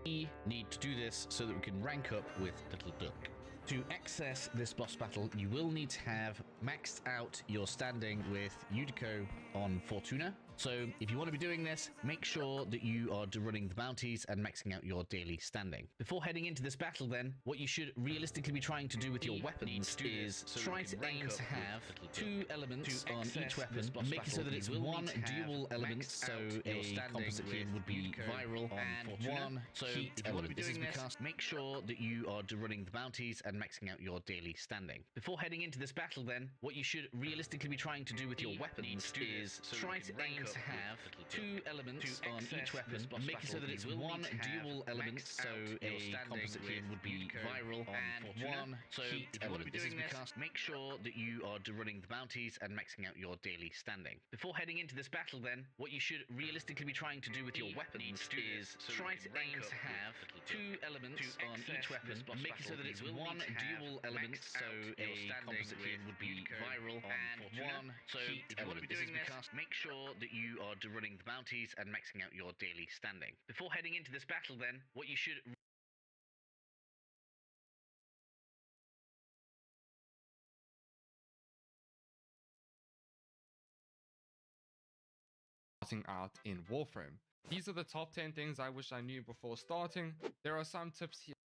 We need to do this so that we can rank up with Little Duck. To access this boss battle, you will need to have maxed out your standing with Yudiko on Fortuna. So if you want to be doing this, make sure that you are running the bounties and maxing out your daily standing. Before heading into this battle then, what you should realistically be trying to do with your weapons is try to aim to have 2 elements on each weapon, make it so that it's one dual element, so a composite here would be viral, and one heat element. This is because make sure that you are running the bounties and maxing out your daily standing. Before heading into this battle then, what you should realistically be trying to do with your weapons is try to aim to have 2 elements on each weapon, make it so that it's one dual element, so a composite here would be viral, and one heat element. This is because make sure that you are running the bounties and maxing out your daily standing. Before heading into this battle then, what you should realistically be trying to do with your weapons is try to aim to have 2 elements on each weapon, make it so that it's one dual element, so a composite here would be viral, and one heat element. This is because make sure that you are running the bounties and maxing out your daily standing. Before heading into this battle then, what you should out in Warframe. These are the top 10 things I wish I knew before starting. There are some tips here.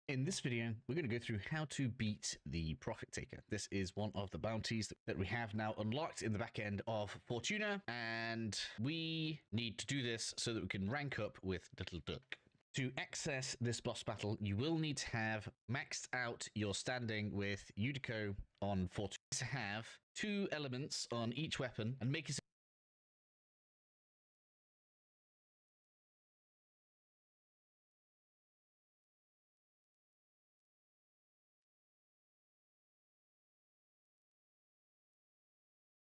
In this video, we're going to go through how to beat the Profit Taker. This is one of the bounties that we have now unlocked in the back end of Fortuna, and we need to do this so that we can rank up with Little Duck. To access this boss battle, you will need to have maxed out your standing with Yudiko on Fortuna. To have 2 elements on each weapon and make it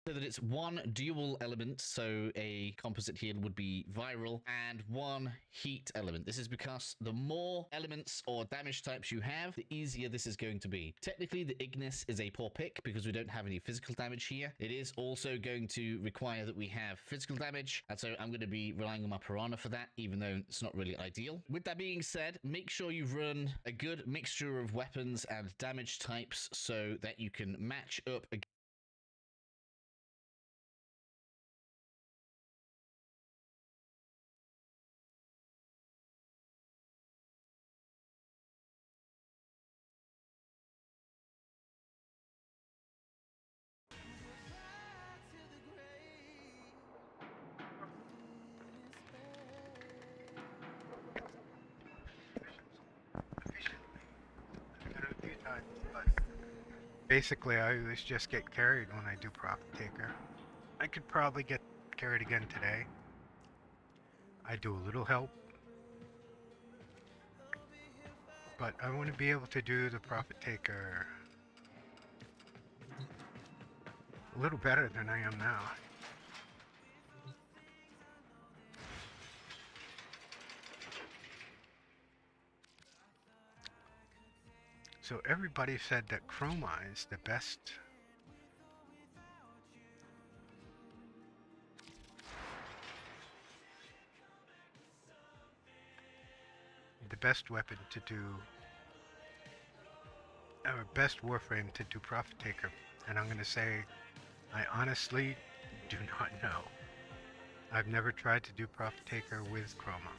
so that it's one dual element, so a composite here would be viral, and one heat element. This is because the more elements or damage types you have, the easier this is going to be. Technically, the Ignis is a poor pick because we don't have any physical damage here. It is also going to require that we have physical damage, and so I'm going to be relying on my Piranha for that, even though it's not really ideal. With that being said, make sure you run a good mixture of weapons and damage types so that you can match up against but basically I always just get carried when I do Profit Taker. I could probably get carried again today. I do a little help, but I want to be able to do the Profit Taker a little better than I am now. So everybody said that Chroma is the best weapon to do, or best Warframe to do Profit Taker, and I'm going to say I honestly do not know. I've never tried to do Profit Taker with Chroma.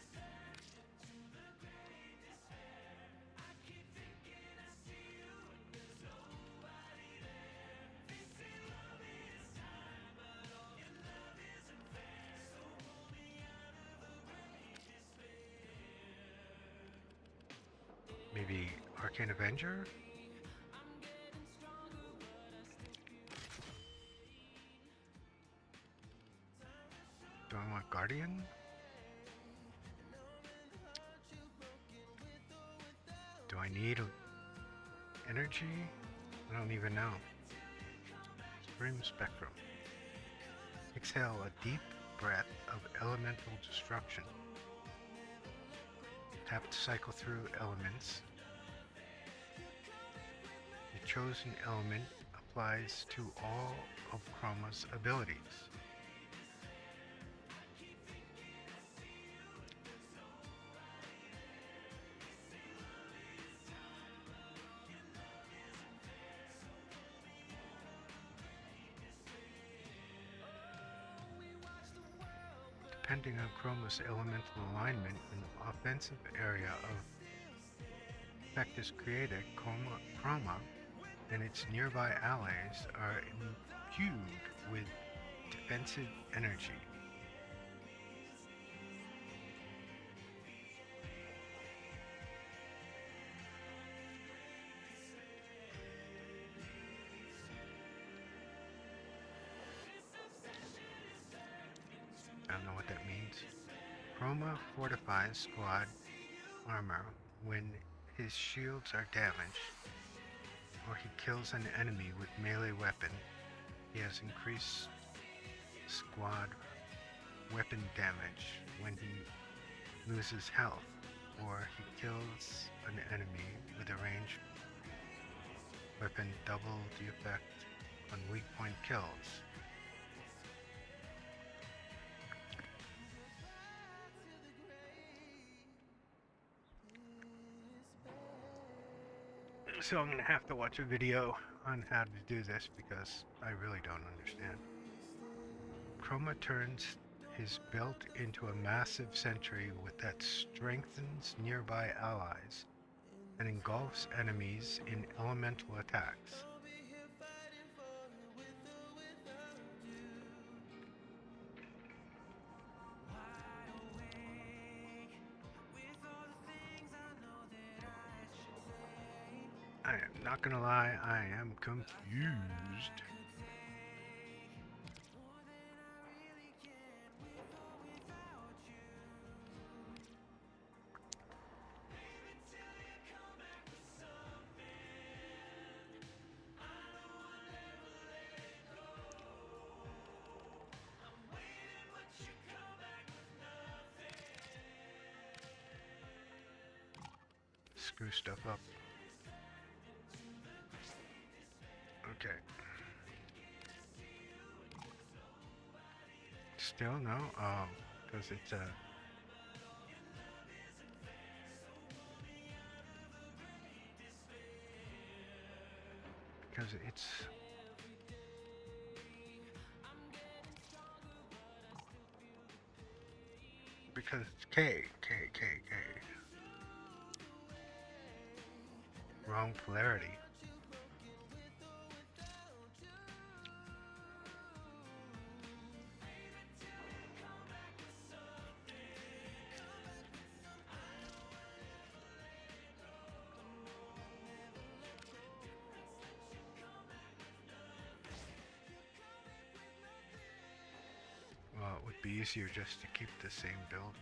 Maybe Arcane Avenger? Do I want Guardian? Do I need energy? I don't even know. Supreme Spectrum. Exhale a deep breath of elemental destruction. Tap to cycle through elements. The chosen element applies to all of Chroma's abilities. depending on Chroma's elemental alignment in the offensive area of Effectus Creator, Chroma and its nearby allies are imbued with defensive energy. I don't know what that means. Chroma fortifies squad armor when his shields are damaged, or he kills an enemy with melee weapon. He has increased squad weapon damage when he loses health, or he kills an enemy with a ranged weapon, double the effect on weak point kills. So I'm gonna have to watch a video on how to do this because I really don't understand. Chroma turns his build into a massive sentry that strengthens nearby allies and engulfs enemies in elemental attacks. I am not gonna lie, I am confused. Screw stuff up. Okay. Still no? Oh, because it's because it's K. Wrong polarity. Well, it would be easier just to keep the same build on.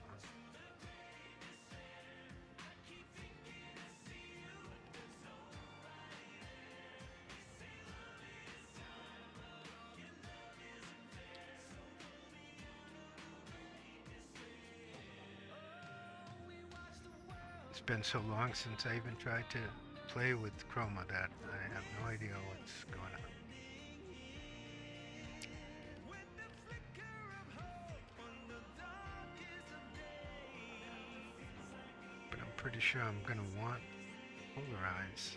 It's been so long since I even tried to play with Chroma that I have no idea what's going on. But I'm pretty sure I'm gonna want polarize.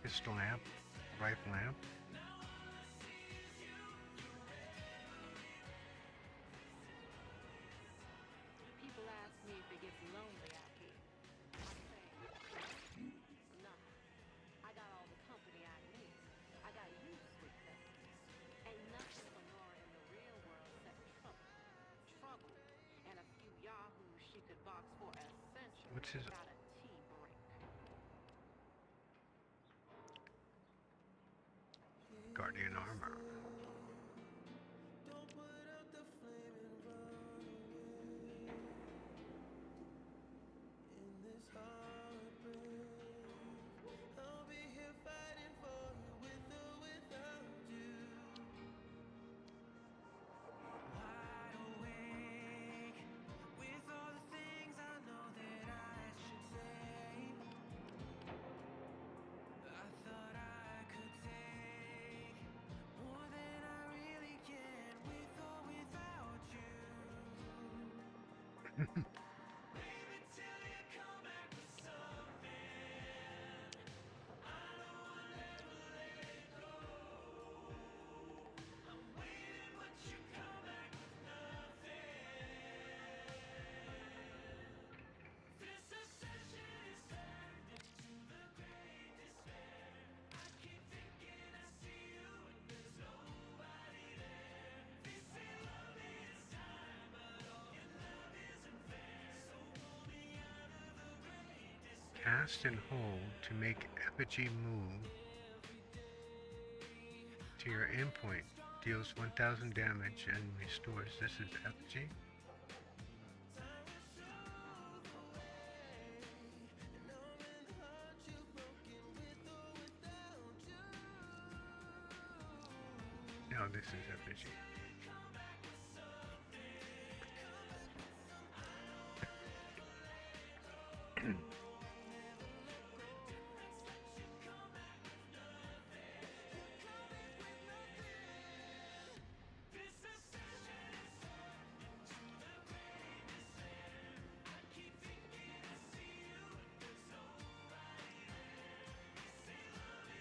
Pistol lamp, rifle lamp. People ask me if it gets lonely out here. I say, no. I got all the company I need. I got you, sweet thing. Ain't nothing for Nora in the real world except trouble. Trouble. And a few yahoos she could box for a century. What's his... Got a tea break. Guardian armor. Cast and hold to make effigy move to your endpoint. Deals 1000 damage and restores. This is effigy. No, this is effigy.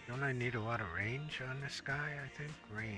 Don't I need a lot of range on this guy, I think? Range.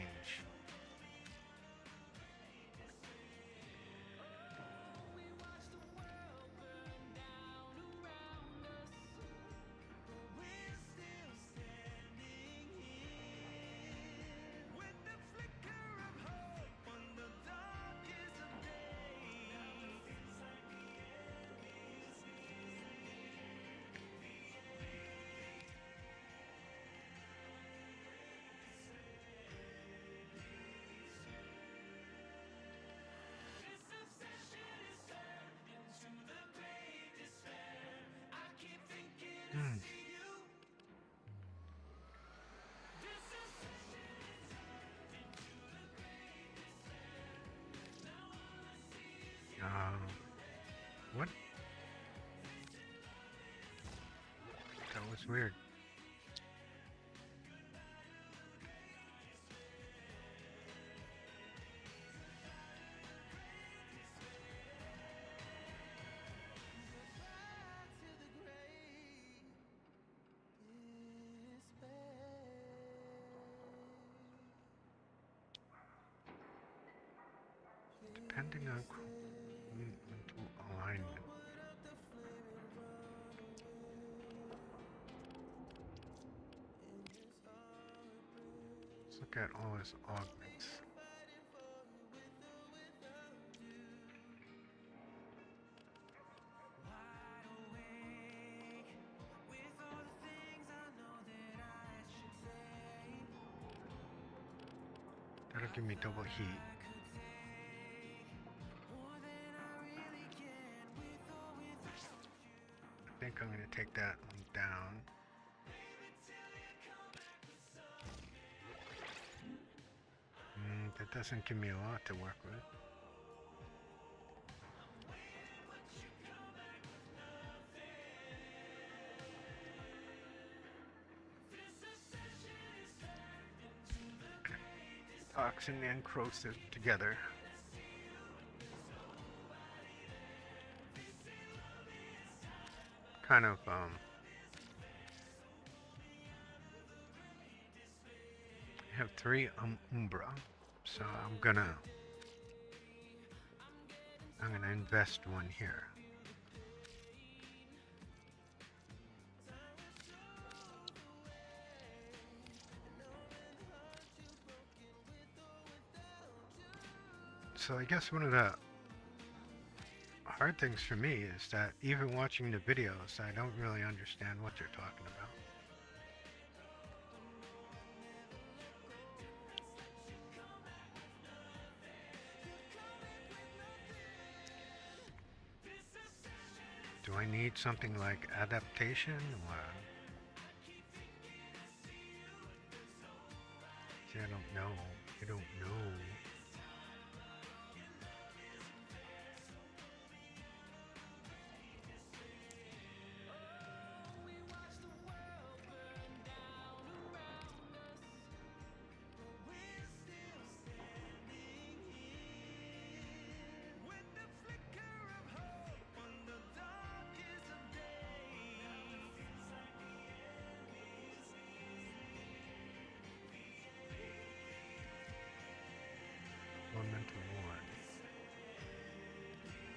What? That was weird. Depending on alignment. Let's look at all his augments. That'll give me double heat. I think I'm going to take that one down. That doesn't give me a lot to work with. Toxin and corrosive together. Kind of I have 3 Umbra, so I'm gonna invest one here. So I guess one of the hard things for me is that even watching the videos, I don't really understand what they're talking about. Do I need something like adaptation or... See, I don't know. I don't know.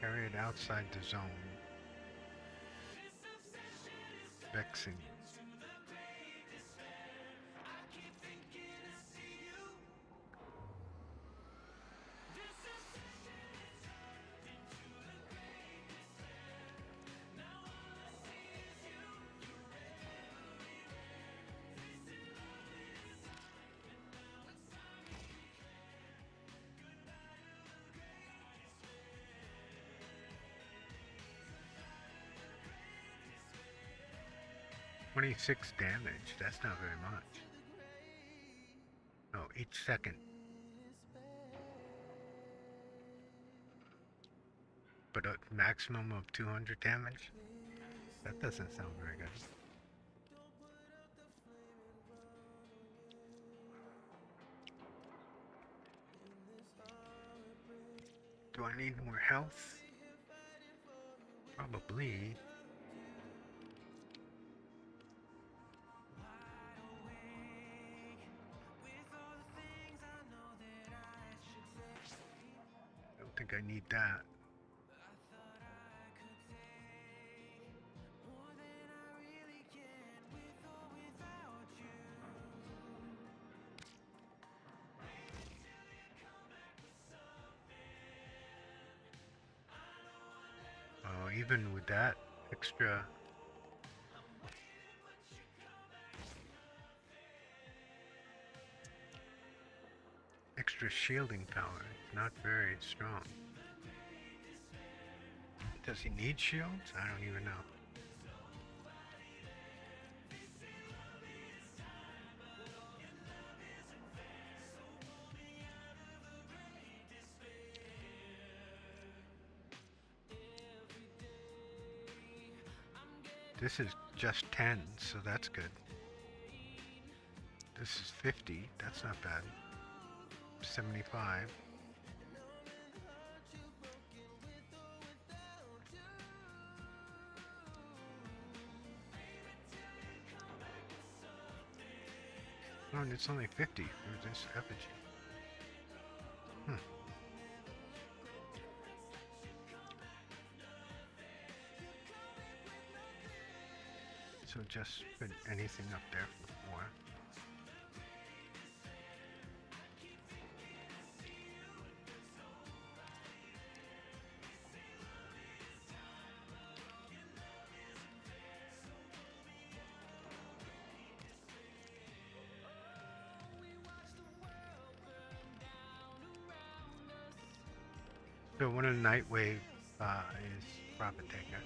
Carry it outside the zone. Vexing. "26 damage, that's not very much. Oh, each second. But a maximum of 200 damage? That doesn't sound very good. Do I need more health? Probably. I don't think I need that. Oh, even with that extra shielding power, it's not very strong. Does he need shields? I don't even know. This is just 10, so that's good. This is 50, that's not bad. 75. Oh, and it's only 50 for this effigy. So just put anything up there for 4. So one of the NightWave is Profit Taker.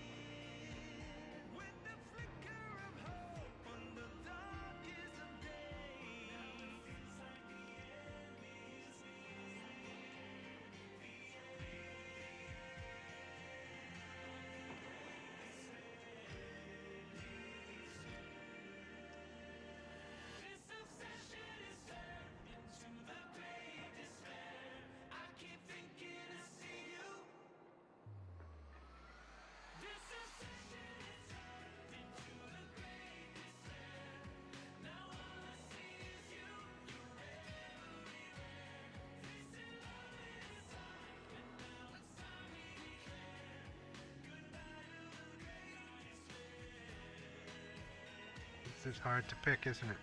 This is hard to pick, isn't it?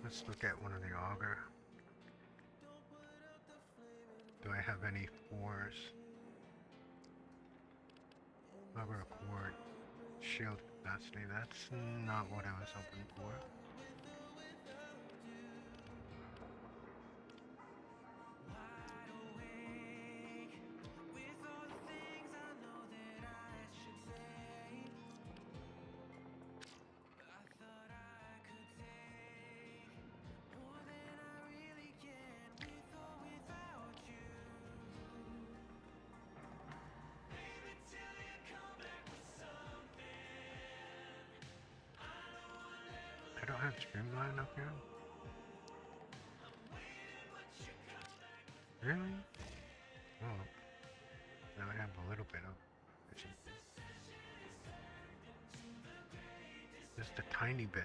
Let's look at one of the auger. Do I have any 4s? Auger cord, shield capacity. That's not what I was hoping for. I don't have streamline up here. Really? Oh, now I have a little bit of just a tiny bit.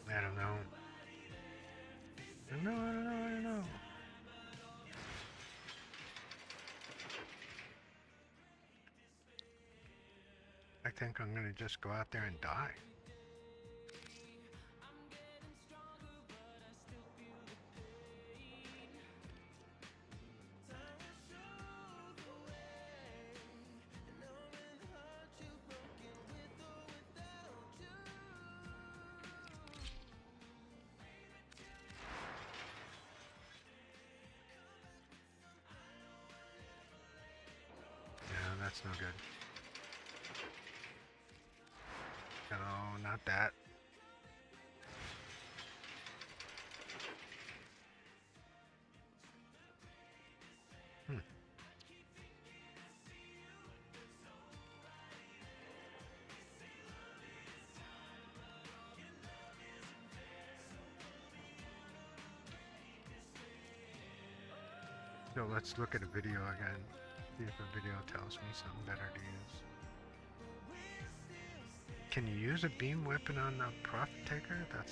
I don't know. I don't know. I think I'm gonna just go out there and die. Yeah, that's no good. No, not that. So let's look at a video again. See if a video tells me something better to use. Can you use a beam weapon on the Profit Taker? That's...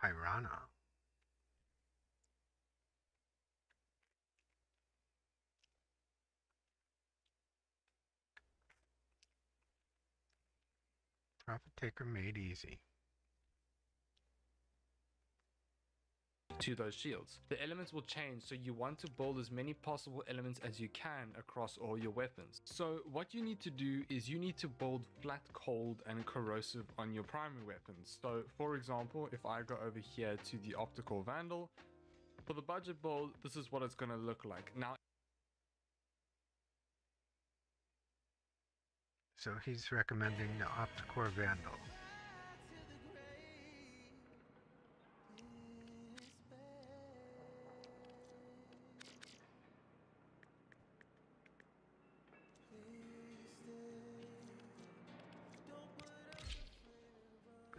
Piranha. Profit Taker made easy. To those shields. The elements will change, so you want to build as many possible elements as you can across all your weapons. So what you need to do is you need to build flat, cold, and corrosive on your primary weapons. So for example, if I go over here to the optical vandal, for the budget build, this is what it's going to look like. Now, So he's recommending the Opticore Vandal.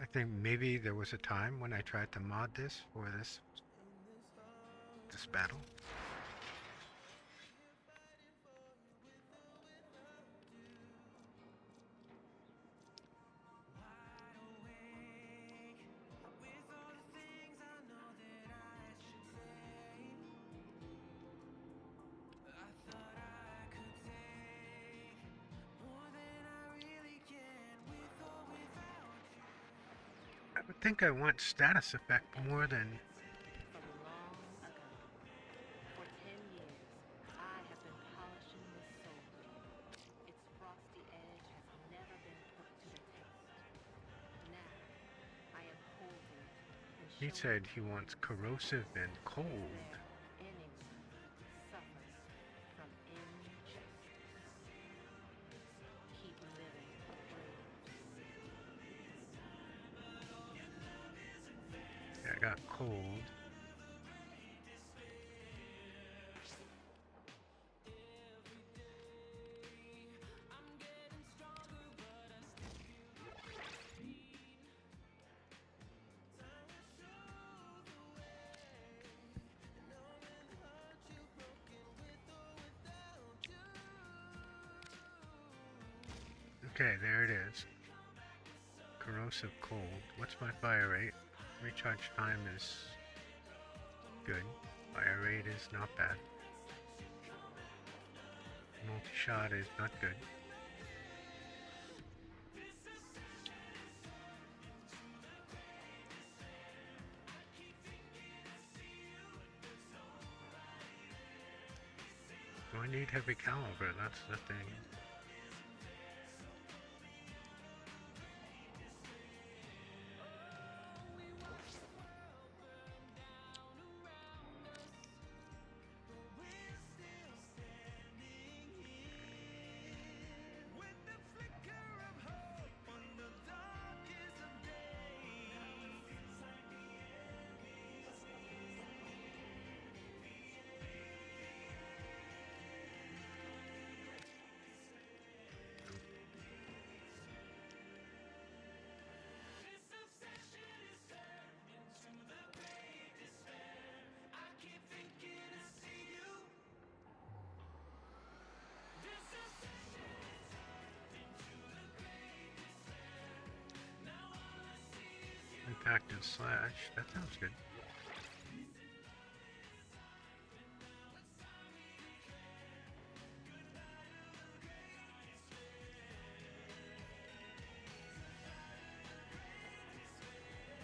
I think maybe there was a time when I tried to mod this for this battle. I would think I want status effect more than... From long ago, for 10 years, I have been polishing this soul blade. Its frosty edge has never been put to the test. Now, I am holding it and He showing said it he wants corrosive and cold. there anyone suffers from injustice. Keep living, Yeah, I got cold. Okay, there it is. Corrosive cold. What's my fire rate? Recharge time is good. Fire rate is not bad. Multi-shot is not good. Do I need heavy caliber? That's the thing. Reflective slash. That sounds good.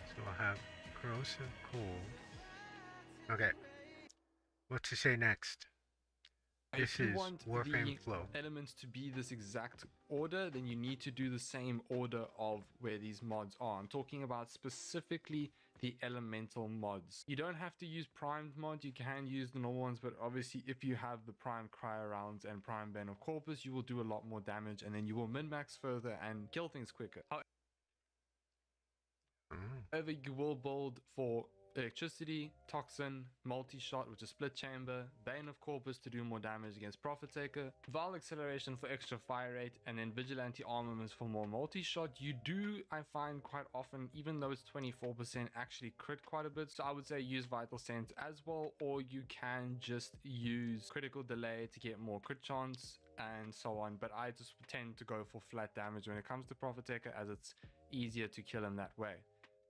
So I'll have corrosive cold. Okay. What to say next? This If you is want Warframe the Flow. elements to be this exact order, then you need to do the same order of where these mods are. I'm talking about specifically the elemental mods. You don't have to use primed mods, you can use the normal ones, but obviously if you have the primed cryo rounds and primed bane of corpus, you will do a lot more damage and then you will min-max further and kill things quicker. However, you will build for electricity, toxin, multi-shot, which is split chamber, bane of corpus to do more damage against profit taker, vial acceleration for extra fire rate, and then vigilante armaments for more multi-shot. You do, I find quite often, even though it's 24%, actually crit quite a bit. So I would say use vital sense as well, or you can just use critical delay to get more crit chance and so on. But I just tend to go for flat damage when it comes to profit taker, as it's easier to kill him that way.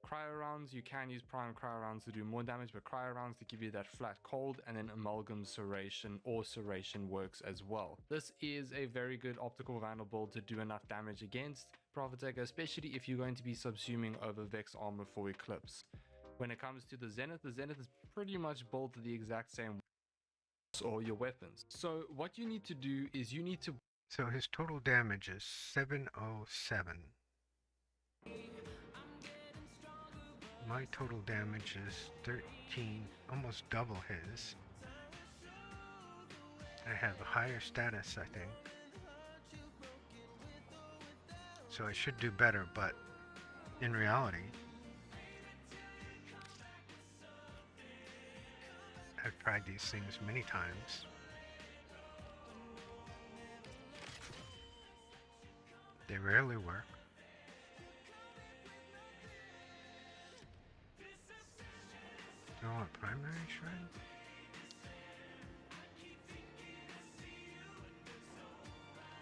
Cryo rounds, you can use prime cryo rounds to do more damage, but cryo rounds to give you that flat cold, and then amalgam serration or serration works as well. This is a very good optical vandal build to do enough damage against profit taker, especially if you're going to be subsuming over Vex armor for Eclipse. When it comes to the Zenith is pretty much built the exact same or your weapons. So what you need to do is you need to... So his total damage is 707. My total damage is 13, almost double his. I have a higher status, I think. So I should do better, but in reality, I've tried these things many times. They rarely work. You want primary shrine?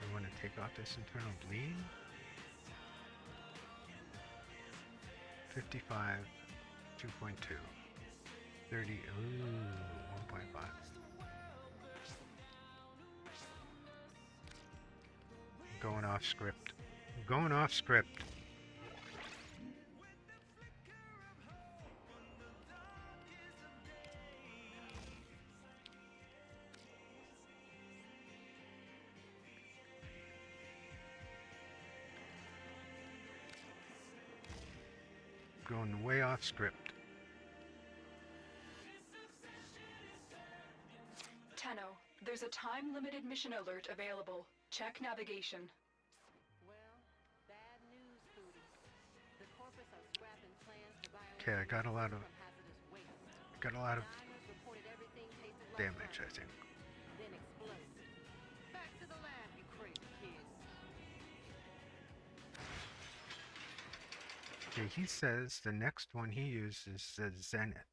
I want to take off this internal bleed. 55, 2.2. 30, ooh, 1.5. Going off script. Going off script. Going way off script. Tenno, there's a time-limited mission alert available. Check navigation. Well, bad news, Foodie. The corpus are scrapping plans to buy Okay, I got a lot of from hazardous waste. Miners reported everything tasted like damage, I burn, think. then exploded. Back to the lab, you crazy kids. Okay, he says the next one he uses the Zenith.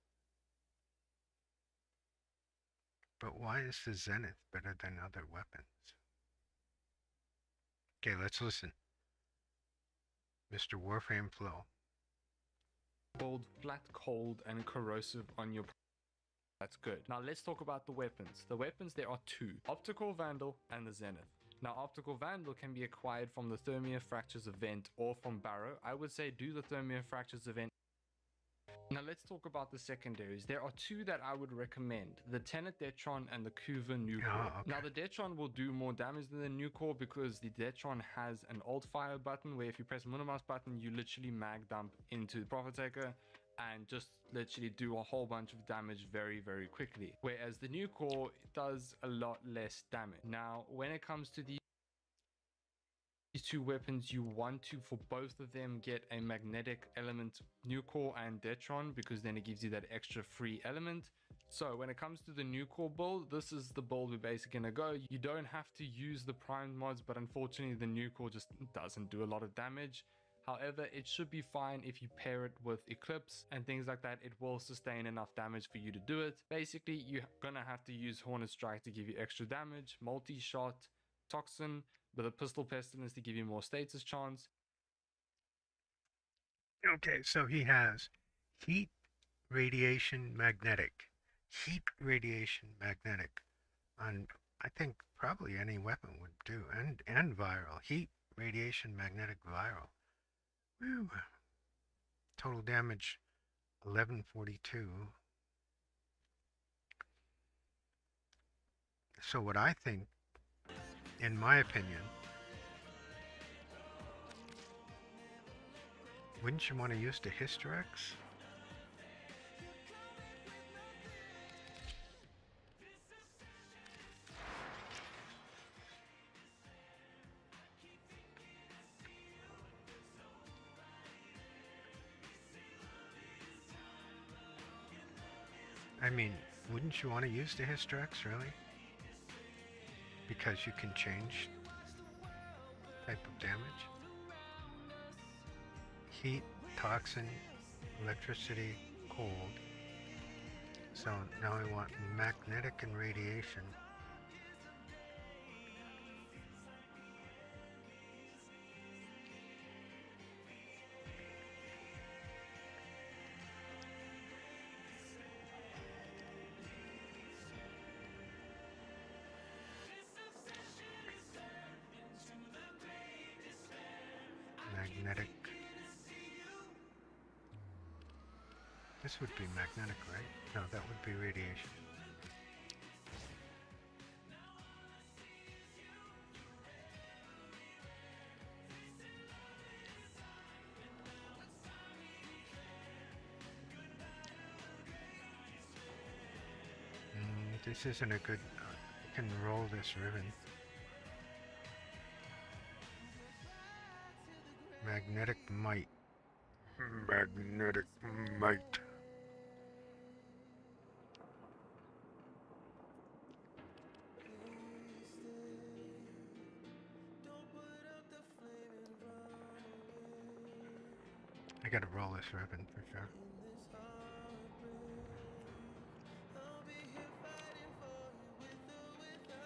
But why is the Zenith better than other weapons? Okay, let's listen. Mr. Warframe Flow. build flat, cold, and corrosive on your... That's good. Now let's talk about the weapons. The weapons, there are two. Optical Vandal and the Zenith. Now, Optical Vandal can be acquired from the Thermia Fractures event or from Barrow. I would say do the Thermia Fractures event. Now let's talk about the secondaries. There are two that I would recommend. The Tenet Detron and the Kuva Nucor. Oh, okay. Now the Detron will do more damage than the Nucor because the Detron has an alt fire button where if you press minimize button, you literally mag dump into the Profit Taker and just literally do a whole bunch of damage very, very quickly. Whereas the Nucor does a lot less damage. Now, when it comes to these two weapons, you want to, for both of them, get a magnetic element Nucor and Detron, because then it gives you that extra free element. So when it comes to the Nucor build, this is the build we're basically gonna go. You don't have to use the primed mods, but unfortunately the Nucor just doesn't do a lot of damage. However, it should be fine if you pair it with Eclipse and things like that. It will sustain enough damage for you to do it. Basically, you're gonna have to use Hornet Strike to give you extra damage, multi-shot, Toxin, with a Pistol Pestilence to give you more status chance. Okay, so he has Heat, radiation, magnetic. Heat, radiation, magnetic. On, I think probably any weapon would do. And viral. Heat, radiation, magnetic, viral. Woo. Total damage 1142. So what I think, in my opinion, wouldn't you want to use the Hysterex? I mean, wouldn't you want to use the Hysterex, really? Because you can change type of damage. Heat, toxin, electricity, cold. So now I want magnetic and radiation. Magnetic. This would be magnetic, right? No, that would be radiation. This isn't a good... I can roll this ribbon. Magnetic might. Magnetic might. I gotta roll this ribbon for sure.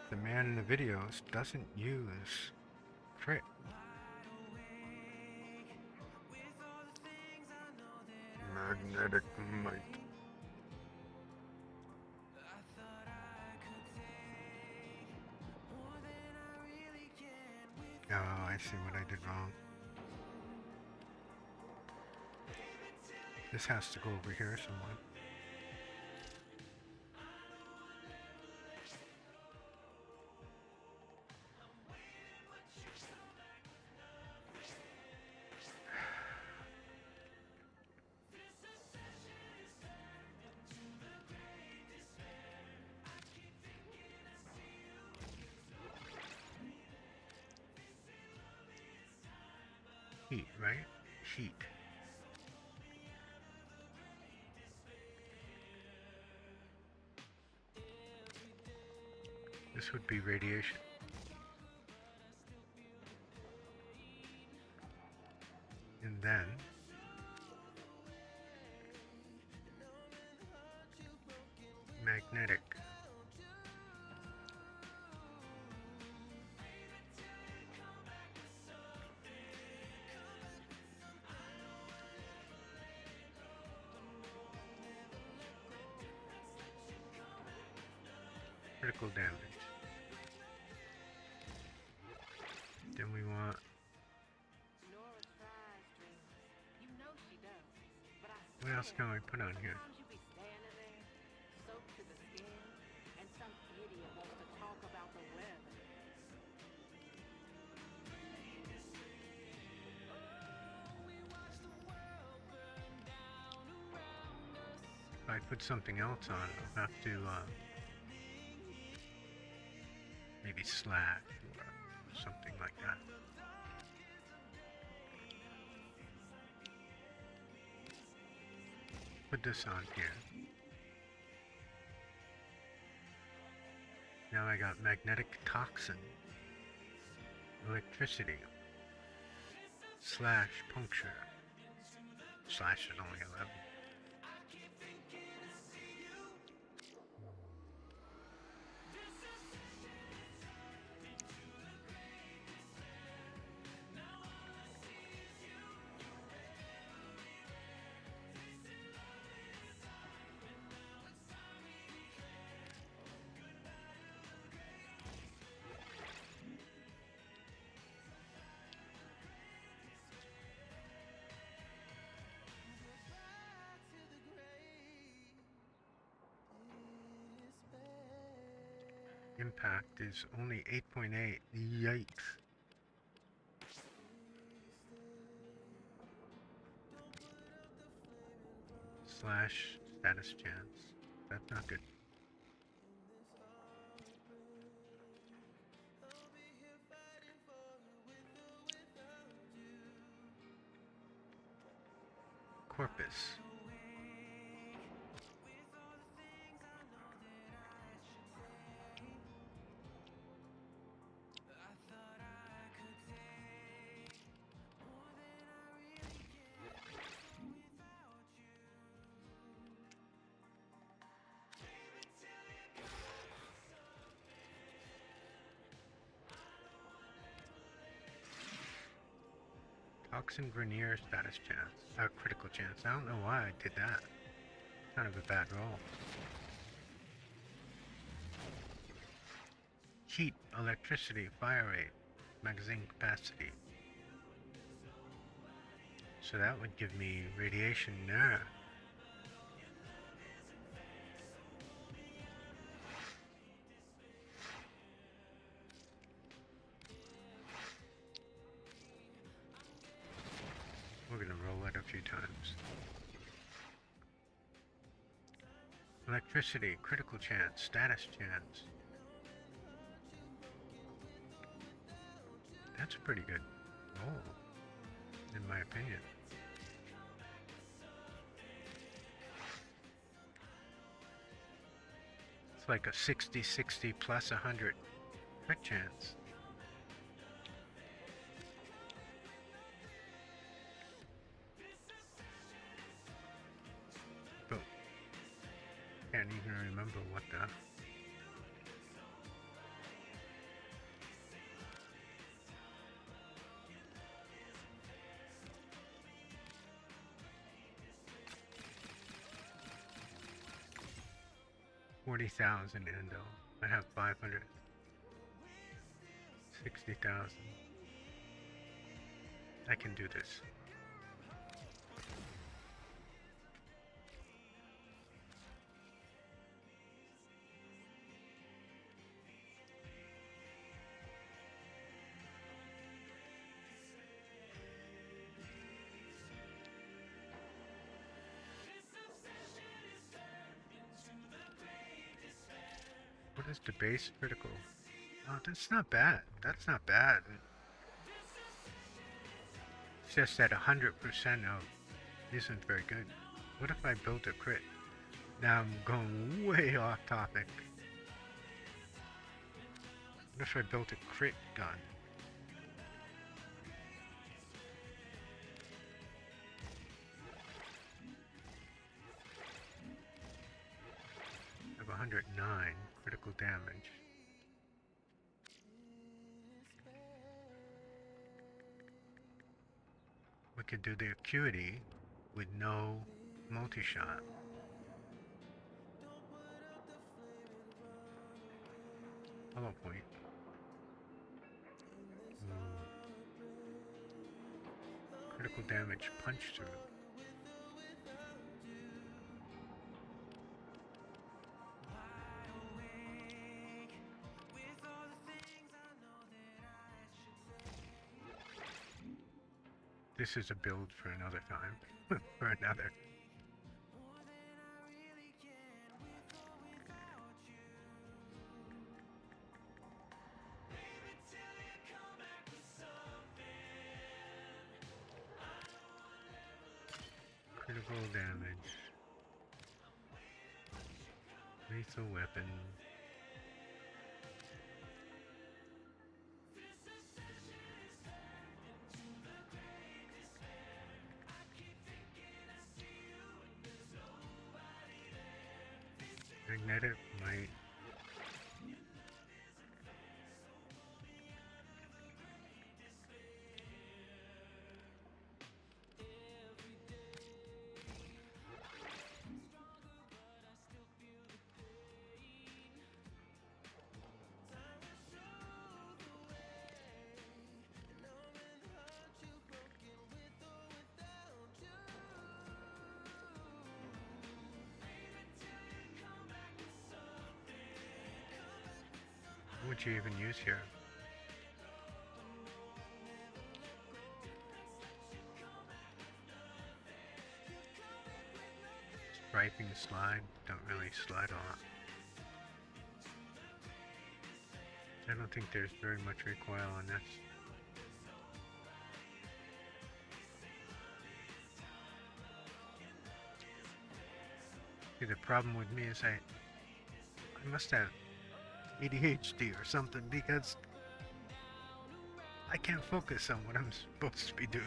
The man in the videos doesn't use crit. Magnetic might. Oh, I see what I did wrong. This has to go over here somewhere. Heat, right? Heat. This would be radiation. And then magnetic. Critical damage. Then we want... Nora tries, dreamers. You know she does. But I What else can we put on here? sometimes you be standing there, soaked to the skin, and some idiot wants to talk about the weather. If I put something else on, I'll have to maybe slash or something like that. Put this on here. Now I got magnetic toxin, electricity, slash puncture. Slash is only 11. impact is only 8.8. Yikes. Slash status chance. That's not good. Corpus. Toxin Grenier status chance. Critical chance. I don't know why I did that. Kind of a bad roll. Heat, electricity, fire rate, magazine capacity. So that would give me radiation there. We're gonna roll it a few times. Electricity, critical chance, status chance. That's a pretty good roll, in my opinion. It's like a 60-60 plus 100 crit chance. But can't even remember what the... $40,000 endo. I have 560,000. I can do this. What is the base critical? Oh, that's not bad. That's not bad. It's just that 100% of isn't very good. What if I built a crit? Now I'm going way off topic. What if I built a crit gun? I have 109 critical damage. We could do the acuity with no multi-shot. Hollow point. Critical damage punch through. This is a build for another time. For another. Critical damage. Lethal weapon. Magnetic might. What would you even use here? Striping slide, don't really slide a lot. I don't think there's very much recoil on this. See, the problem with me is I must have ADHD or something because I can't focus on what I'm supposed to be doing.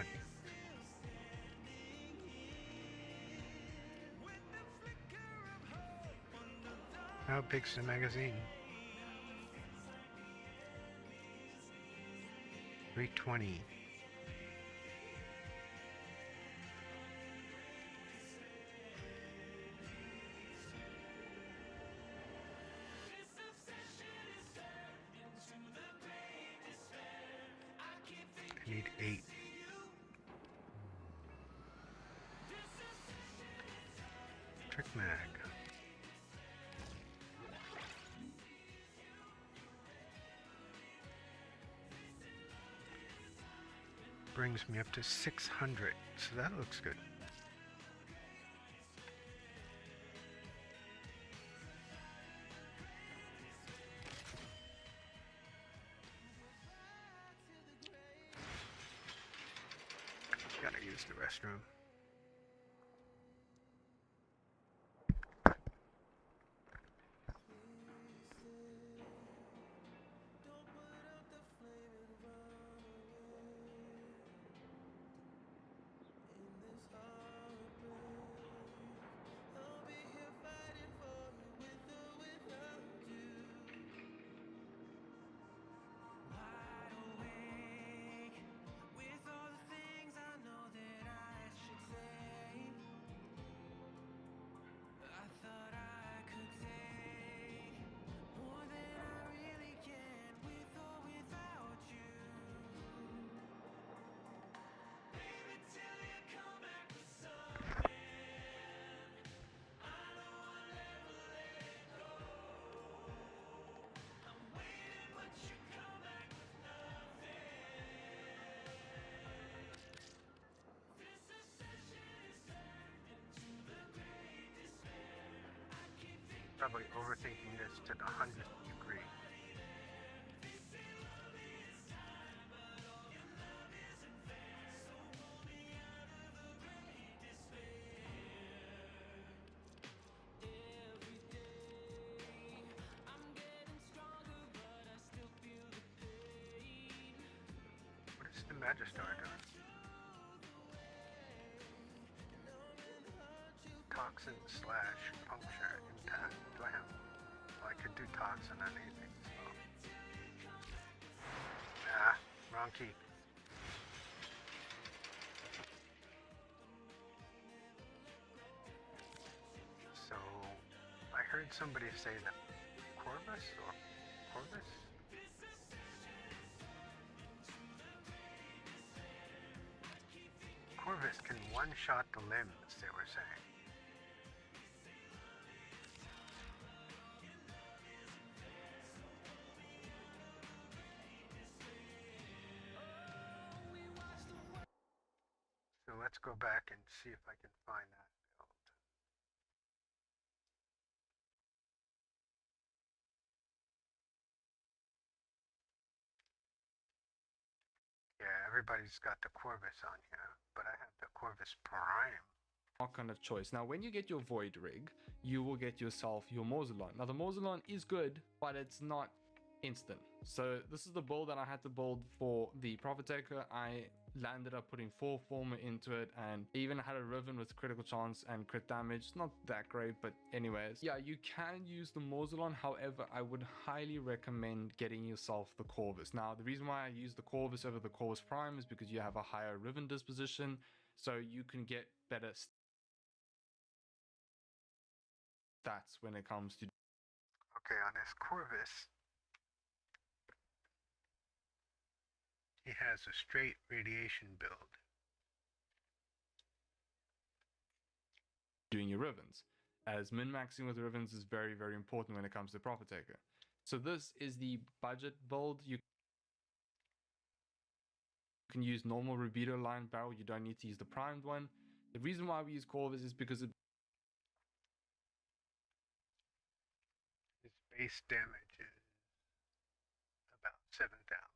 How big's the magazine? 320. I need 8. Trick mag. Brings me up to 600, so that looks good. Gotta use the restroom. Probably overthinking this to the 100th degree. What is the Magistar doing? Toxin slash puncture impact. Do I have? Well, I could do toxin on anything. So. Ah, wrong key. So, I heard somebody say that Corvus or Corvus? Corvus can one-shot the limbs, they were saying. So let's go back and see if I can find that build. Yeah, everybody's got the Corvus on here, but I have the Corvus Prime. Kind of choice. Now, when you get your Void rig, you will get yourself your Mausolon. Now, the Mausolon is good, but it's not instant. So this is the build that I had to build for the Prophet Taker. I landed up putting 4 Former into it, and even had a Riven with critical chance and crit damage. Not that great, but anyways. Yeah, you can use the Mausolon. However, I would highly recommend getting yourself the Corvus. Now, the reason why I use the Corvus over the Corvus Prime is because you have a higher Riven disposition, so you can get better stats when it comes to. Okay, on his Corvus, he has a straight radiation build. Doing your Rivens, as min-maxing with Rivens is very, very important when it comes to Prophet Taker. So this is the budget build. You can use normal Rubido line barrel. You don't need to use the primed one. The reason why we use Corvus is because it His base damage is about 7,000.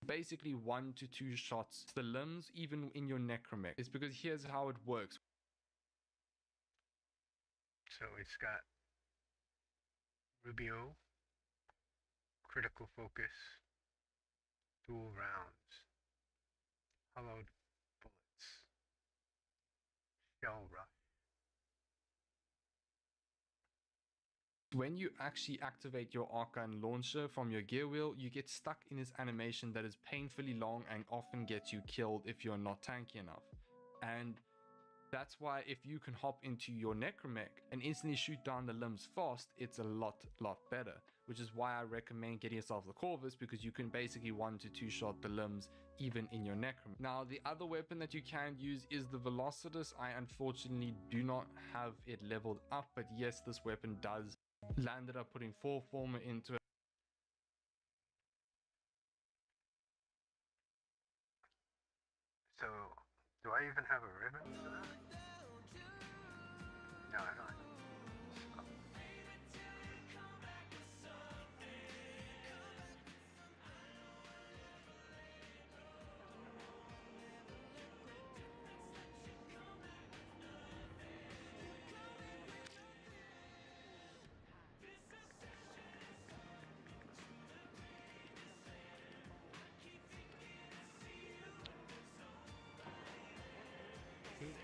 basically 1 to 2 shots to the limbs, even in your necromech. It's because here's how it works. So it's got Rubio, critical focus, dual rounds, hollowed bullets, shell rush. When you actually activate your arcane launcher from your gear wheel, you get stuck in this animation that is painfully long and often gets you killed if you're not tanky enough. And that's why if you can hop into your necromech and instantly shoot down the limbs fast, it's a lot better. Which is why I recommend getting yourself the Corvus, because you can basically 1 to 2 shot the limbs even in your necromech. Now the other weapon that you can use is the Velocitus. I unfortunately do not have it leveled up, but yes, this weapon does landed up putting 4 former into it. So, do I even have a ribbon for that? No, I don't. So, heat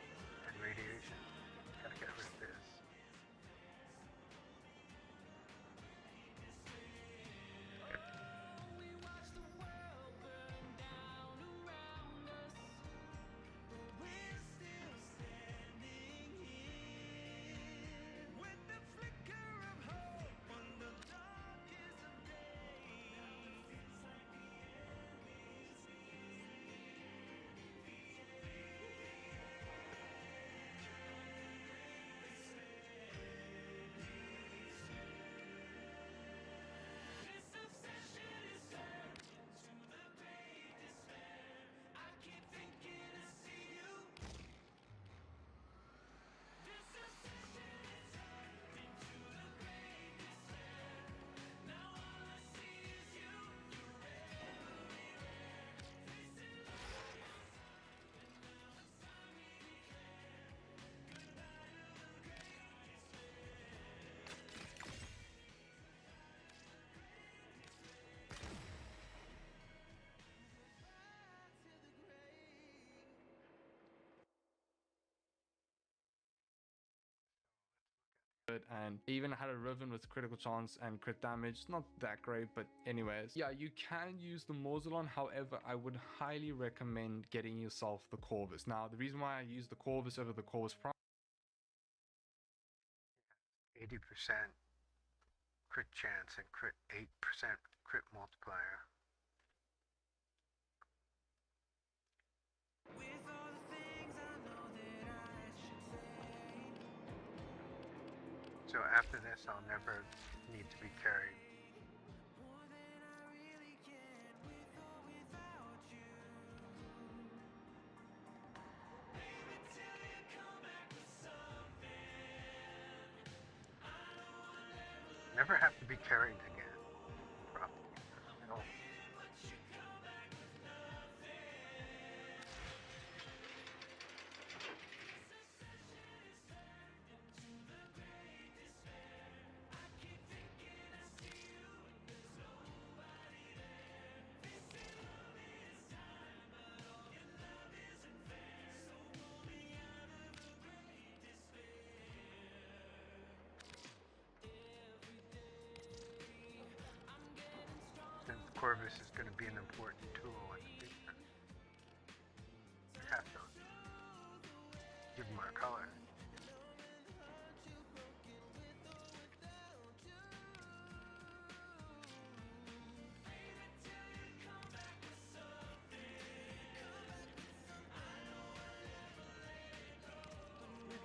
and radiation. Gotta get rid of this. And even had a Riven with critical chance and crit damage. Not that great, but anyways. Yeah, you can use the Morzilon. However, I would highly recommend getting yourself the Corvus. Now, the reason why I use the Corvus over the Corvus Prime 80% crit chance and 8% crit multiplier. So after this, I'll never need to be carried. Never have to be carried again. Probably. No. Corvus is going to be an important tool in the future. We have to give them our color.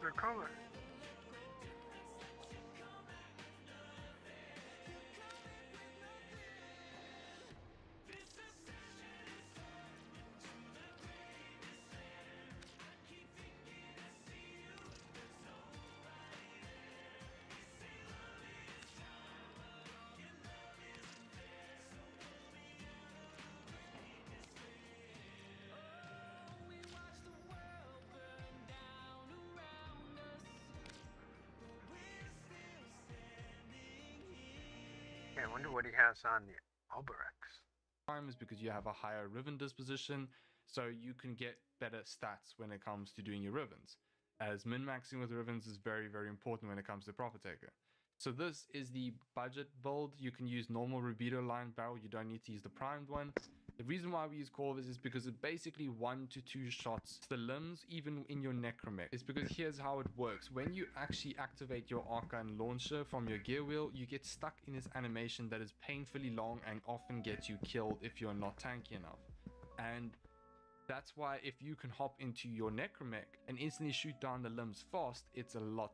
They're coming. I wonder what he has on the Alberex. Is because you have a higher ribbon disposition, so you can get better stats when it comes to doing your ribbons, as min-maxing with ribbons is very, very important when it comes to Profit Taker. So this is the budget build. You can use normal Rubido line barrel, you don't need to use the primed one. The reason why we use Corvus is because it basically 1 to 2 shots to the limbs, even in your Necromech. It's because here's how it works. When you actually activate your Arcane Launcher from your gear wheel, you get stuck in this animation that is painfully long and often gets you killed if you're not tanky enough. And that's why if you can hop into your Necromech and instantly shoot down the limbs fast, it's a lot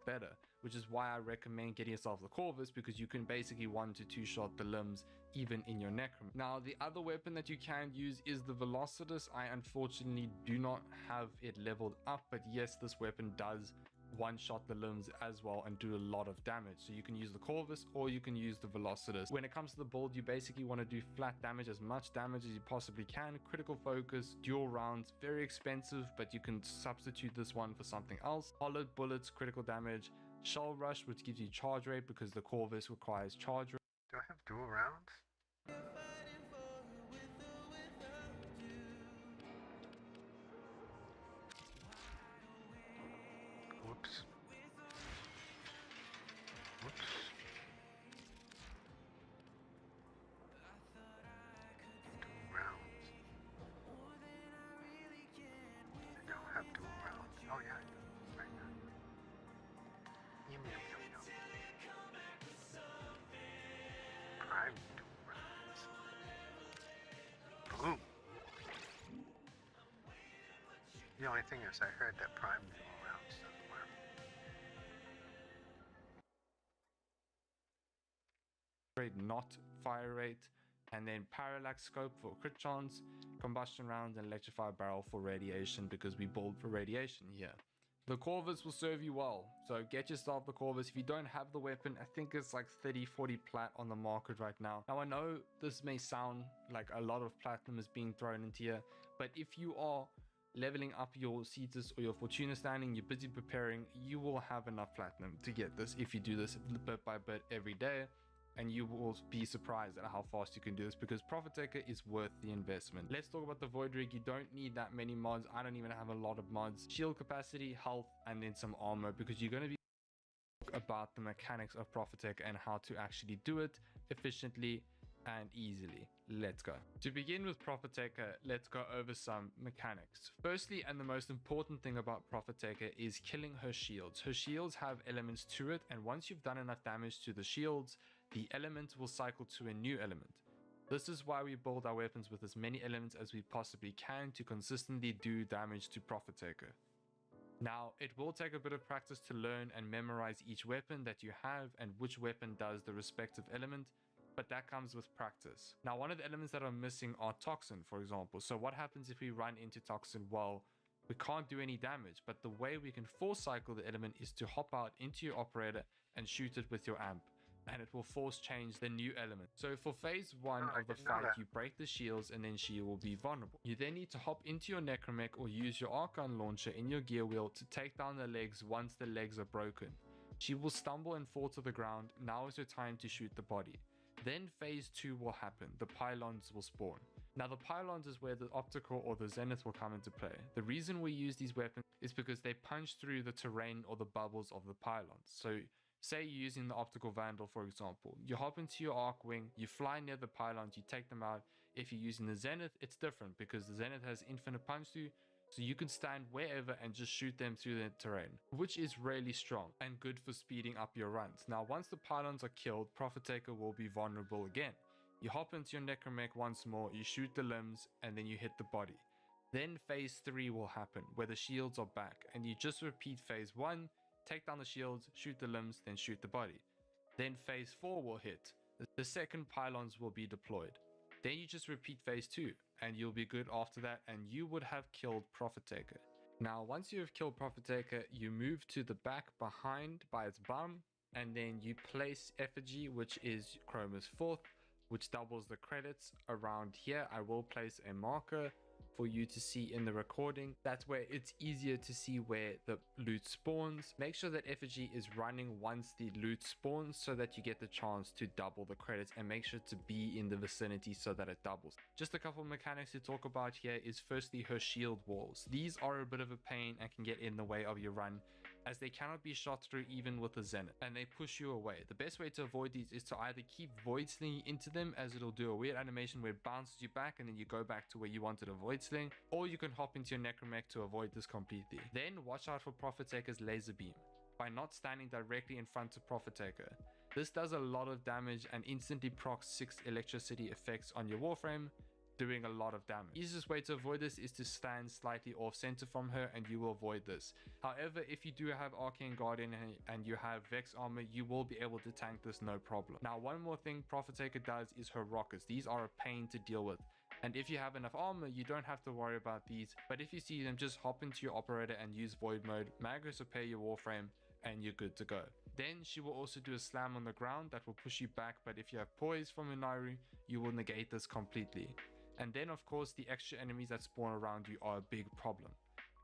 better. Which is why I recommend getting yourself the Corvus, because you can basically 1 to 2 shot the limbs even in your Necromech. Now the other weapon that you can use is the Velocitus. I unfortunately do not have it leveled up, but yes, this weapon does one-shot the limbs as well and do a lot of damage. So you can use the Corvus or you can use the Velocitus. When it comes to the build, you basically want to do flat damage, as much damage as you possibly can. Critical focus, dual rounds, very expensive, but you can substitute this one for something else. Hollowed bullets, critical damage. Shell Rush, which gives you charge rate because the Corvus requires charge rate. Do I have dual rounds? Whoops. Whoops. Dual rounds. I don't have dual rounds. Oh yeah, I do. Right now. Yum yum yum yum. Prime dual rounds. Boom. The only thing is I heard that prime dual rounds doesn't work. Not fire rate, and then parallax scope for crit chance, combustion rounds, and electrified barrel for radiation, because we build for radiation here. The Corvus will serve you well, so get yourself the Corvus. If you don't have the weapon, I think it's like 30-40 plat on the market right now. Now I know this may sound like a lot of platinum is being thrown into here, but if you are leveling up your Cetus or your Fortuna standing, you're busy preparing, you will have enough platinum to get this if you do this bit by bit every day. And you will be surprised at how fast you can do this, because Profit Taker is worth the investment. Let's talk about the Void Rig. You don't need that many mods. I don't even have a lot of mods. Shield capacity, health, and then some armor, because you're going to be about the mechanics of Profit Taker and how to actually do it efficiently and easily. Let's go. To begin with Profit Taker, let's go over some mechanics. Firstly, and the most important thing about Profit Taker is killing her shields. Her shields have elements to it, and once you've done enough damage to the shields, the element will cycle to a new element. This is why we build our weapons with as many elements as we possibly can to consistently do damage to Profit Taker. Now, it will take a bit of practice to learn and memorize each weapon that you have and which weapon does the respective element, but that comes with practice. Now, one of the elements that are missing are Toxin, for example. So what happens if we run into Toxin? Well, we can't do any damage, but the way we can force cycle the element is to hop out into your operator and shoot it with your amp, and it will force change the new element. So for phase 1 of the fight, you break the shields and then she will be vulnerable. You then need to hop into your Necromech or use your Arcane Launcher in your gear wheel to take down the legs once the legs are broken. She will stumble and fall to the ground. Now is your time to shoot the body. Then phase 2 will happen. The pylons will spawn. Now the pylons is where the optical or the zenith will come into play. The reason we use these weapons is because they punch through the terrain or the bubbles of the pylons. So say you're using the optical vandal, for example. You hop into your arc wing, you fly near the pylons, you take them out. If you're using the zenith, it's different because the zenith has infinite punch through, so you can stand wherever and just shoot them through the terrain, which is really strong and good for speeding up your runs. Now once the pylons are killed, Profit Taker will be vulnerable again. You hop into your Necromech once more, you shoot the limbs, and then you hit the body. Then phase 3 will happen, where the shields are back, and you just repeat phase 1, take down the shields, shoot the limbs, then shoot the body. Then phase 4 will hit. The second pylons will be deployed. Then you just repeat phase 2, and you'll be good after that, and you would have killed Prophet Taker. Now, once you have killed Prophet Taker, you move to the back behind by its bum, and then you place Effigy, which is Chroma's 4th, which doubles the credits. Around here, I will place a marker for you to see in the recording. That's where it's easier to see where the loot spawns. Make sure that Effigy is running once the loot spawns so that you get the chance to double the credits, and make sure to be in the vicinity so that it doubles. Just a couple of mechanics to talk about here is firstly her shield walls. These are a bit of a pain and can get in the way of your run, as they cannot be shot through even with a zenith, and they push you away. The best way to avoid these is to either keep void slinging into them, as it'll do a weird animation where it bounces you back and then you go back to where you wanted to void sling, or you can hop into your necromech to avoid this completely. Then watch out for Prophet Taker's laser beam by not standing directly in front of Prophet Taker. This does a lot of damage and instantly procs 6 electricity effects on your Warframe, doing a lot of damage. The easiest way to avoid this is to stand slightly off center from her, and you will avoid this. However, if you do have Arcane Guardian and you have Vex armor, you will be able to tank this no problem. Now, one more thing Prophet Taker does is her rockets. These are a pain to deal with, and if you have enough armor, you don't have to worry about these, but if you see them, just hop into your operator and use void mode, Magus repair your Warframe, and you're good to go. Then she will also do a slam on the ground that will push you back, but if you have poise from Inairu, you will negate this completely. And then of course the extra enemies that spawn around you are a big problem.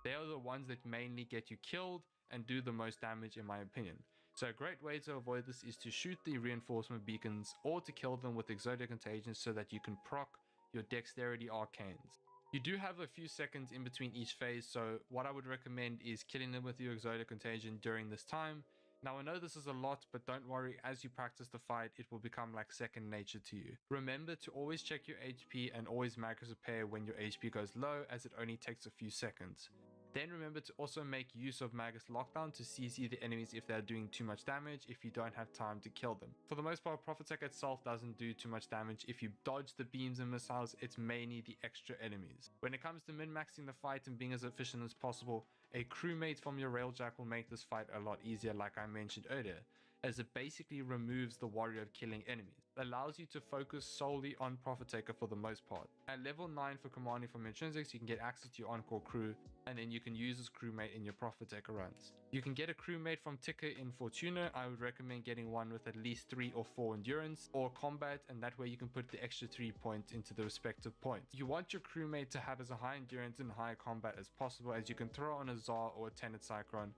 They are the ones that mainly get you killed and do the most damage in my opinion. So a great way to avoid this is to shoot the reinforcement beacons or to kill them with Exotic Contagion so that you can proc your Dexterity Arcanes. You do have a few seconds in between each phase, so what I would recommend is killing them with your Exotic Contagion during this time. Now I know this is a lot, but don't worry, as you practice the fight, it will become like second nature to you. Remember to always check your HP and always Magus repair when your HP goes low, as it only takes a few seconds. Then remember to also make use of Magus Lockdown to CC the enemies if they are doing too much damage if you don't have time to kill them. For the most part, Prophet Taker itself doesn't do too much damage. If you dodge the beams and missiles, it's mainly the extra enemies. When it comes to min-maxing the fight and being as efficient as possible, a crewmate from your Railjack will make this fight a lot easier, like I mentioned earlier, as it basically removes the worry of killing enemies. It allows you to focus solely on Prophet Taker for the most part. At level 9 for commanding from intrinsics, you can get access to your encore crew, and then you can use this crewmate in your Prophet Taker runs. You can get a crewmate from Ticker in Fortuna. I would recommend getting one with at least 3 or 4 endurance or combat, and that way you can put the extra 3 points into the respective points. You want your crewmate to have as a high endurance and high combat as possible, as you can throw on a Tsar or a Tenet Cyclone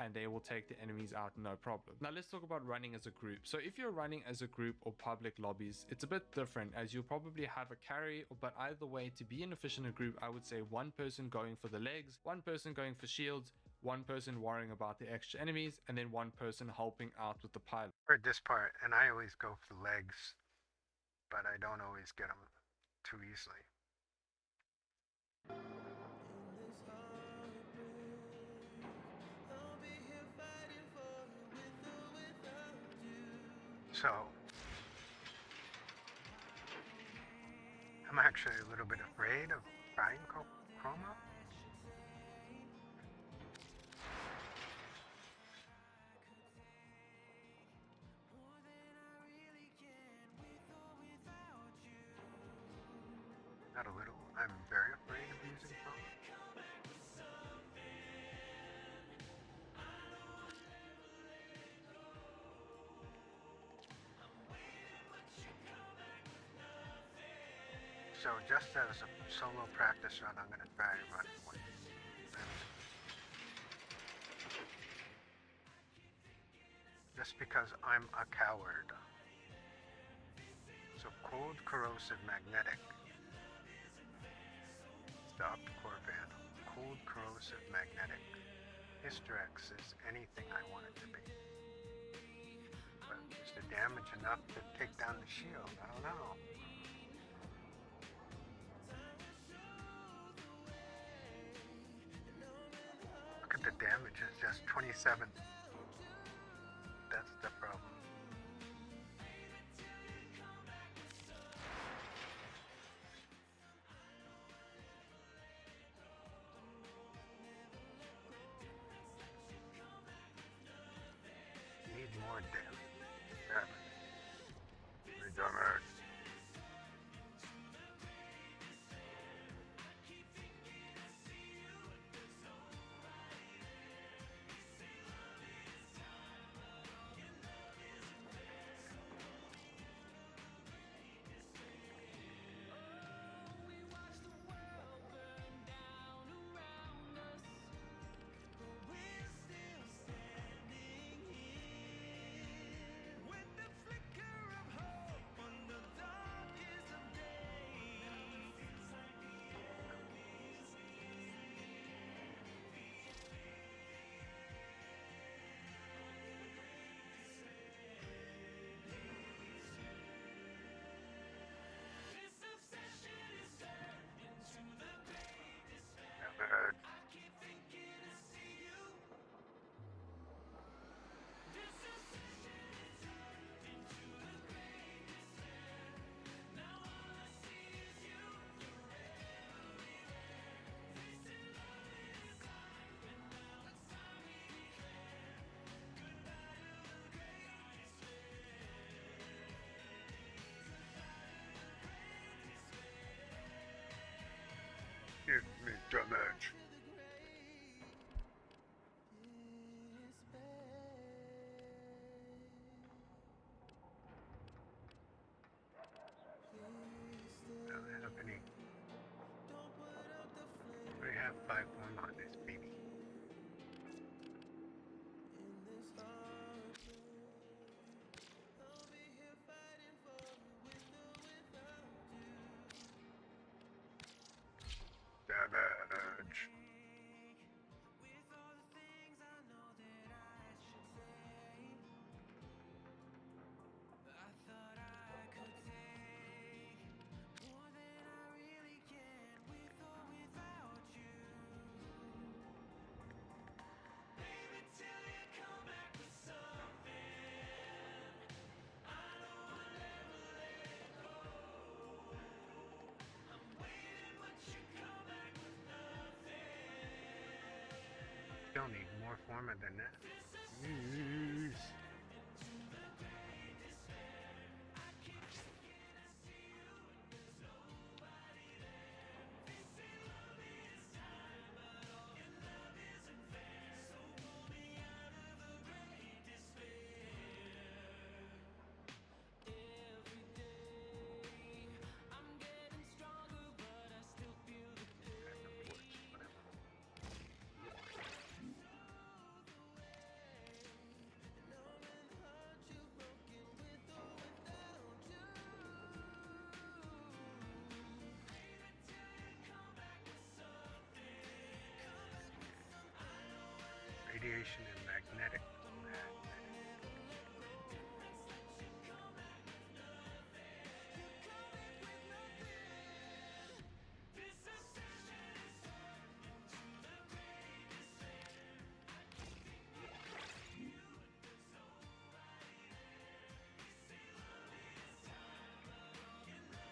and they will take the enemies out no problem. Now let's talk about running as a group. So if you're running as a group or public lobbies, it's a bit different, as you'll probably have a carry, but either way, to be an efficient group, I would say one person going for the legs, one person going for shields, one person worrying about the extra enemies, and then one person helping out with the pilot. Heard this part, and I always go for the legs, but I don't always get them too easily. So, I'm actually a little bit afraid of trying Chroma. Not a little, I'm very afraid of using Chroma. So just as a solo practice run, I'm going to try and run one. Just because I'm a coward. So cold, corrosive, magnetic. Stop core vandal. Cold, corrosive, magnetic. Hysterex is anything I want it to be. But is the damage enough to take down the shield? I don't know. The damage is just 27. That's the problem. more damage. Damage. Damage. Give me damage. Don't have any. We have 5 more on this baby. Damage. Don't need more forma than that. Yes. Radiation and magnetic.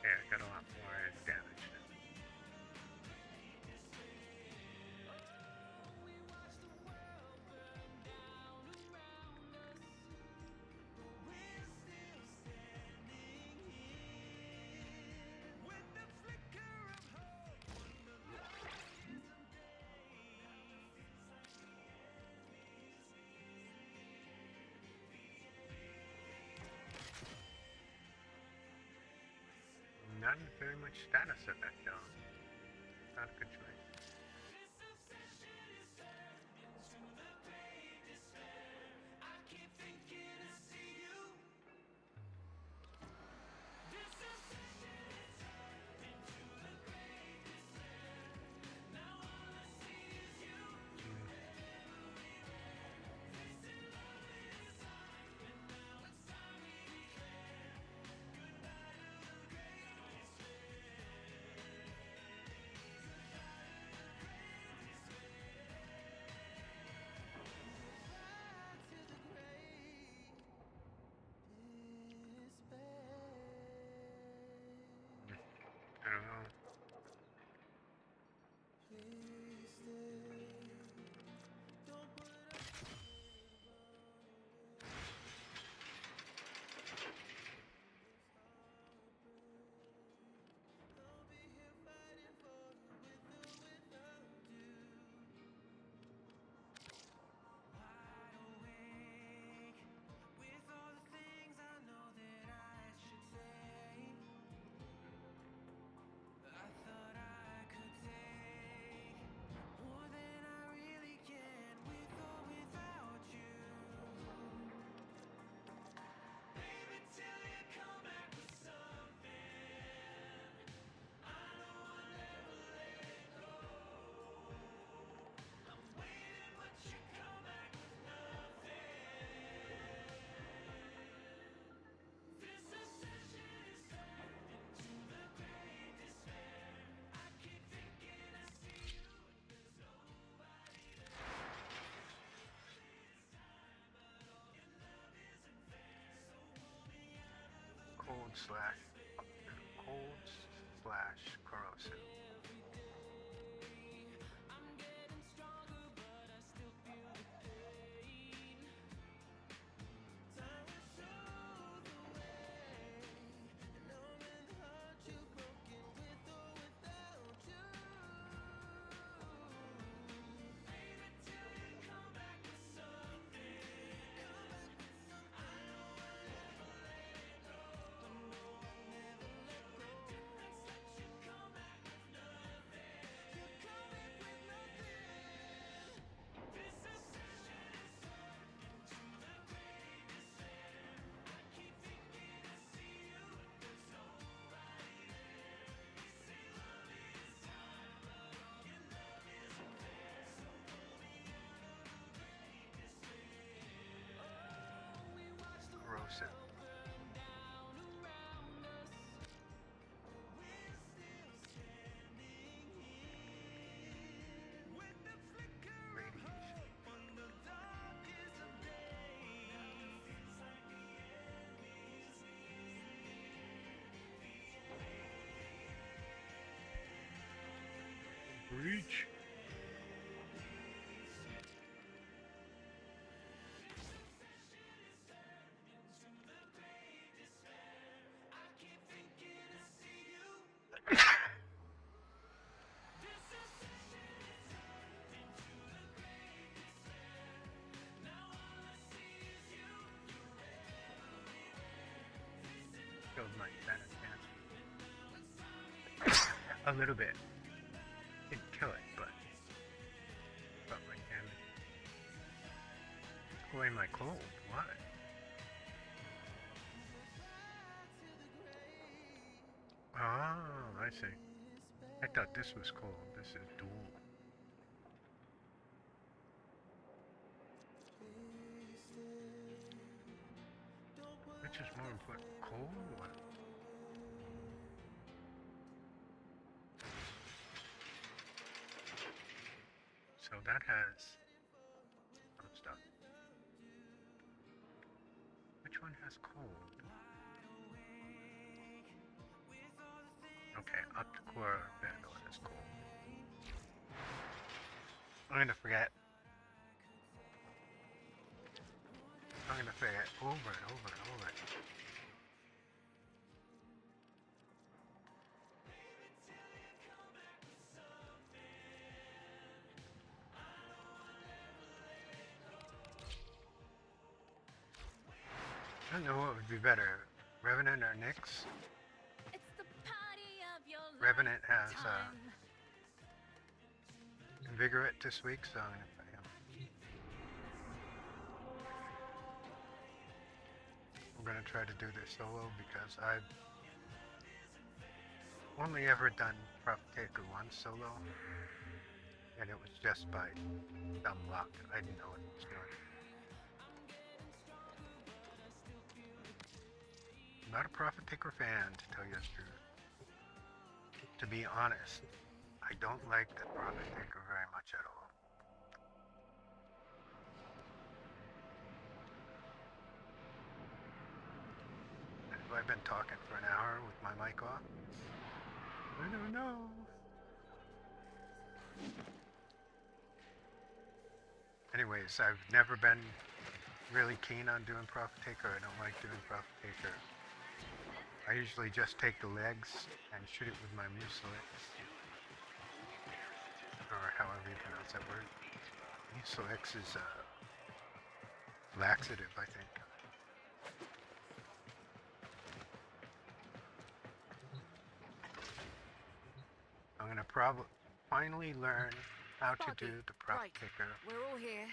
Yeah, I got a lot more damage now. Not very much status effect though. Not a good choice. corrosive. Corrosive. Reach. Killed my Spanish chance. A little bit. Didn't kill it, but my damage. Away my cold. What? Oh, I see. I thought this was cold. This is dual. Which is more important, cold or what? So that has some stuff. Which one has cold? Okay, up to core vandal has cold. I'm gonna forget. I'm gonna forget over and over and over. I don't know what would be better, Revenant or Nyx? It's the party of your Revenant has lifetime. Invigorate this week, so I'm gonna play him. I'm gonna try to do this solo because I've only ever done Prophetacor once solo, and it was just by dumb luck. I didn't know what it was doing. I'm not a Prophetacor fan, to tell you the truth. To be honest, I don't like the Prophetacor very much at all. Have I been talking for an hour with my mic off? I don't know. Anyways, I've never been really keen on doing Prophetacor. I don't like doing Prophetacor. I usually just take the legs and shoot it with my mucilix. Or however you pronounce that word. Mucilix is laxative, I think. I'm gonna finally learn how to do the Prophetacor We're all here.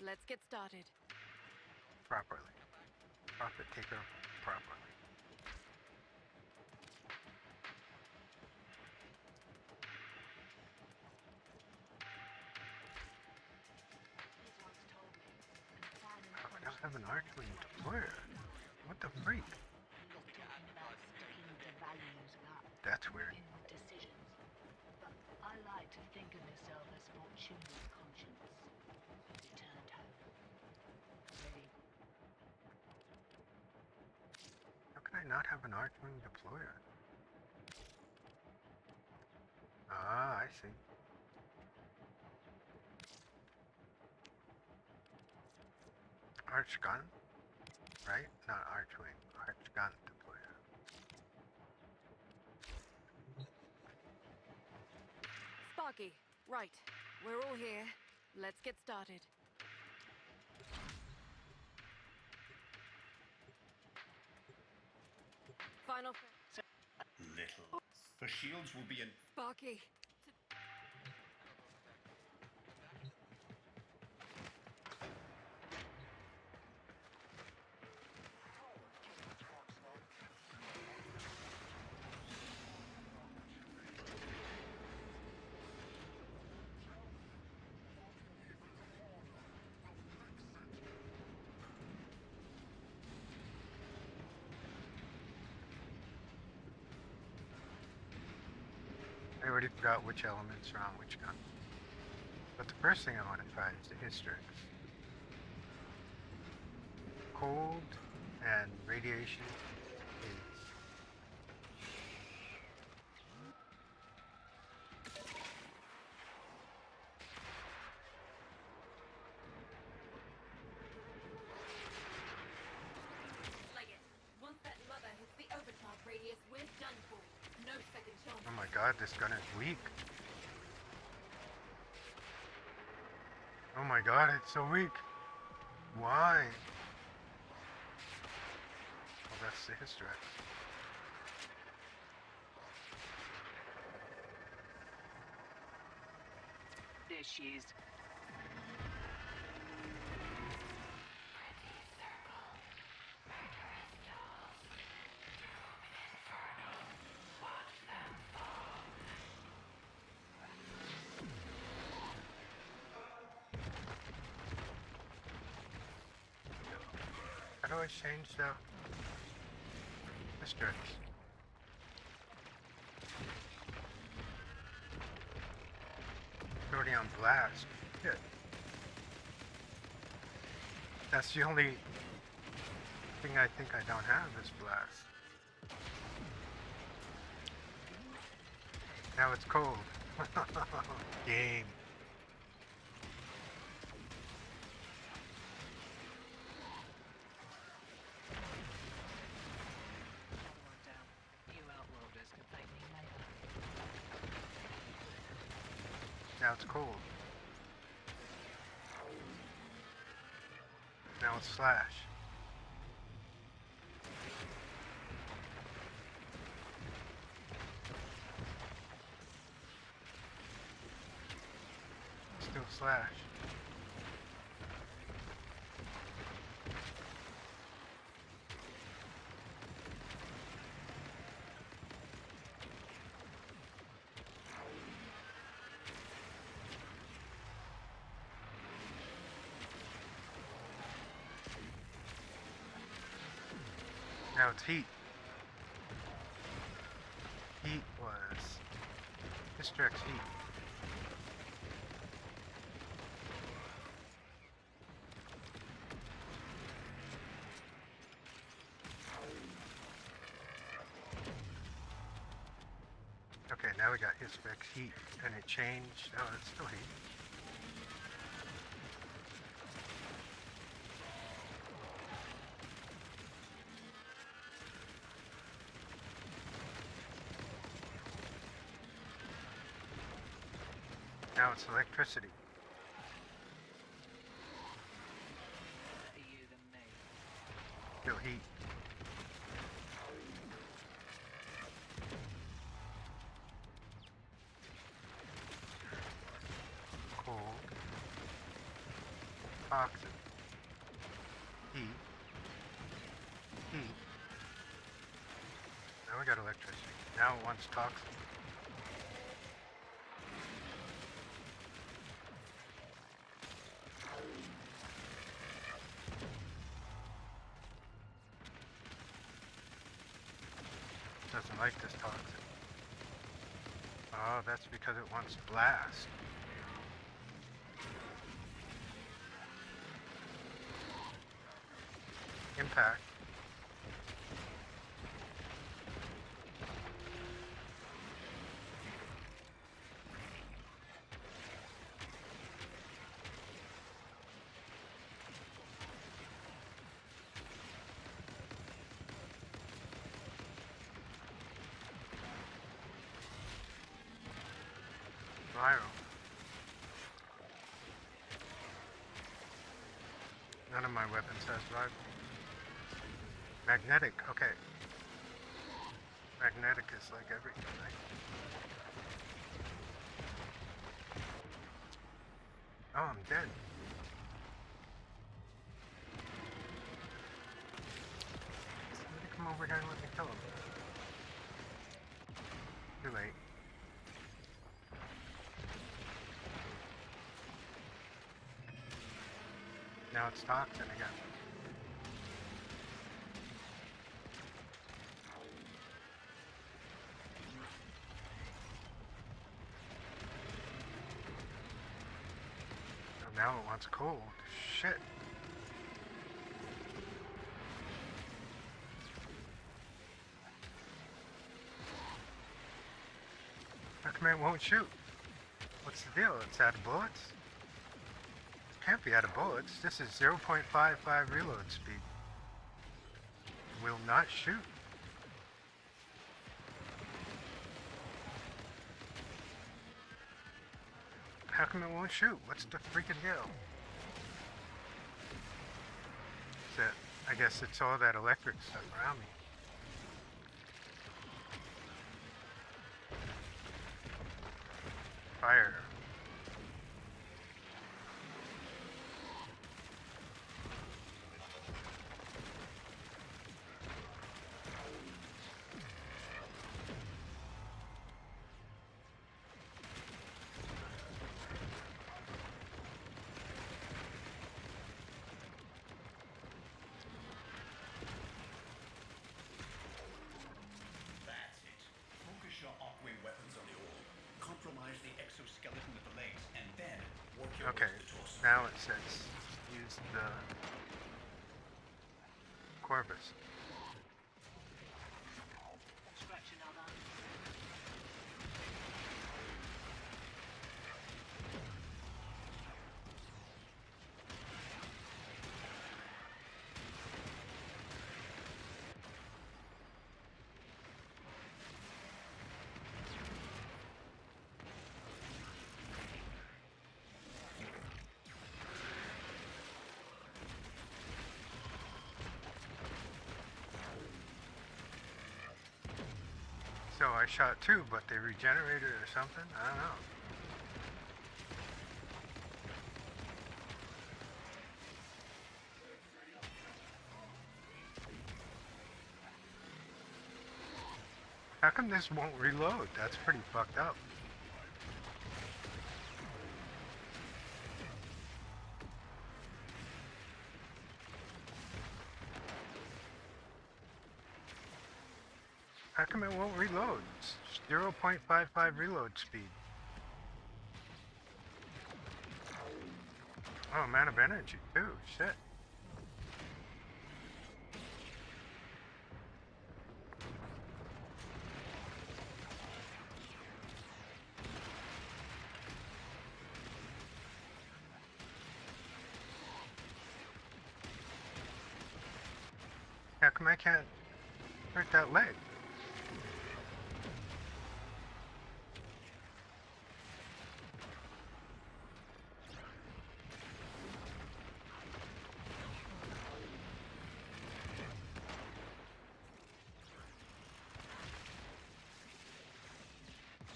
Let's get started. properly. Prophetacor properly. I don't have an archwing deployer. What the freak? That's weird. Decisions. But I like to think of myself as Fortuna's conscience. Returned home. Ready. How can I I not have an Archwing deployer? Ah, I see. Archgun? Right? Not Archwing. Archgun deployer. Sparky, right. We're all here. Let's get started. Final Little. The shields will be in. Sparky. I already forgot which elements are on which gun. But the first thing I want to try is the Hystrix. Cold and radiation is... Like it. Once that mother hits the overcharge radius, we're done for. No second chance. Oh my god, this gun is weak. Oh my god, it's so weak. Why? Oh, that's the Hystrix. There she is. How do I change the Hystrix? It's already on blast. Shit. That's the only thing I think I don't have is blast. Now it's cold. Game. You outworlders can thank me later. Now it's cold. Now it's slash. Still slash. Now it's heat. Heat was Hystrix heat. Okay, now we got Hystrix heat, and it changed. Oh, it's still heat. Now it's electricity. Better you than me. Still heat. Cold. Toxic. Heat. Heat. Now we got electricity. Now it wants toxic. Doesn't like this toxic. Oh, that's because it wants blast. Impact. Viral. None of my weapons has viral. Magnetic, okay. Magnetic is like everything, right? Oh, I'm dead. Somebody come over here and let me kill him. Too late. Now it's toxin again. Oh, now it wants cold. Shit. How come it won't shoot? What's the deal? It's out of bullets? Can't be out of bullets. This is 0.55 reload speed. Will not shoot. How come it won't shoot? What's the freaking deal? I guess it's all that electric stuff around me. Fire. That's it. Focus your arc-wing weapons on the orb. Compromise the exoskeleton with the legs, and then work your Okay, way to the torso. now it says use the Corvus. Scratch another. So I shot two, but they regenerated or something? I don't know. How come this won't reload? That's pretty fucked up. How come it won't reload? It's 0.55 reload speed. Oh, I'm out of energy too. Shit. How come I can't hurt that leg?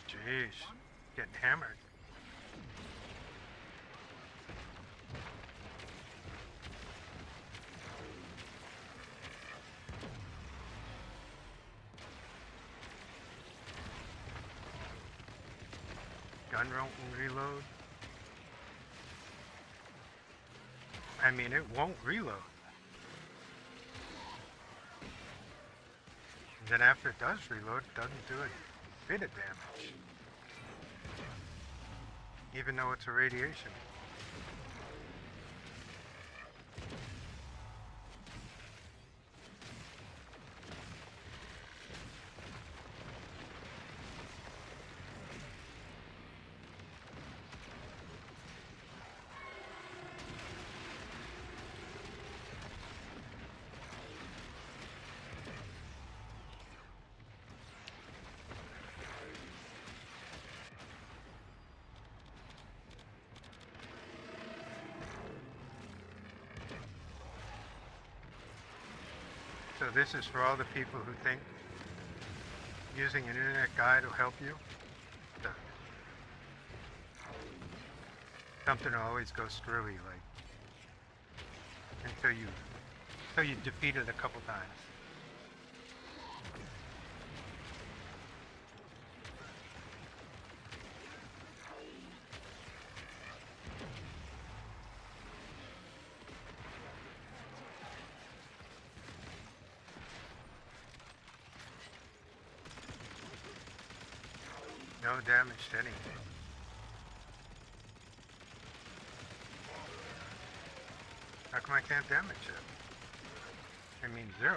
Jeez, getting hammered. Gun won't reload. I mean, it won't reload. And then after it does reload, it doesn't do a bit of damage. Even though it's a radiation. So this is for all the people who think using an internet guide will help you. So, something will always go screwy, like until you defeat it a couple times. No damage to anything. How come I can't damage it? I mean 0.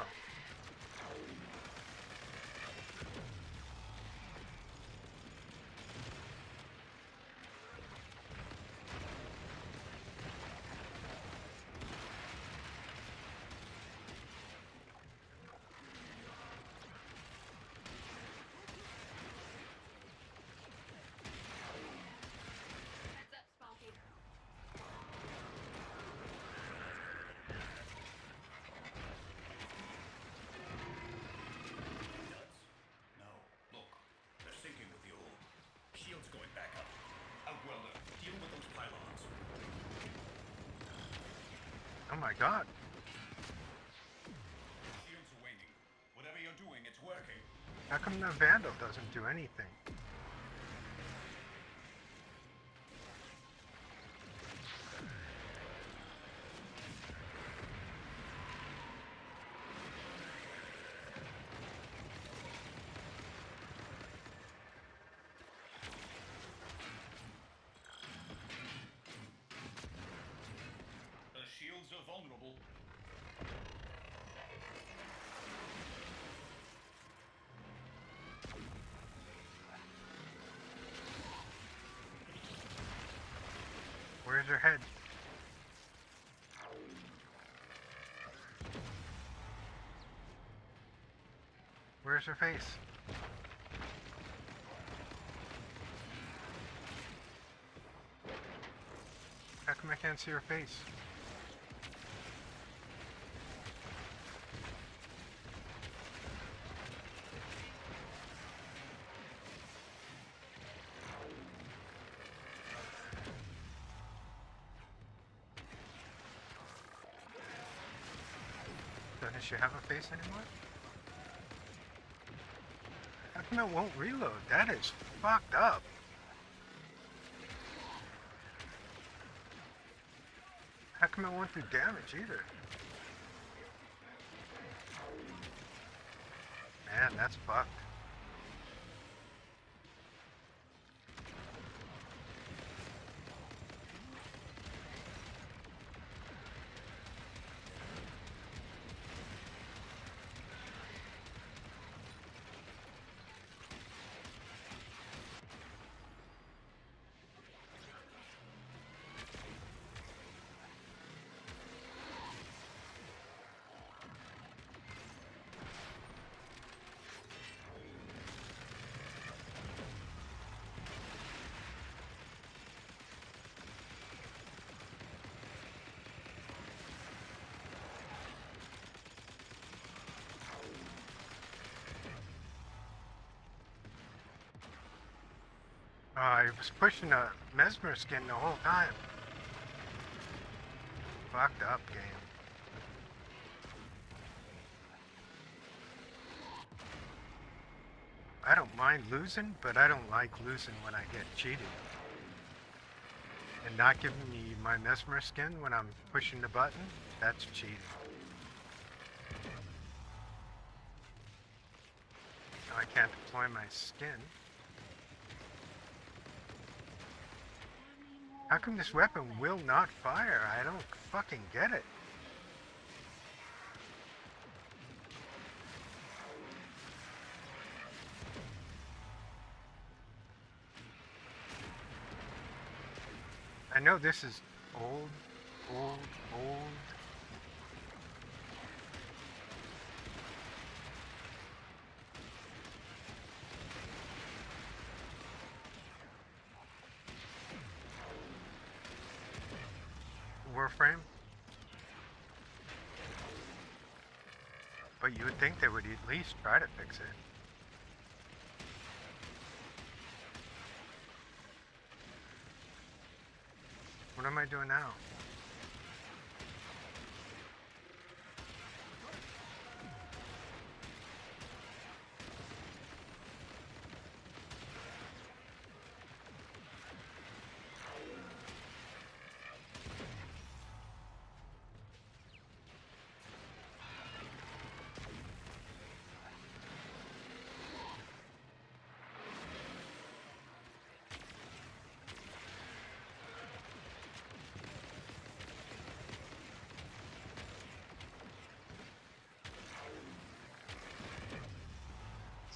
No, look. They're sinking with the old. Shields going back up. Outwelder, deal with those pylons. Oh my god. Shields are waning. Whatever you're doing, it's working. How come the Vandal doesn't do anything? The shields are vulnerable. Where's her head? Where's her face? How come I can't see her face? Doesn't she have a face anymore? How come it won't reload? That is fucked up. How come it won't do damage either? Man, that's fucked. I was pushing a Mesmer skin the whole time. Fucked up game. I don't mind losing, but I don't like losing when I get cheated. And not giving me my Mesmer skin when I'm pushing the button, that's cheating. Now I can't deploy my skin. How come this weapon will not fire? I don't fucking get it. I know this is old. Warframe. But you would think they would at least try to fix it. What am I doing now?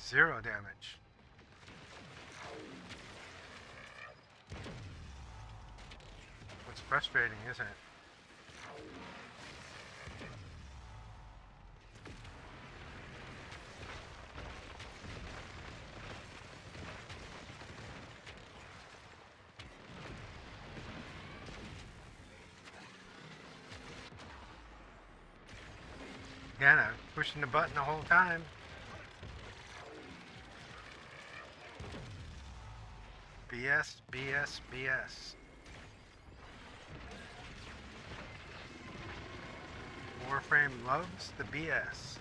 Zero damage. It's frustrating, isn't it? Yeah, I'm pushing the button the whole time. BS, BS, BS. Warframe loves the BS.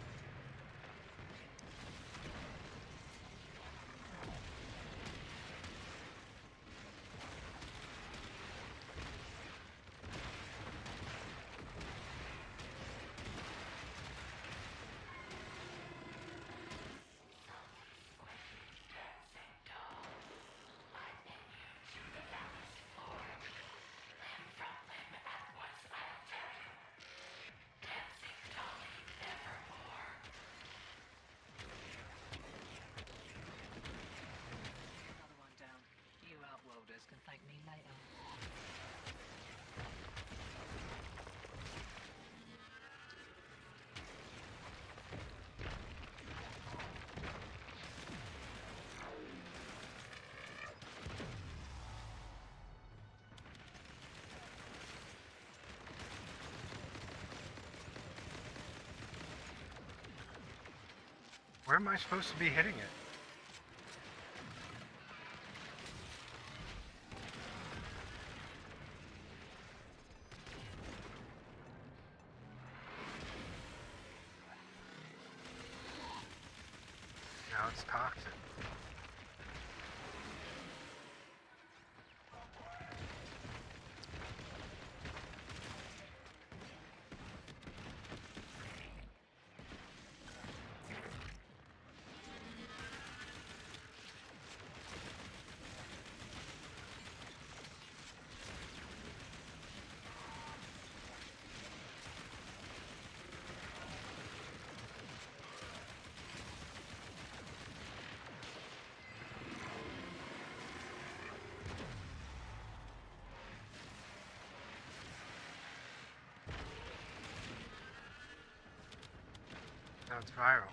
Another one down. You outworlders can thank me later. Where am I supposed to be hitting it? Now it's toxic. Now it's viral.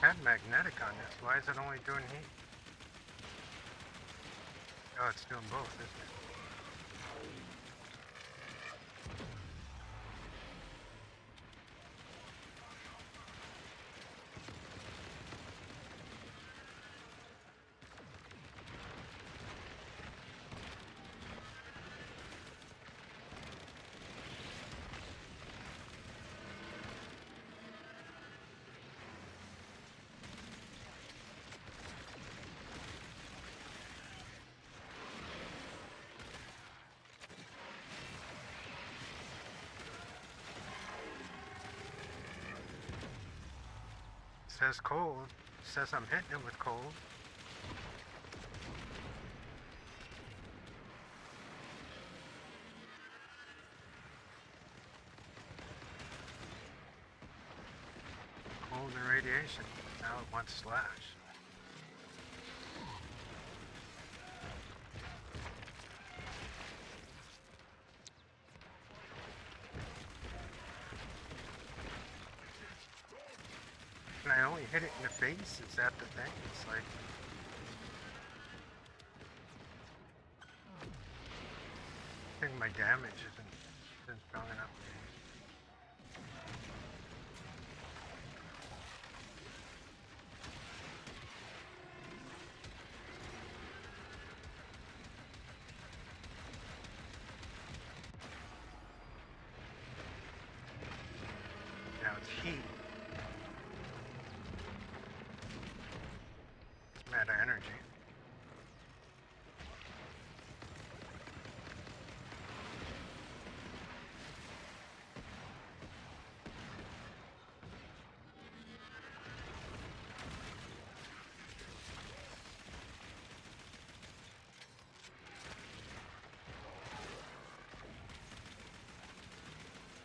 Had magnetic on this. Why is it only doing heat? Oh, it's doing both, isn't it? Says cold. Says I'm hitting it with cold. Cold and radiation. Now it wants slash. Can I only hit it in the face? Is that the thing? It's like... think my damage isn't strong enough. Now it's heat. Matter energy.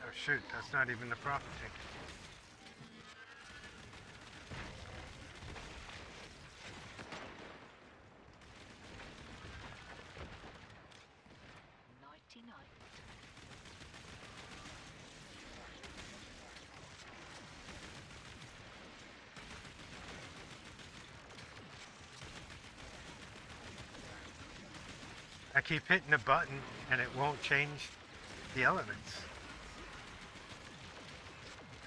Oh shoot, that's not even the property. I keep hitting the button and it won't change the elements.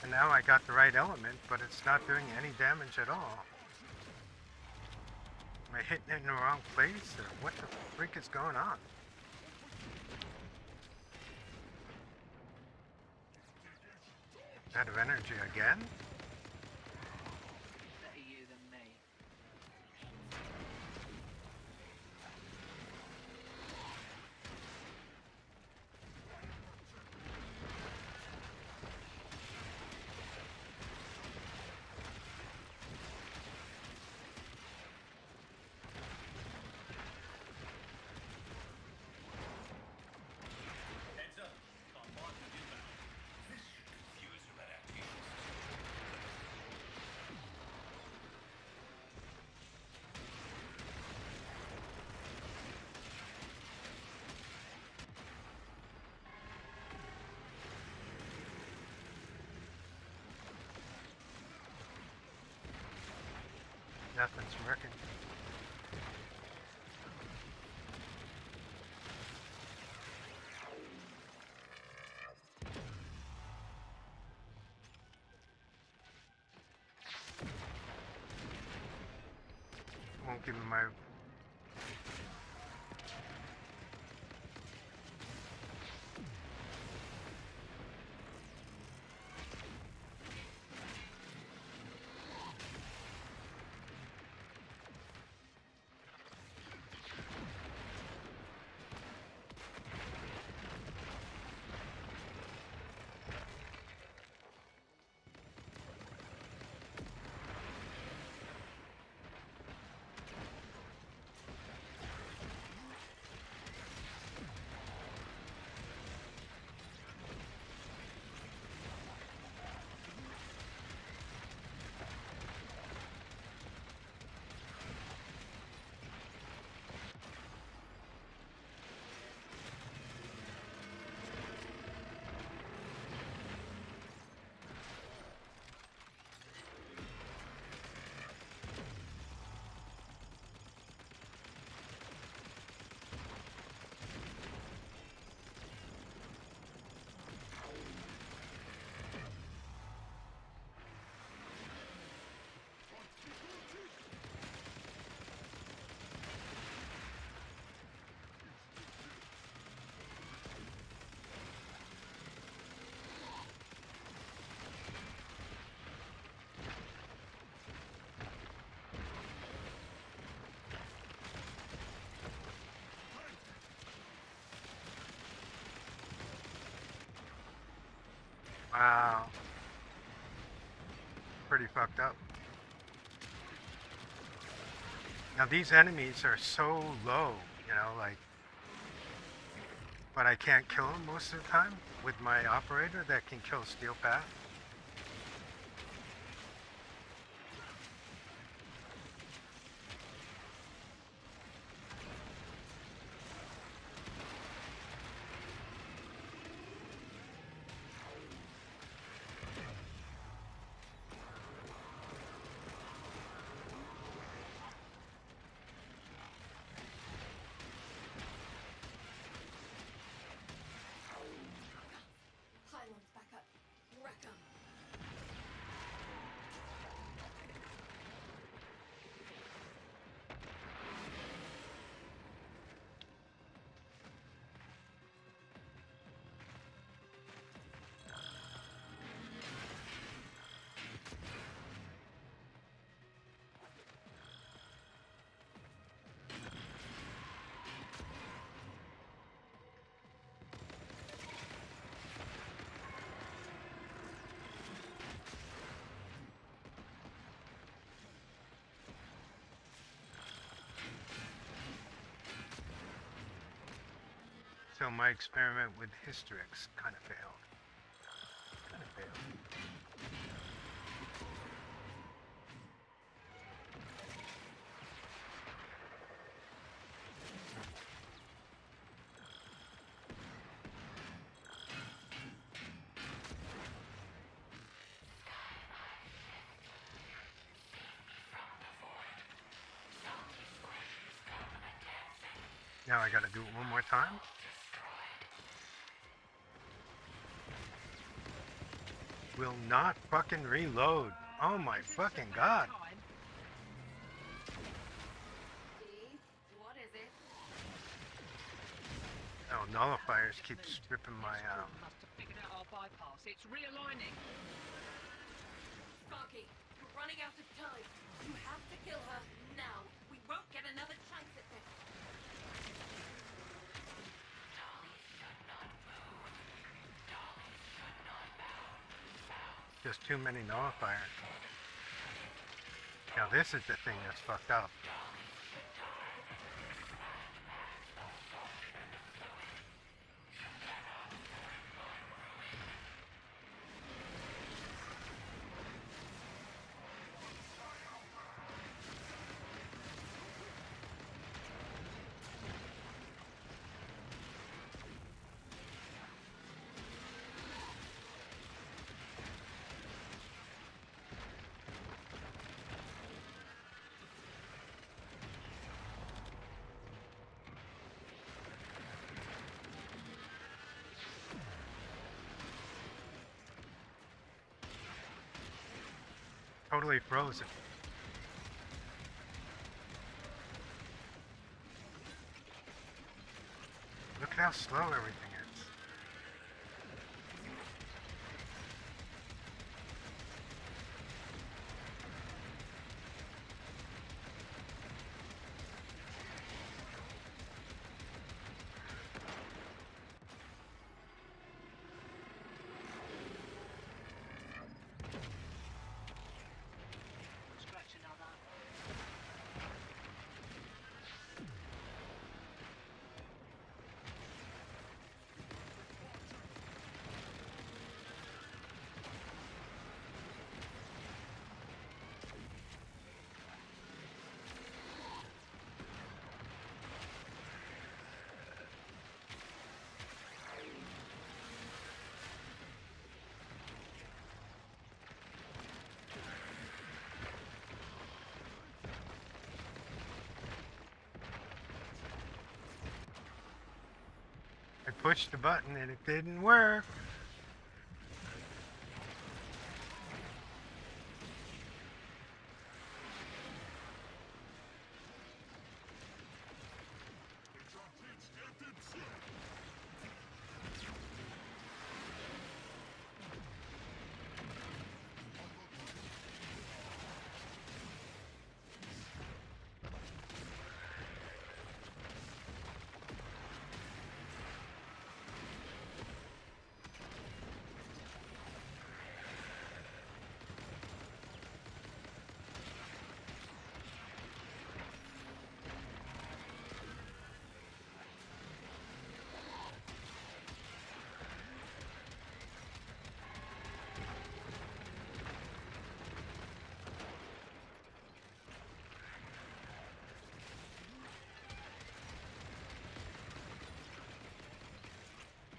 And now I got the right element, but it's not doing any damage at all. Am I hitting it in the wrong place, or what the freak is going on? Out of energy again? Better you than me. Heads up. Bombardment inbound. This should confuse your adaptation system. Nothing's working. Won't give me my... Wow. Pretty fucked up. Now these enemies are so low, you know, like... But I can't kill them most of the time with my operator that can kill Steel Path. So my experiment with Hystrix kind of failed. Now I gotta do it one more time. Will not fucking reload. Oh my fucking god. What is it? Oh, nullifiers keep stripping my Must have figured out our bypass. It's realigning. Sparky, you're running out of time. You have to kill her now. We won't get another chance at this. just too many nullifiers. Now this is the thing that's fucked up. Totally frozen. Look at how slow everything is. Scratch another. I pushed the button and it didn't work.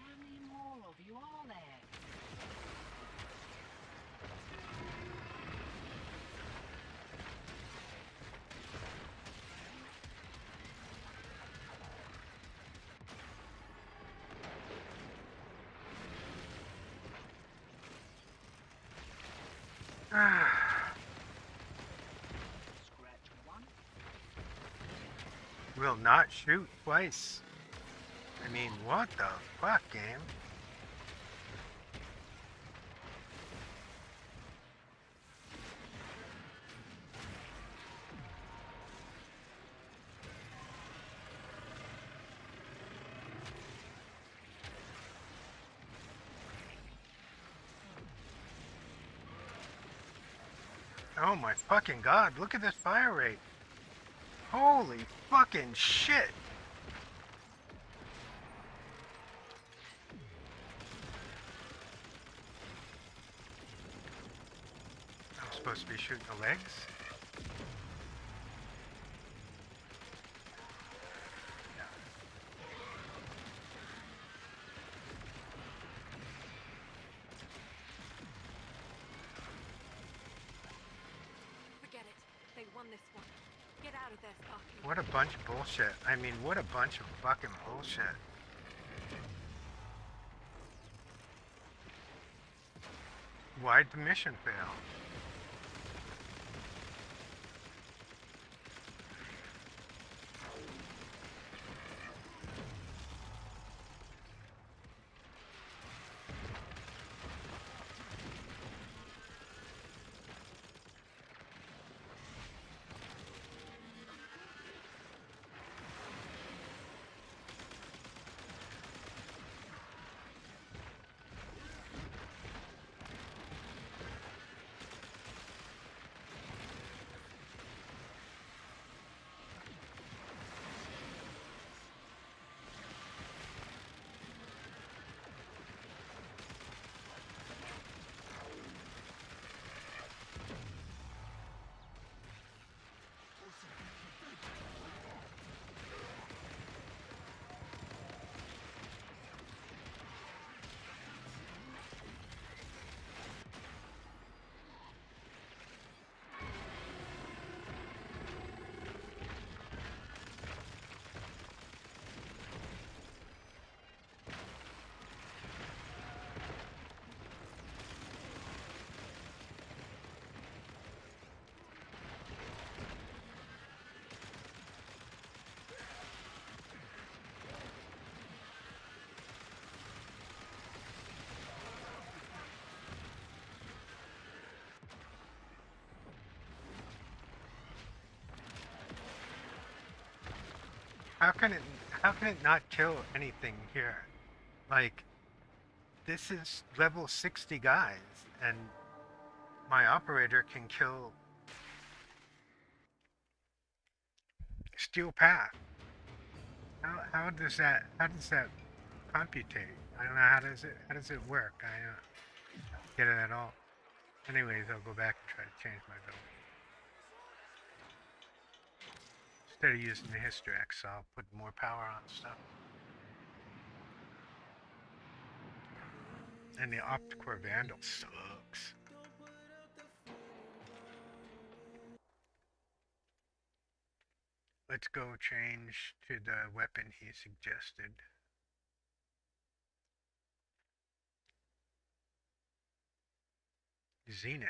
How many more of you are there? Scratch one. Will not shoot twice. I mean, what the fuck, game? Oh my fucking god, look at this fire rate. Holy fucking shit. supposed to be shooting the legs? Forget it. They won this one. Get out of there, Sparky. What a bunch of bullshit. I mean, what a bunch of fucking bullshit. Why'd the mission fail? How can it not kill anything here? Like, this is level 60 guys, and my operator can kill Steel Path. How does that computate? I don't know, how does it work? I don't get it at all. Anyways, I'll go back and try to change my build. Instead of using the Hysterex, I'll put more power on stuff. And the Opticore Vandal sucks. Let's go change to the weapon he suggested. Zenith.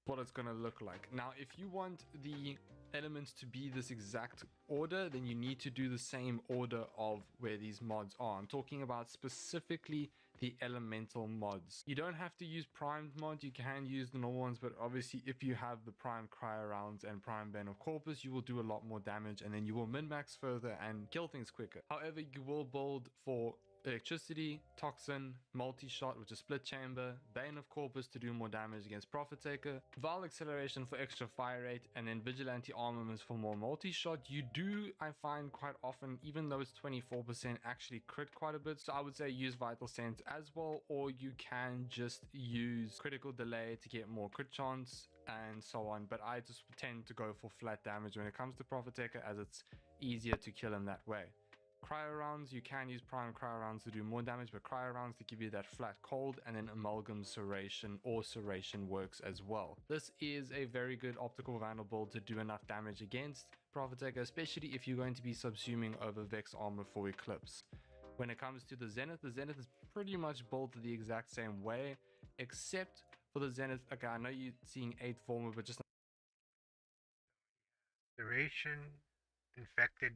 What it's going to look like. Now, if you want the elements to be this exact order, then you need to do the same order of where these mods are. I'm talking about specifically the elemental mods. You don't have to use primed mod, you can use the normal ones, but obviously if you have the prime cryo rounds and prime bane of corpus, you will do a lot more damage, and then you will min-max further and kill things quicker. However, you will build for electricity, toxin, multi-shot, which is split chamber, bane of corpus to do more damage against profit taker, vial acceleration for extra fire rate, and then vigilante armaments for more multi-shot. You do, I find quite often, even though it's 24%, actually crit quite a bit. So I would say use vital sense as well, or you can just use critical delay to get more crit chance and so on. But I just tend to go for flat damage when it comes to profit taker, as it's easier to kill him that way. Cryo rounds, you can use prime cryo rounds to do more damage, but cryo rounds to give you that flat cold, and then amalgam serration or serration works as well. This is a very good optical vandal build to do enough damage against profit taker, especially if you're going to be subsuming over Vex armor for Eclipse. When it comes to the Zenith is pretty much built the exact same way, except for the Zenith. Okay, I know you're seeing 8 former, but just Duration, infected.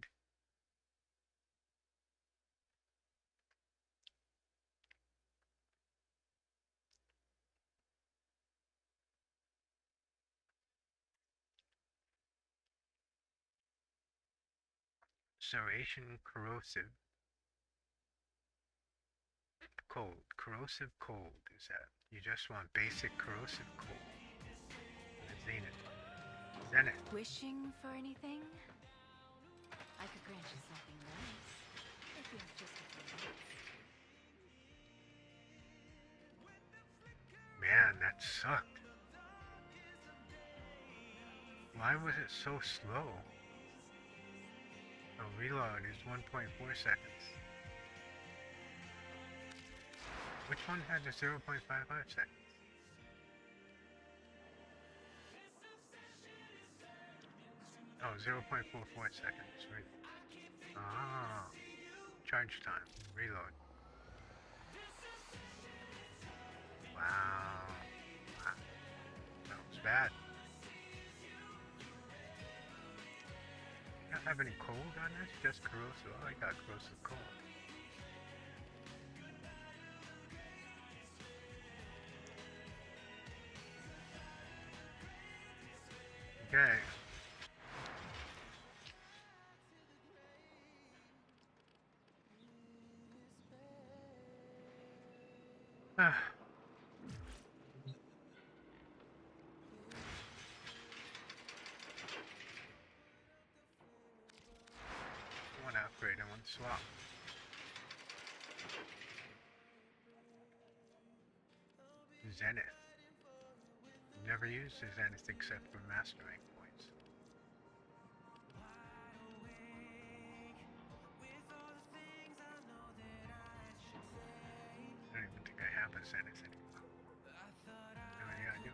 Serration, corrosive. Cold. Corrosive cold is that. You just want basic corrosive cold. Zenith. Zenith. Wishing for anything? I could grant you something nice, if you have just a few minutes. Man, that sucked. Why was it so slow? The reload is 1.4 seconds. Which one had the 0.55 seconds? Oh, 0.44 seconds. Right. Ah, charge time, reload. Wow. That was bad. You don't have any cold on this? Just corrosive. Oh, I got corrosive cold. Okay. One upgrade and one swap. Zenith. Never used the Zenith except for mastering points. I don't even think I have a Zenith anymore. Oh yeah, I do.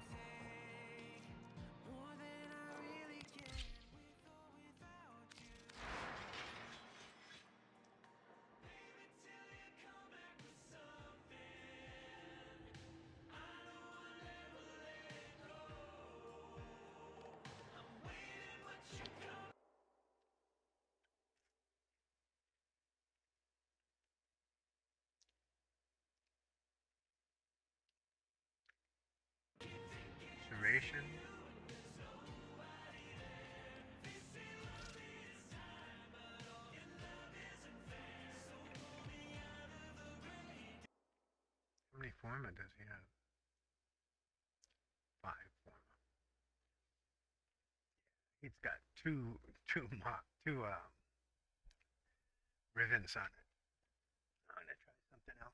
Duration. How many forma does he have? 5 forma. He's got two ribbons on it. I'm gonna try something else.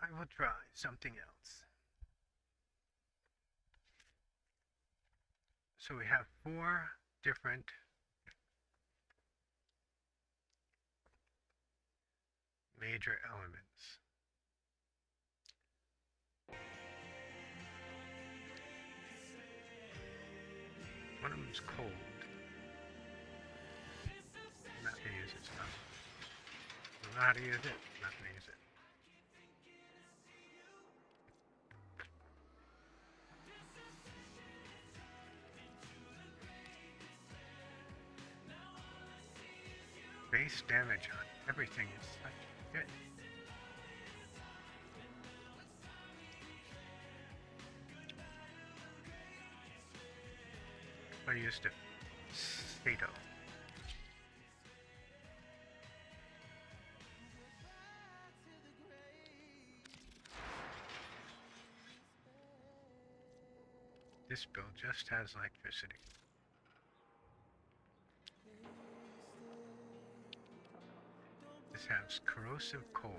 I will try something else. So we have 4 different major elements. One of them is cold. I'm not going to use it stuff. I don't know how to use it. I'm not going to use it. Base damage on everything is such good. I used it. Sato. This build just has electricity. This has corrosive cold.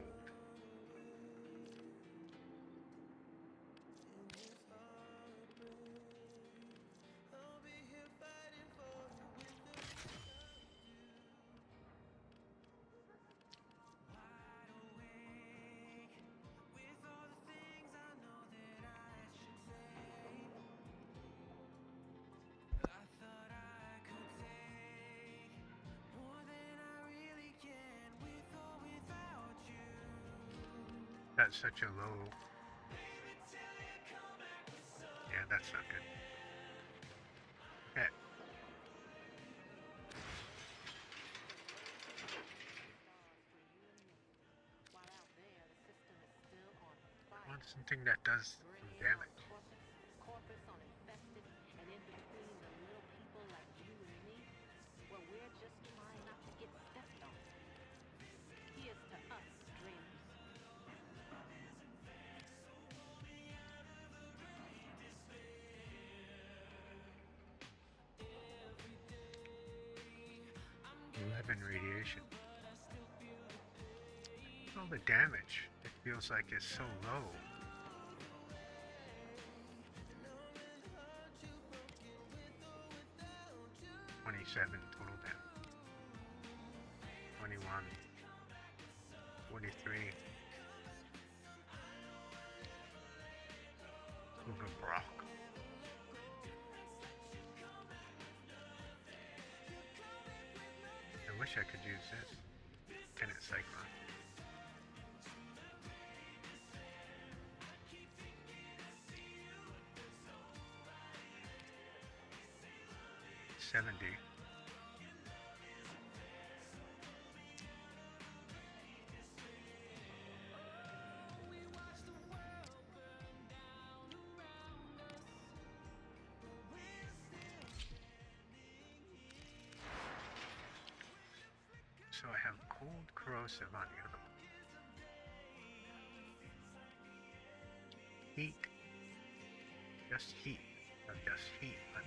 That's such a low. Yeah, that's not good. Okay. Something that does some damage. Corpus on infested, and in between the little people like you and me, well, we're just trying not to get stepped on. Here's to us, dreamers. Eleven radiation. All the damage. It feels like it's so low. 27 total damage. 21. 43. Uga Brock. I wish I could use this. Tenant Cyclone. 70. So I have cold corrosive on the other one. Heat. Just heat. Not just heat, but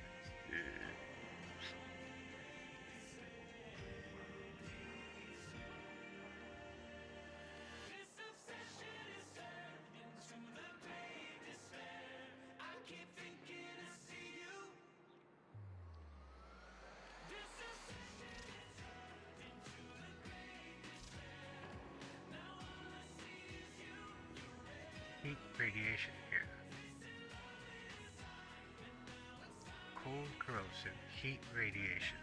heat radiation here. Cold corrosive heat radiation.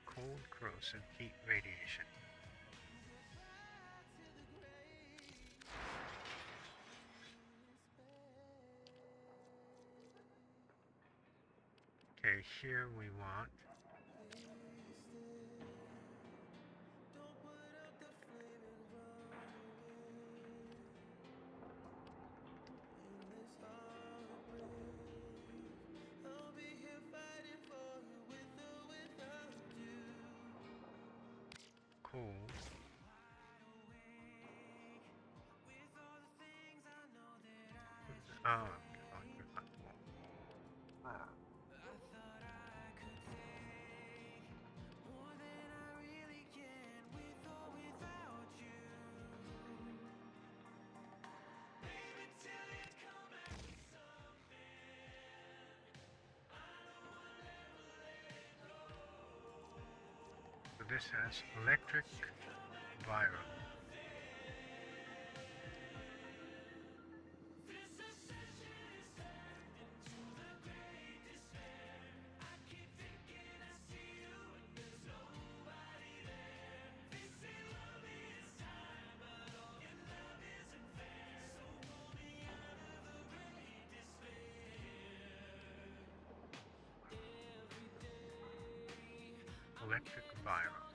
Cold corrosive heat radiation. Okay, here we want cold. Oh, you're not cool. Ah. So this has electric viral. Electric viral.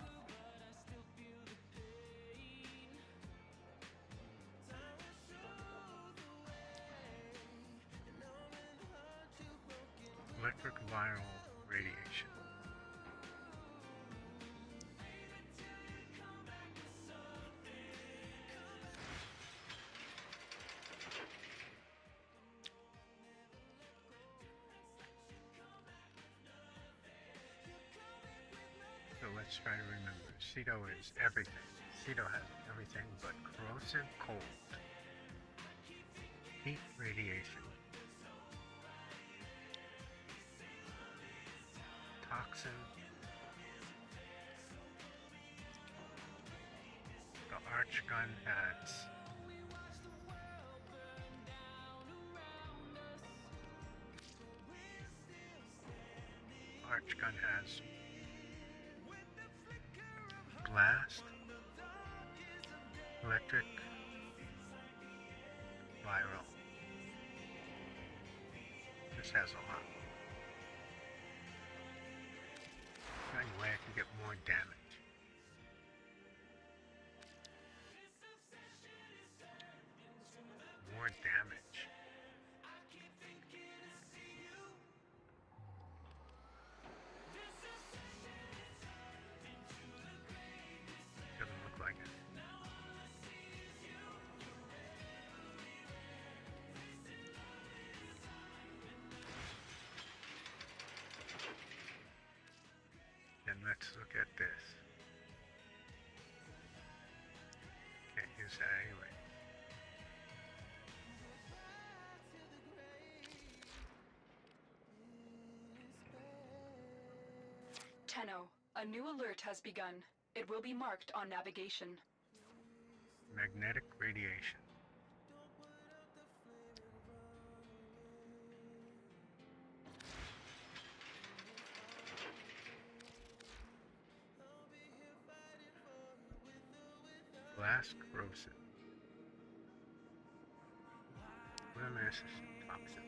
Electric viral radiation. So let's try to remember. Ceto is everything. Ceto has everything but corrosive cold. Heat radiation. Toxin. The arch gun has blast, electric, viral. This has a lot. Anyway, I can get more damage. more damage. Doesn't look like it. And let's look at this. Can't use that anyway. Tenno, a new alert has begun. It will be marked on navigation. Magnetic radiation. Blast corrosive. Plasma toxin.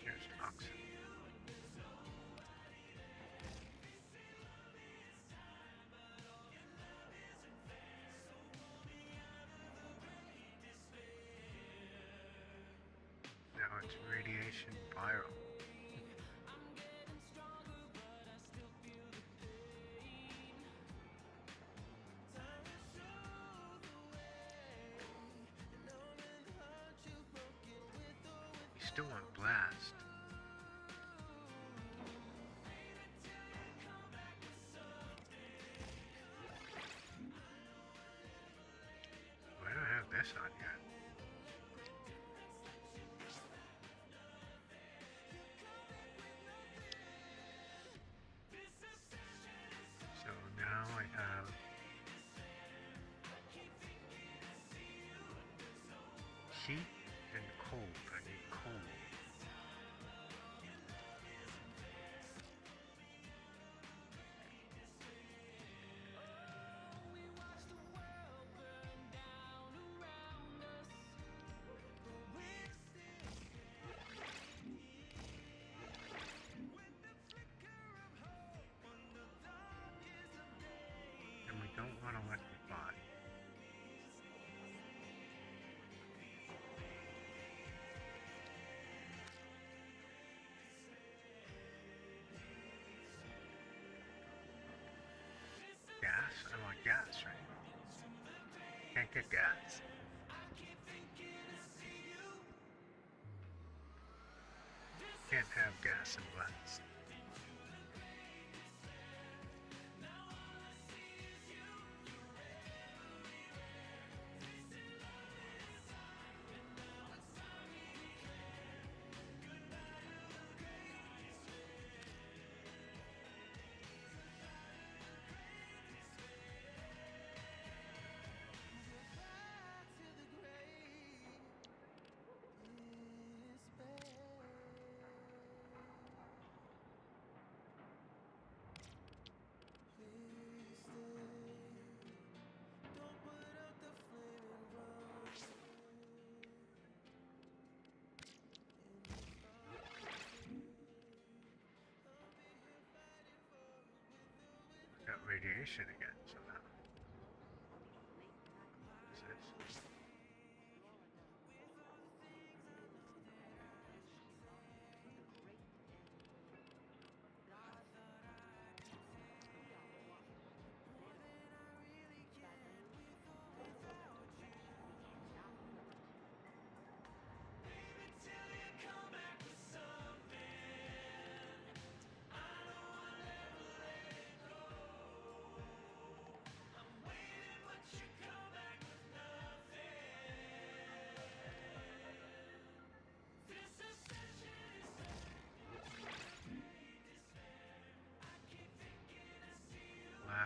Here's toxin. Now it's radiation viral. We still want blast. Oh, I don't have this on yet. So now I have heat and cold. I need cold. And we don't want to let the body. Gas? I want gas, right? Can't get gas. Can't have gas and blast. Got radiation again somehow. What's this?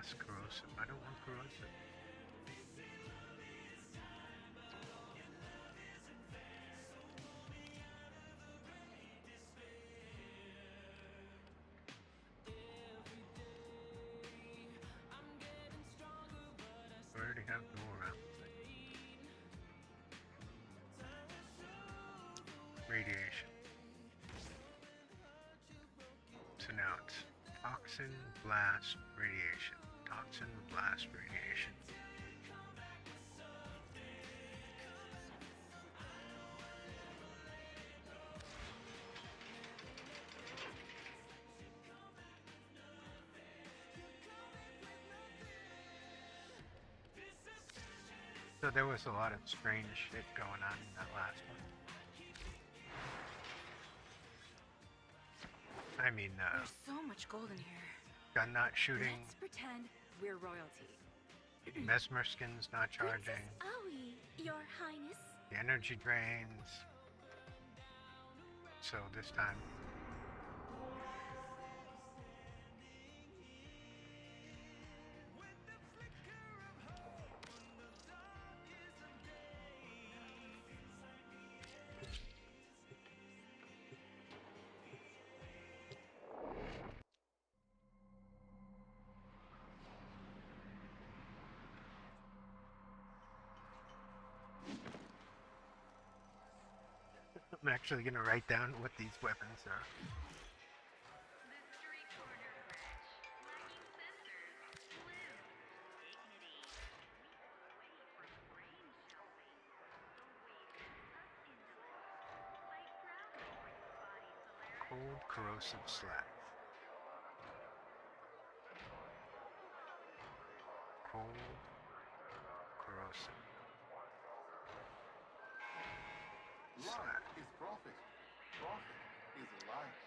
blast corrosive. I don't want corrosive. I already have Nora. Radiation. So now it's toxin, blast, radiation. Toxin, blast, radiation. So there was a lot of strange shit going on in that last one. I mean, There's so much gold in here. gun not shooting, Let's pretend we're royalty. mesmer skins not charging, Princess Aoi, Your Highness. the energy drains. So this time, I'm actually gonna write down what these weapons are. Cold corrosive slag. Cold corrosive slag. Life is profit. Profit is life.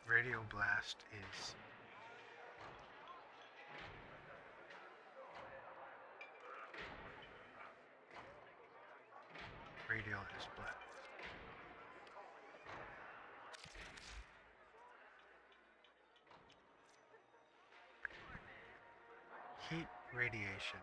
Radio blast is radial is blast. Heat radiation.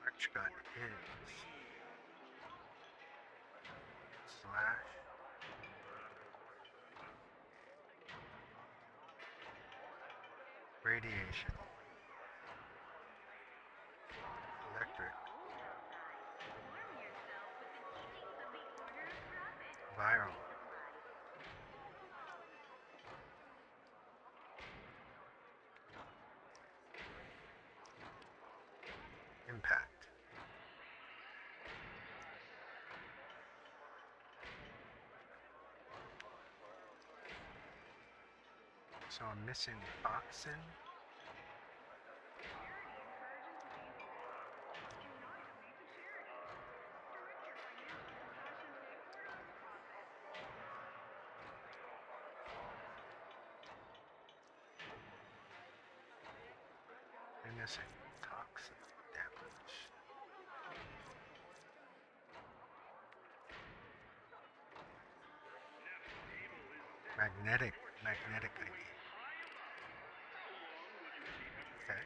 Arch gun is slash radiation, electric, viral, impact. So I'm missing toxin. I'm missing toxin damage. Magnetic ID. Okay.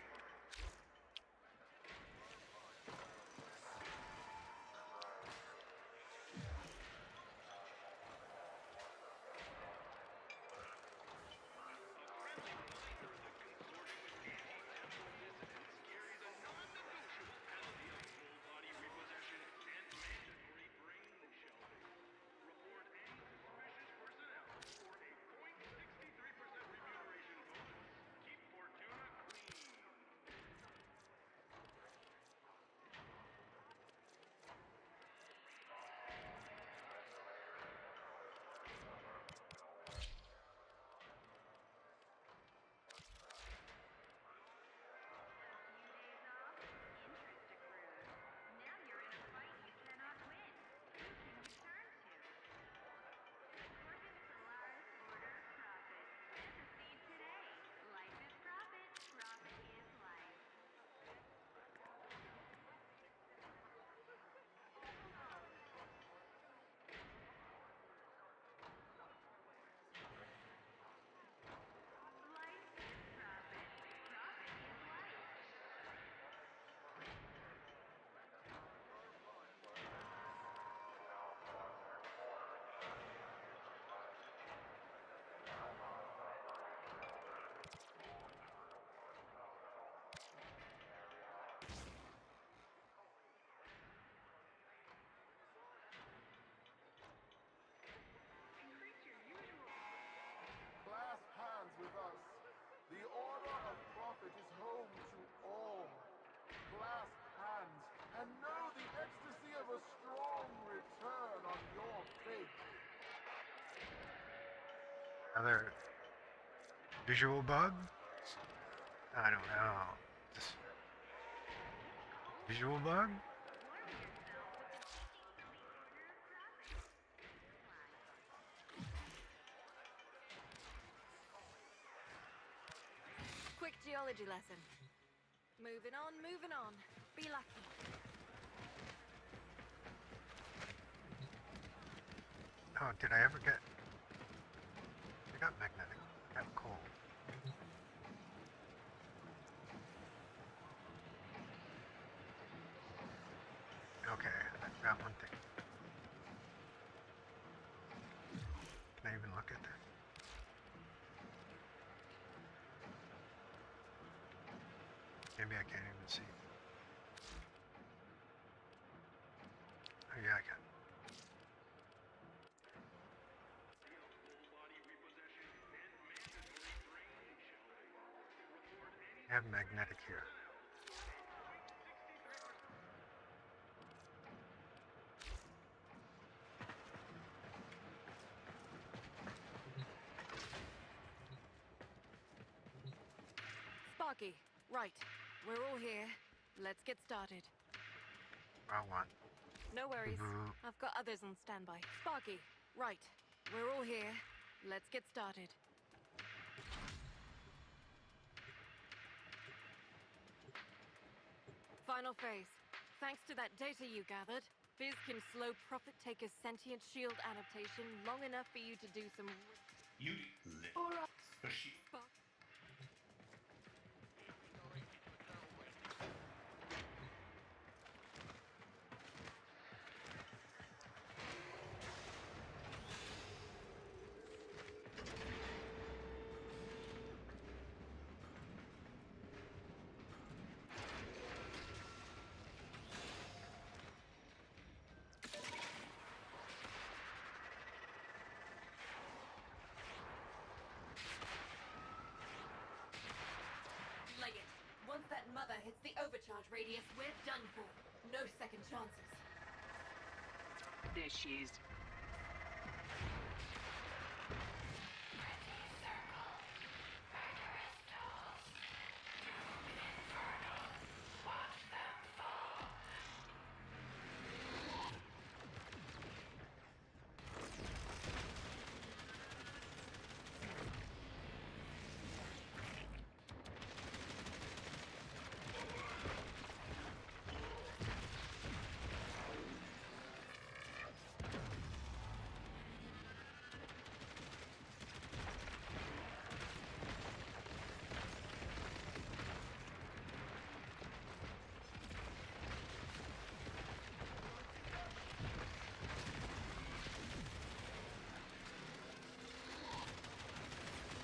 and know the ecstasy of a strong return on your face. Another visual bug? I don't know. Just visual bug? Quick geology lesson. Moving on, moving on. Be lucky. Oh, did I ever get... I got magnetic. I got coal. Okay, I forgot one thing. Can I even look at that? Maybe I can't even see. Oh yeah, I can. I have magnetic here. Sparky, right. We're all here. Let's get started. Wrong one. No worries. Mhm. I've got others on standby. Sparky, right. We're all here. Let's get started. Final phase. Thanks to that data you gathered, Fizz can slow Prophet Taker's sentient shield adaptation long enough for you to do some... You little she. Spark. Lay it. Once that mother hits the overcharge radius, we're done for. No second chances. There she is.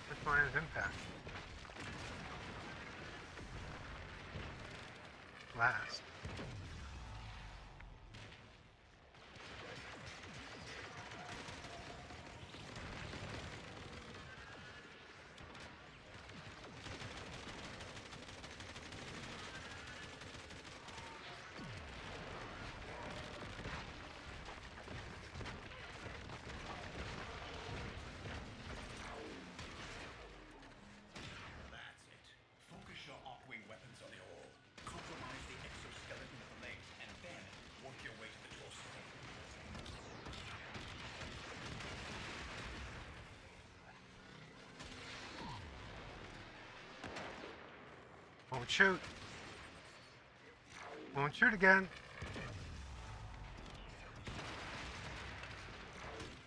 Which one is impact? Last. That's it. Focus your arc-wing weapons on the orb. Compromise the exoskeleton of the legs, and then work your way to the torso. Won't shoot. Won't shoot again.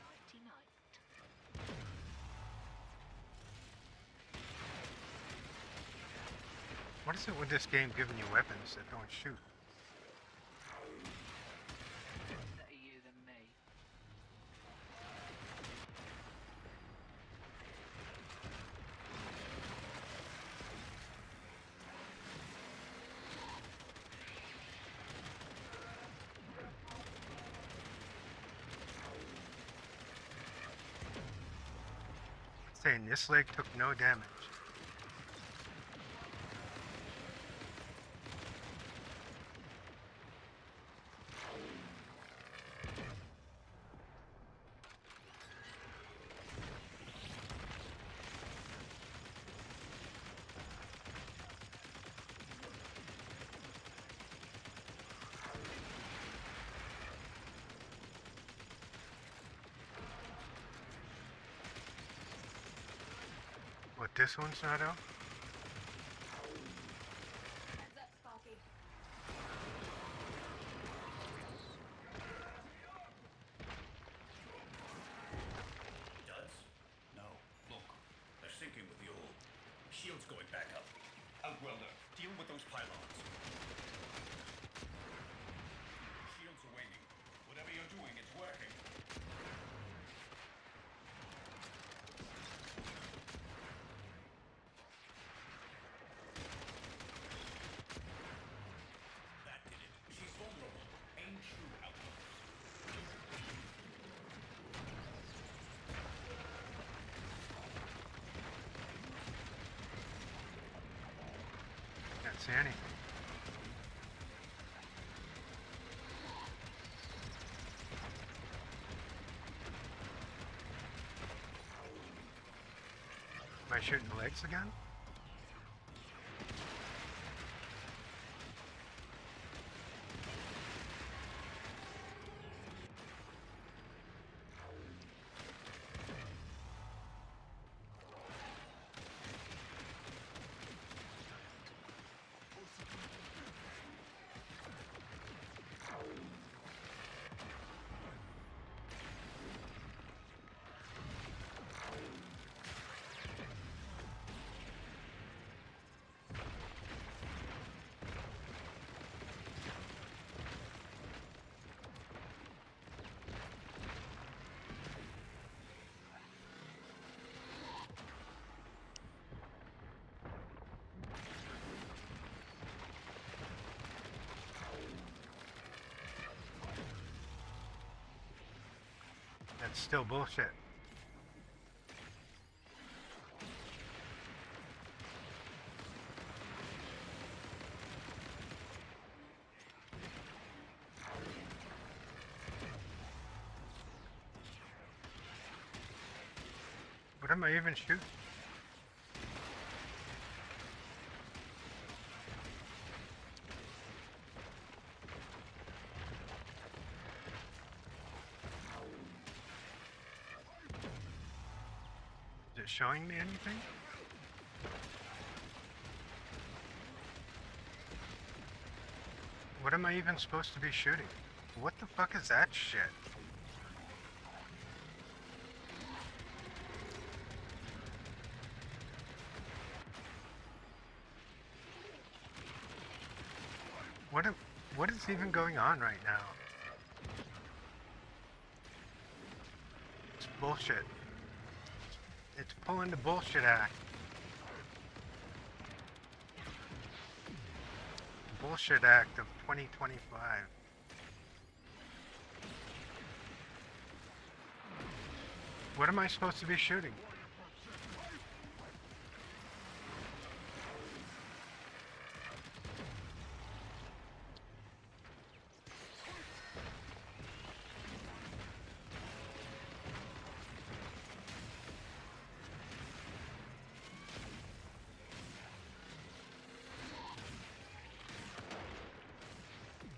Nighty night. What is it with this game giving you weapons that don't shoot? Better you than me. Saying this leg took no damage. This one's not out? Heads up, Sparky. Duds? No. Look, they're sinking with the old. Shield's going back up. Outwelder, deal with those pylons. Shields are waning. Whatever you're doing, it's working. That did it. She's vulnerable. Aim true outpost. Can't see anything. Am I shooting legs again? That's still bullshit. What am I even shooting? Is it showing me anything? What am I even supposed to be shooting? What the fuck is that shit? What is even going on right now? It's bullshit. It's pulling the bullshit act. Bullshit act of 2025. What am I supposed to be shooting?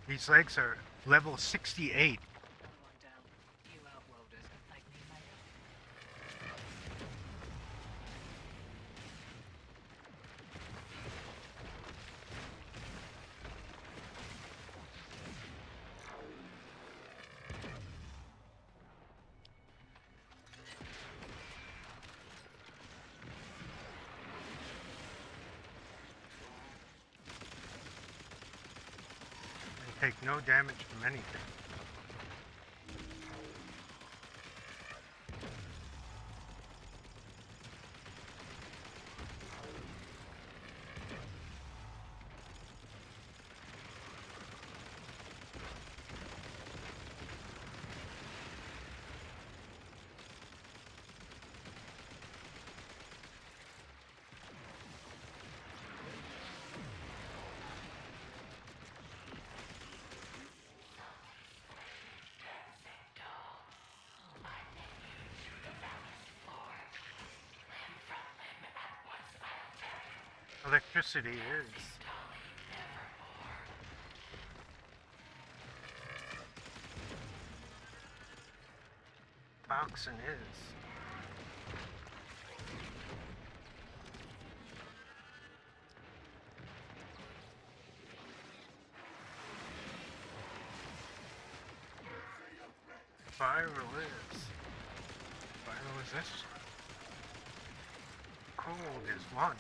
These legs are level 68. Everyone down. You outworlders can thank me later. Take no damage from anything. Electricity is. Oxen is. Spiral is. Spiral is this one. Cold is one.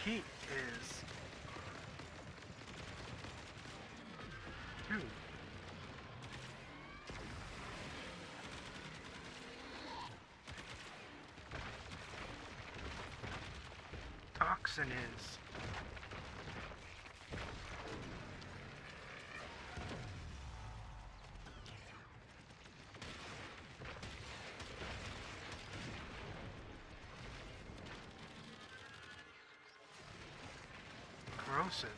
Heat is two. Toxin is corrosive.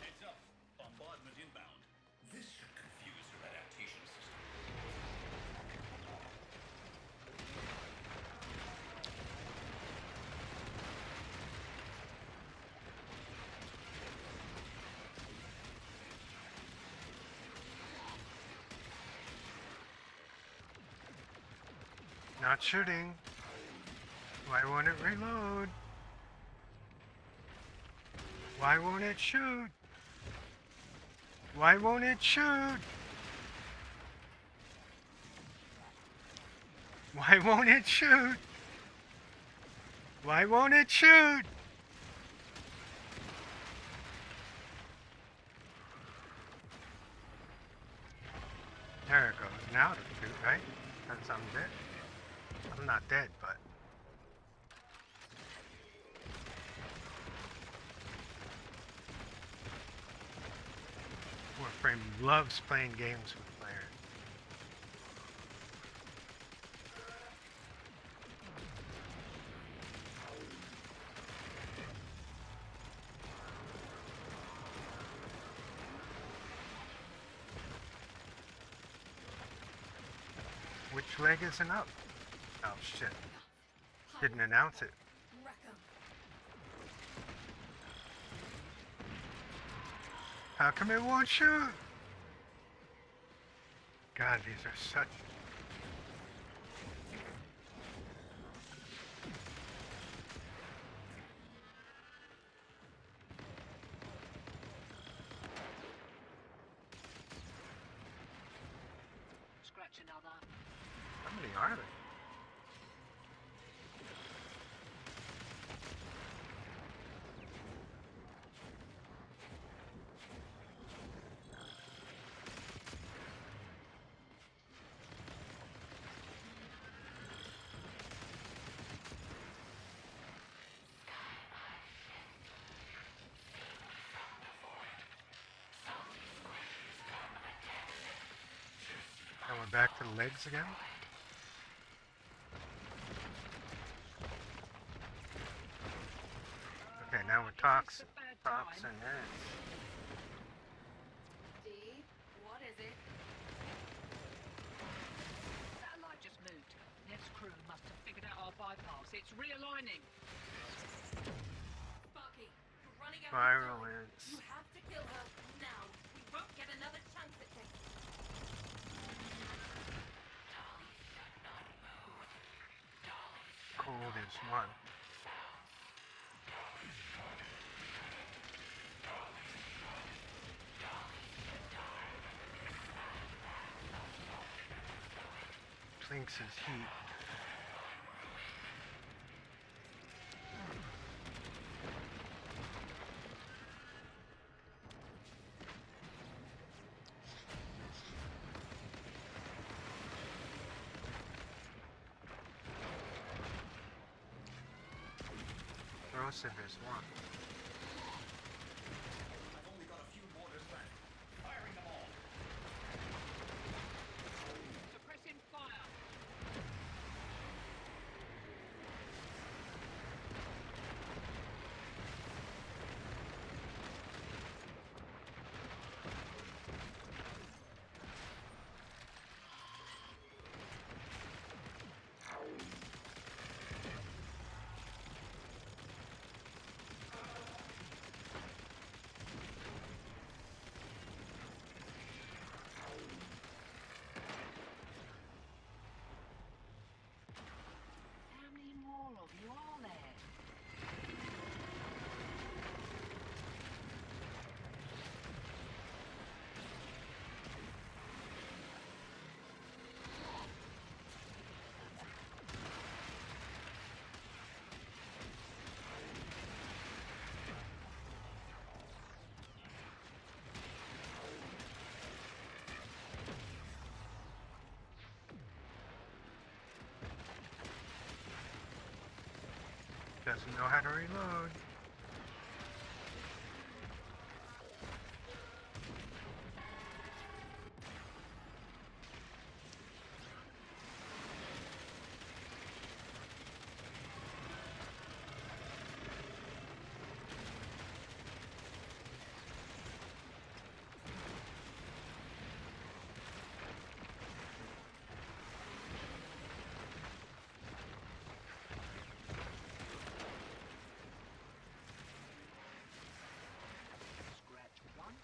Heads up. Bombardment inbound. This should confuse your adaptation system. Not shooting. Why won't it reload? Why won't it shoot? Why won't it shoot? Why won't it shoot? Why won't it shoot? There it goes. Now it'll shoot, right? That's I'm dead. I'm not dead, but Warframe loves playing games with players. Which leg isn't up? Oh shit. Didn't announce it. How come it won't shoot? God, these are such... Scratch another. How many are they? And we're back to the legs again? Okay, now we're toxin is. D, what is it? Satellite just moved. Nev's crew must have figured out our bypass. It's realigning. Sparky, you're running out of Spiral time. is. You have to kill her now. We won't get another chance at this. Cold is one. Blinks is heat. Corrosive is one. I've only got a few mortars left. Firing them all. doesn't know how to reload. Scratch one.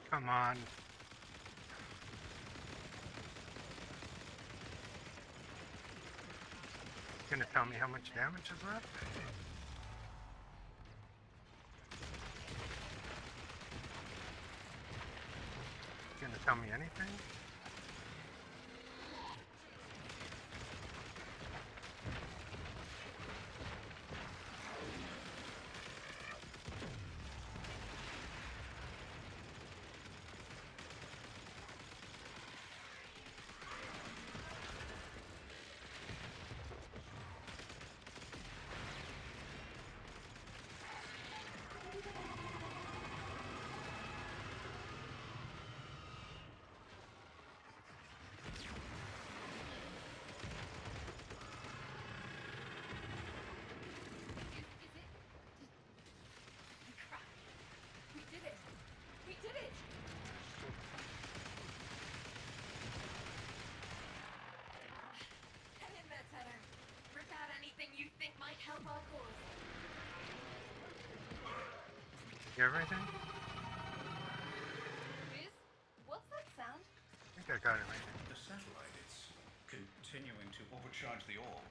Come on. Gonna tell me how much damage is left? Gonna tell me anything? We did it! We did it! Hang in there, Tenor. Rip out anything you think might help our cause. You everything? Riz, what's that sound? I think I got it right. The satellite is continuing to overcharge the orb.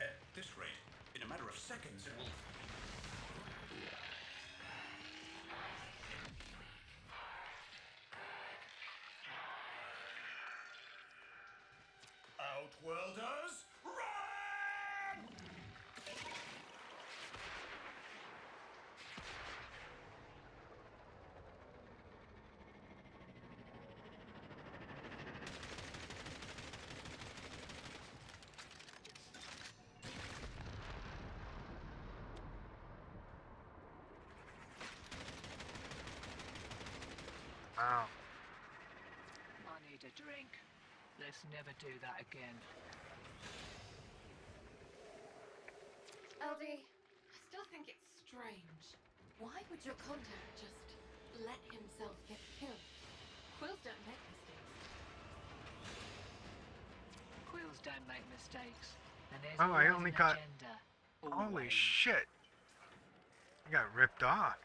At this rate, in a matter of seconds, it will... Outworlders, run! Wow. I need a drink. Let's never do that again. LD, I still think it's strange. Why would your contact just let himself get killed? Quills don't make mistakes. Quills don't make mistakes. And there's Oh, I always only an got- agenda. Holy Always. shit. I got ripped off.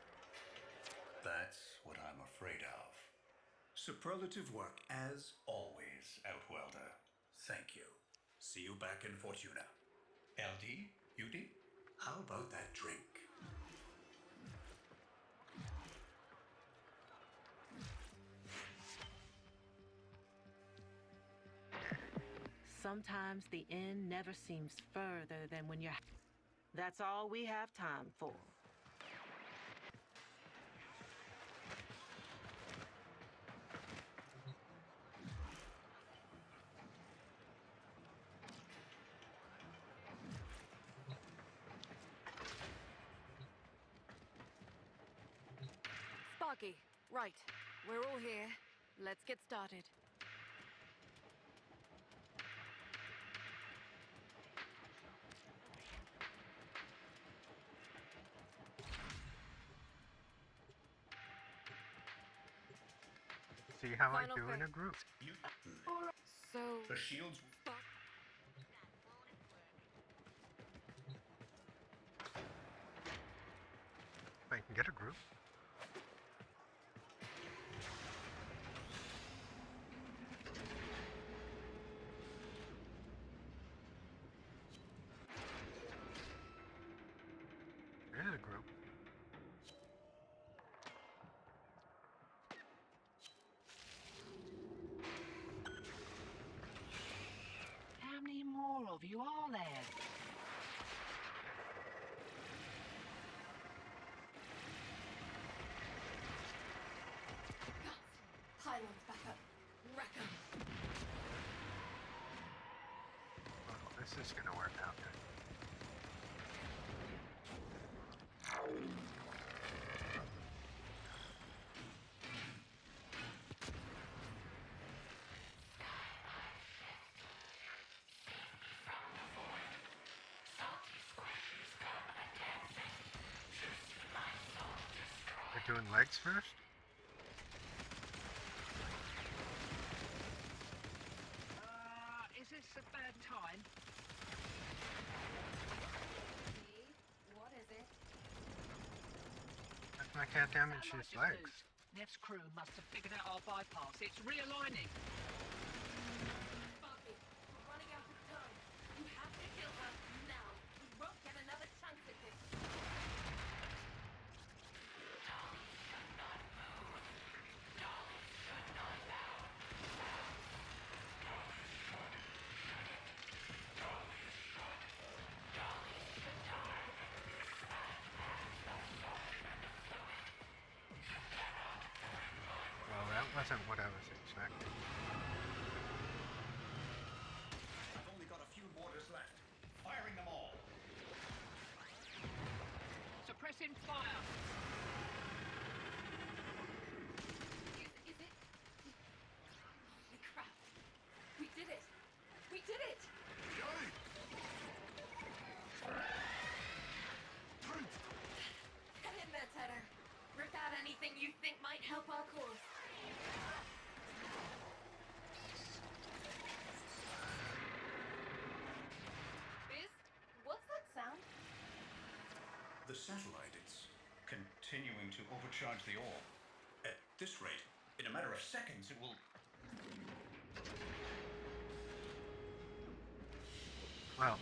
That's what I'm afraid of. Superlative work as always, Outwelder. Thank you. See you back in Fortuna. LD, UD, how about that drink? Sometimes the end never seems further than when you're... That's all we have time for. Sparky, right. We're all here. Let's get started. See how Final I do in phase. a group. You... So, The shields... Spark- If I can get a group. you are there. Pylons back up. Wreck 'em. Well, this is gonna work out good. We're doing legs first? Is this a bad time? What is it? I can't damage his legs. Nev's crew must have figured out our bypass. It's realigning. Sparky, we're running out of time. You have to kill her now. We won't get another chance at this. Well, that wasn't what I was expecting. I've only got a few mortars left. Firing them all. Suppressing fire. Is it? Holy crap. We did it. We did it. Get in there, Tedder. Rip out anything you think might help our cause. Biz, what's that sound? The satellite, it's continuing to overcharge the ore. At this rate, in a matter of seconds, it will... Well.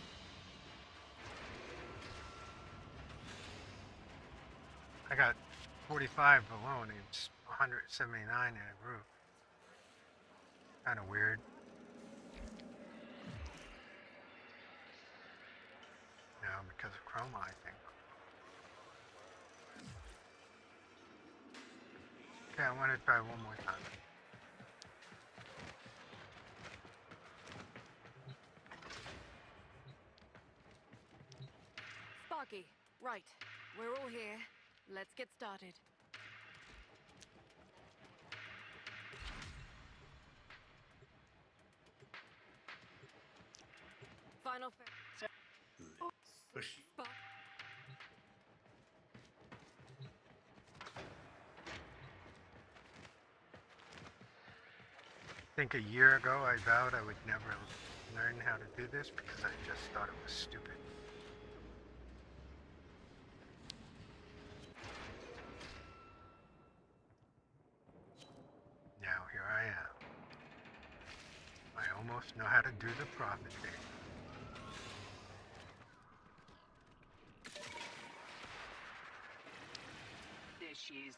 I got 45 below and it's 179 in a group. Kinda weird. No, because of chroma, I think. Okay, I want to try one more time. Sparky, right. We're all here. Let's get started. Final Pushy. Spark. I think a year ago I vowed I would never learn how to do this because I just thought it was stupid. Now here I am. I almost know how to do the profit thing. There she is.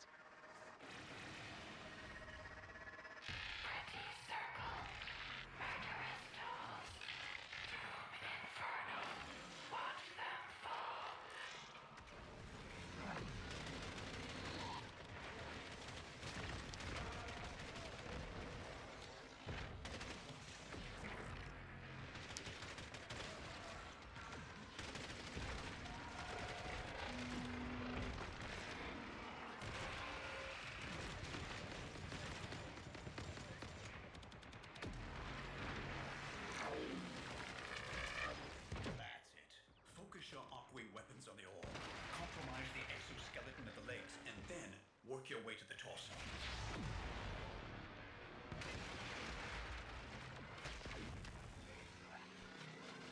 That's it. Focus your arc-wing weapons on the ore. Compromise the exoskeleton at the legs, and then work your way to the torso.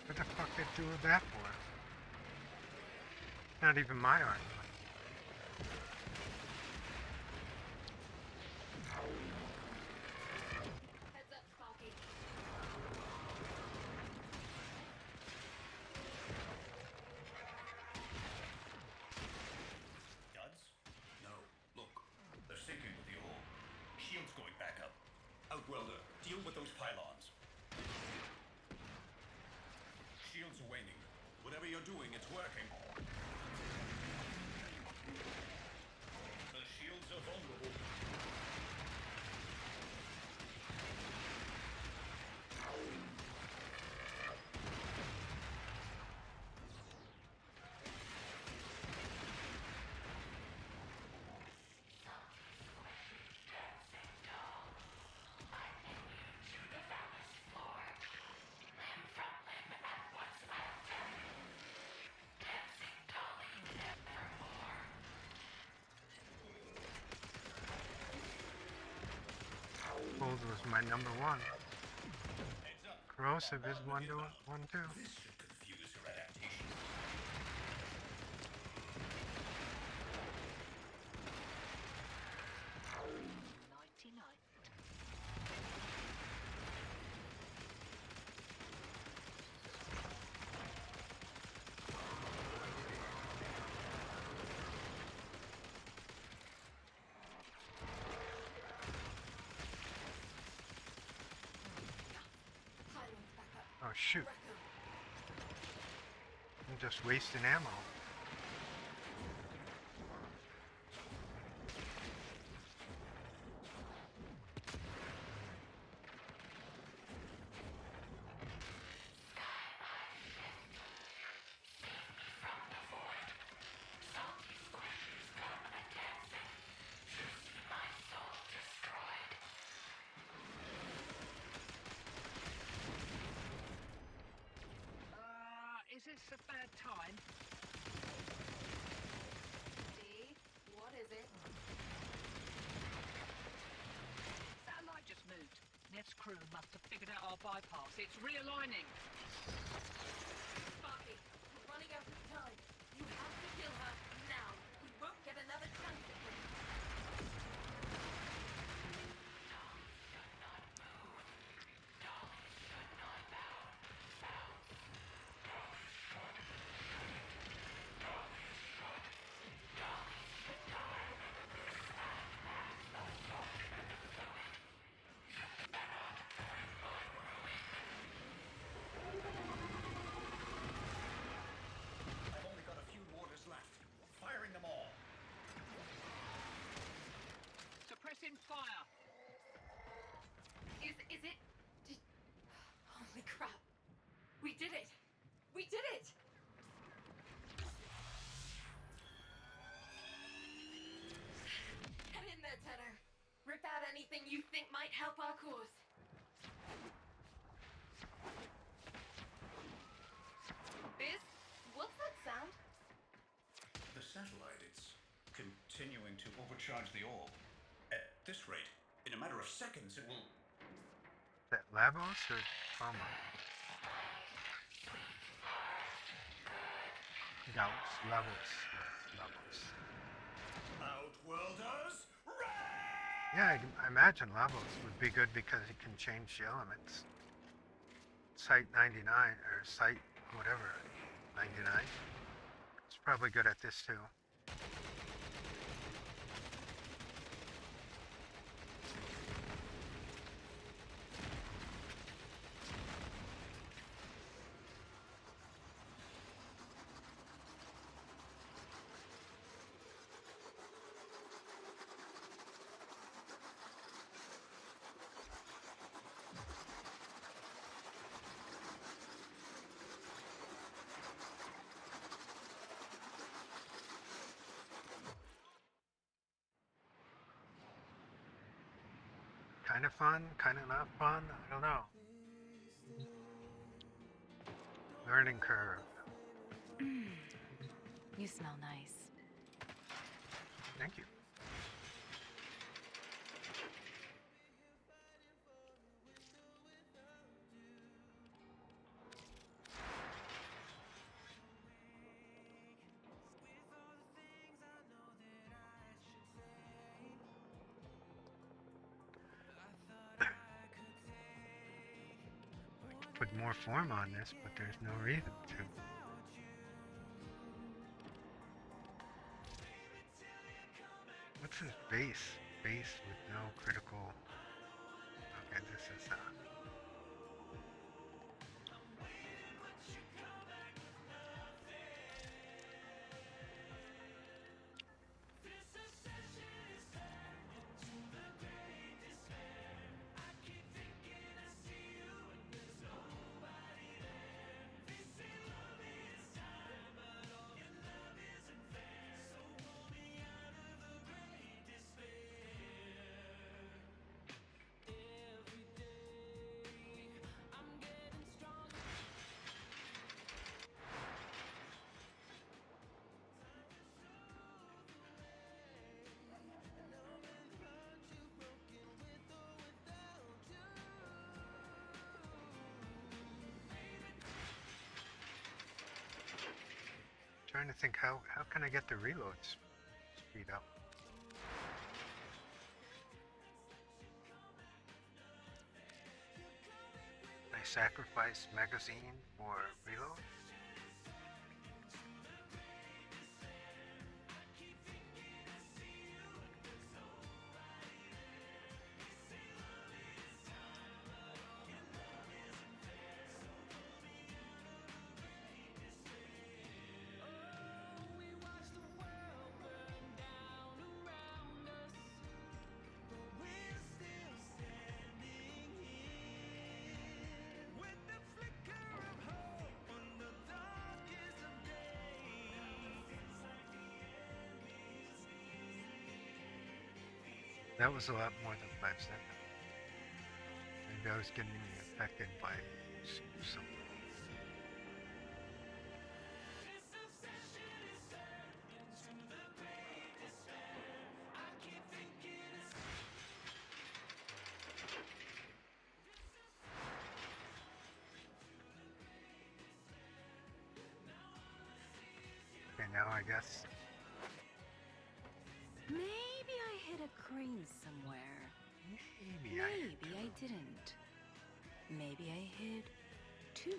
What the fuck did they do that for? Not even my art. Heads up, Sparky. Duds? No. Look, they're sinking with the ore. Shield's going back up. Outwelder, deal with those pylons. shields are waning. Whatever you're doing, it's working. The shields are vulnerable. Cold was my number one. Heads up. Corrosive is one too. This should confuse her adaptation. 99. Highland's back up. Oh shoot! Recco. I'm just wasting ammo. Is this a bad time? D, what is it? Satellite just moved. Nev's crew must have figured out our bypass. It's realigning. Sparky, we're running out of time. You have to kill her now. We won't get another chance at this. I've only got a few mortars left. Firing them all. Suppressing fire. Is it? Holy crap. We did it. We did it. Get in there, Tenor. Rip out anything you think might help our cause. Biz, what's that sound? The satellite, it's continuing to overcharge the orb. At this rate, in a matter of seconds, it will... Is that Lavos or Palma? Lavos. Lavos. Outworlders, Yeah, I imagine Lavos would be good because he can change the elements. Site 99 or Site whatever 99. It's probably good at this too. Kind of fun, kind of not fun, I don't know. Learning curve. You smell nice. Thank you. Put more form on this, but there's no reason to. What's his base? Base with no critical. Okay, this is trying to think how can I get the reloads speed up? I sacrifice magazine for reload? That was a lot more than 5 seconds. Maybe I was getting affected by some. Okay, now I guess. Maybe I hit a crane somewhere. Maybe I didn't. Maybe I hid 2.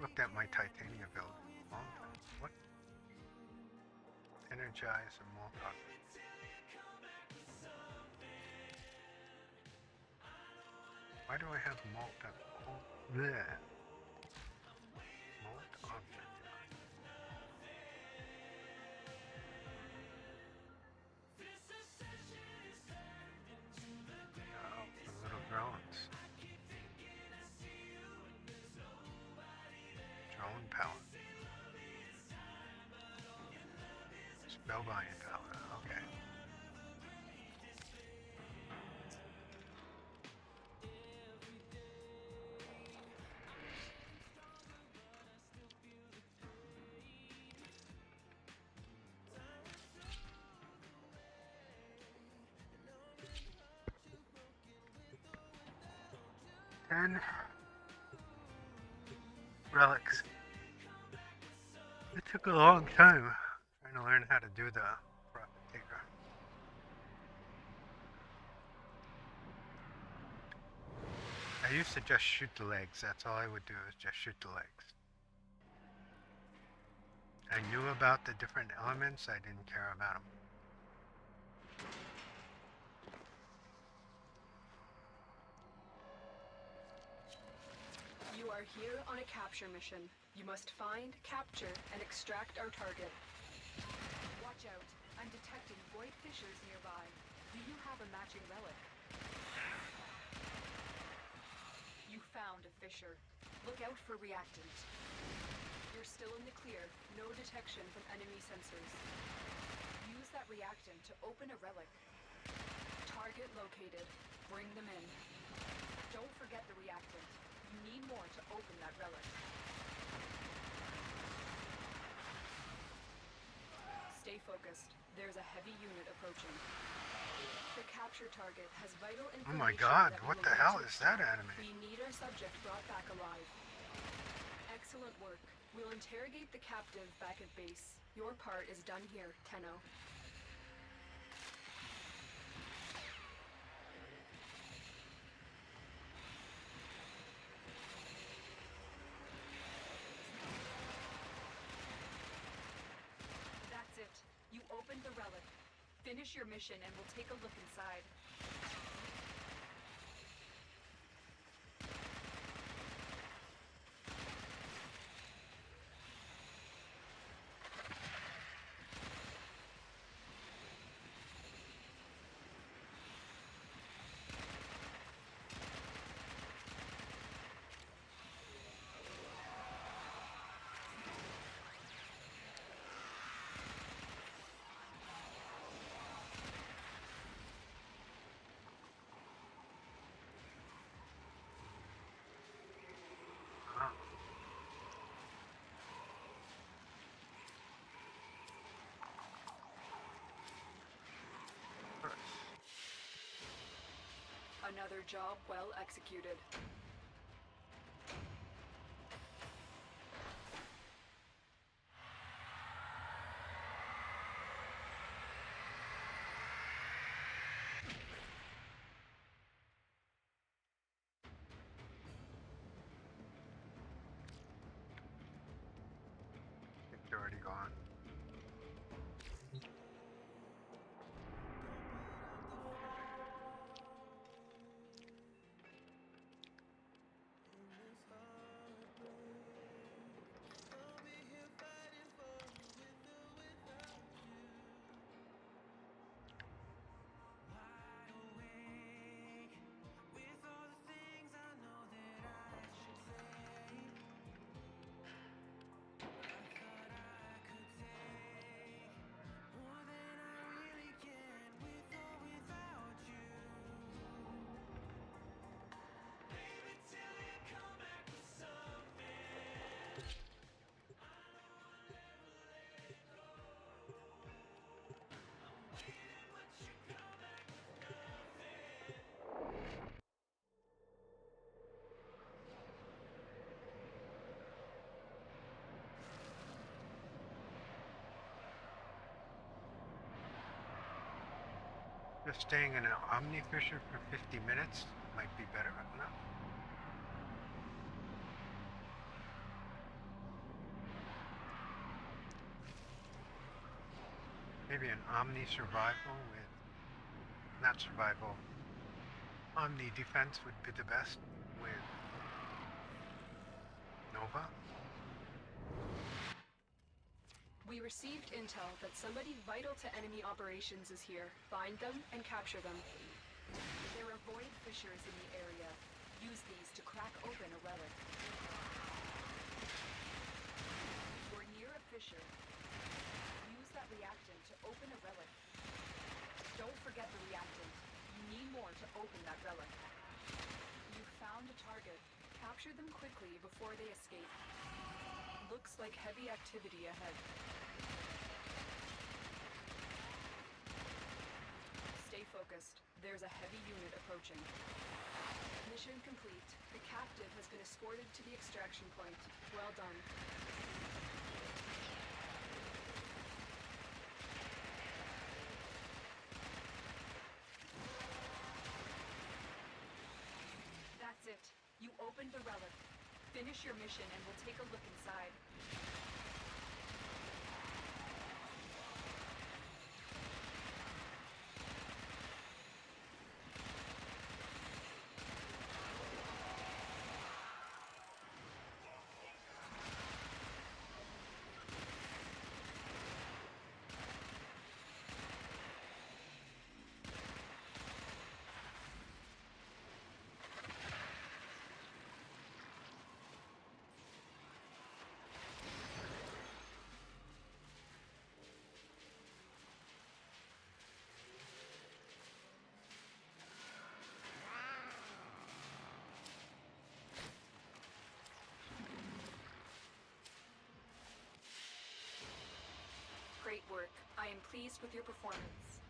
Looked at my titanium build. Long time. What? Energize and Molotov. Why do I have Molotov? Bleh. Molotov. Oh, the little drones. Drone power. Spellbinding power. Okay. And relics. It took a long time trying to learn how to do the profit taker. I used to just shoot the legs. That's all I would do is just shoot the legs. I knew about the different elements. I didn't care about them. You are here on a capture mission. You must find, capture, and extract our target. Watch out. I'm detecting white fissures nearby. Do you have a matching relic? You found a fissure. Look out for reactant. You're still in the clear. No detection from enemy sensors. Use that reactant to open a relic. Target located. Bring them in. Don't forget the reactant. You need more to open that relic. Stay focused. There's a heavy unit approaching. The capture target has vital information. Oh my god, that we what will the need hell to is that extract. anime? We need our subject brought back alive. Excellent work. We'll interrogate the captive back at base. Your part is done here, Tenno. That's it. You opened the relic. Finish your mission and we'll take a look inside. Another job well executed. It's already gone. Just staying in an Omni Fissure for 50 minutes might be better enough. Maybe an Omni Survival with, not survival, Omni Defense would be the best with Nova. We received intel that somebody vital to enemy operations is here. Find them and capture them. There are void fissures in the area. Use these to crack open a relic. We're near a fissure. Use that reactant to open a relic. Don't forget the reactant. You need more to open that relic. You found a target. Capture them quickly before they escape. Looks like heavy activity ahead. Stay focused. There's a heavy unit approaching. Mission complete. The captive has been escorted to the extraction point. Well done. That's it. You opened the relic. Finish your mission and we'll take a look inside. Great work. I am pleased with your performance.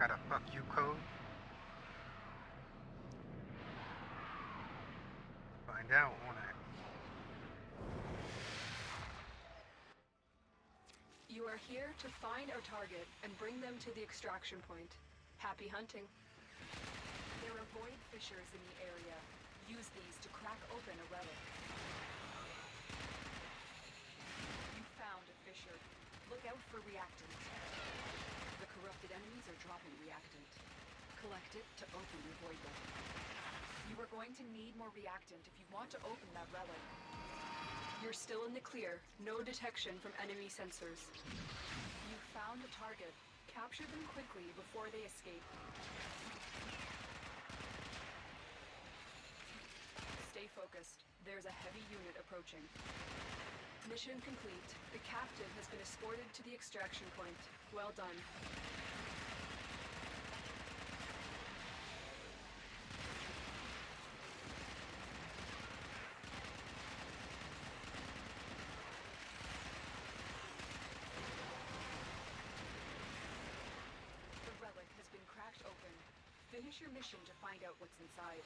got a fuck you code? Find out, won't I? You are here to find our target and bring them to the extraction point. Happy hunting. There are void fissures in the area. Use these to crack open a relic. You found a fissure. Look out for reactant. The corrupted enemies are dropping reactant. Collect it to open your void weapon. You are going to need more reactant if you want to open that relic. You're still in the clear. No detection from enemy sensors. You found a target. Capture them quickly before they escape. Stay focused. There's a heavy unit approaching. Mission complete. The captive has been escorted to the extraction point. Well done. Finish your mission to find out what's inside.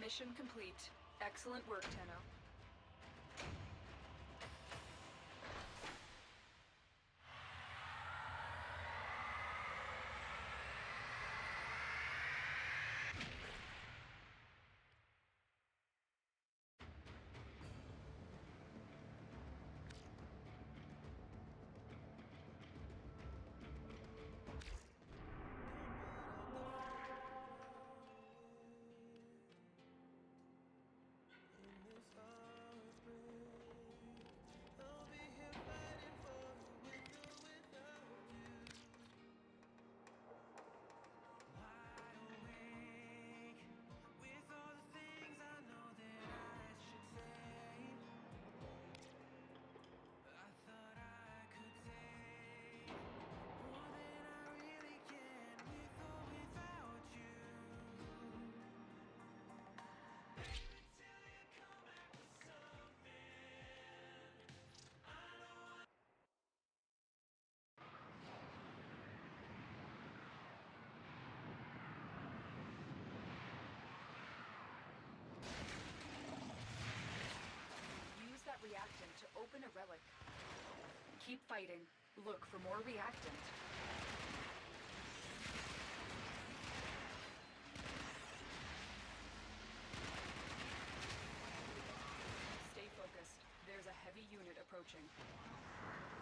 Mission complete. Excellent work, Tenno. Reactant to open a relic. Keep fighting. Look for more reactant. Stay focused. There's a heavy unit approaching.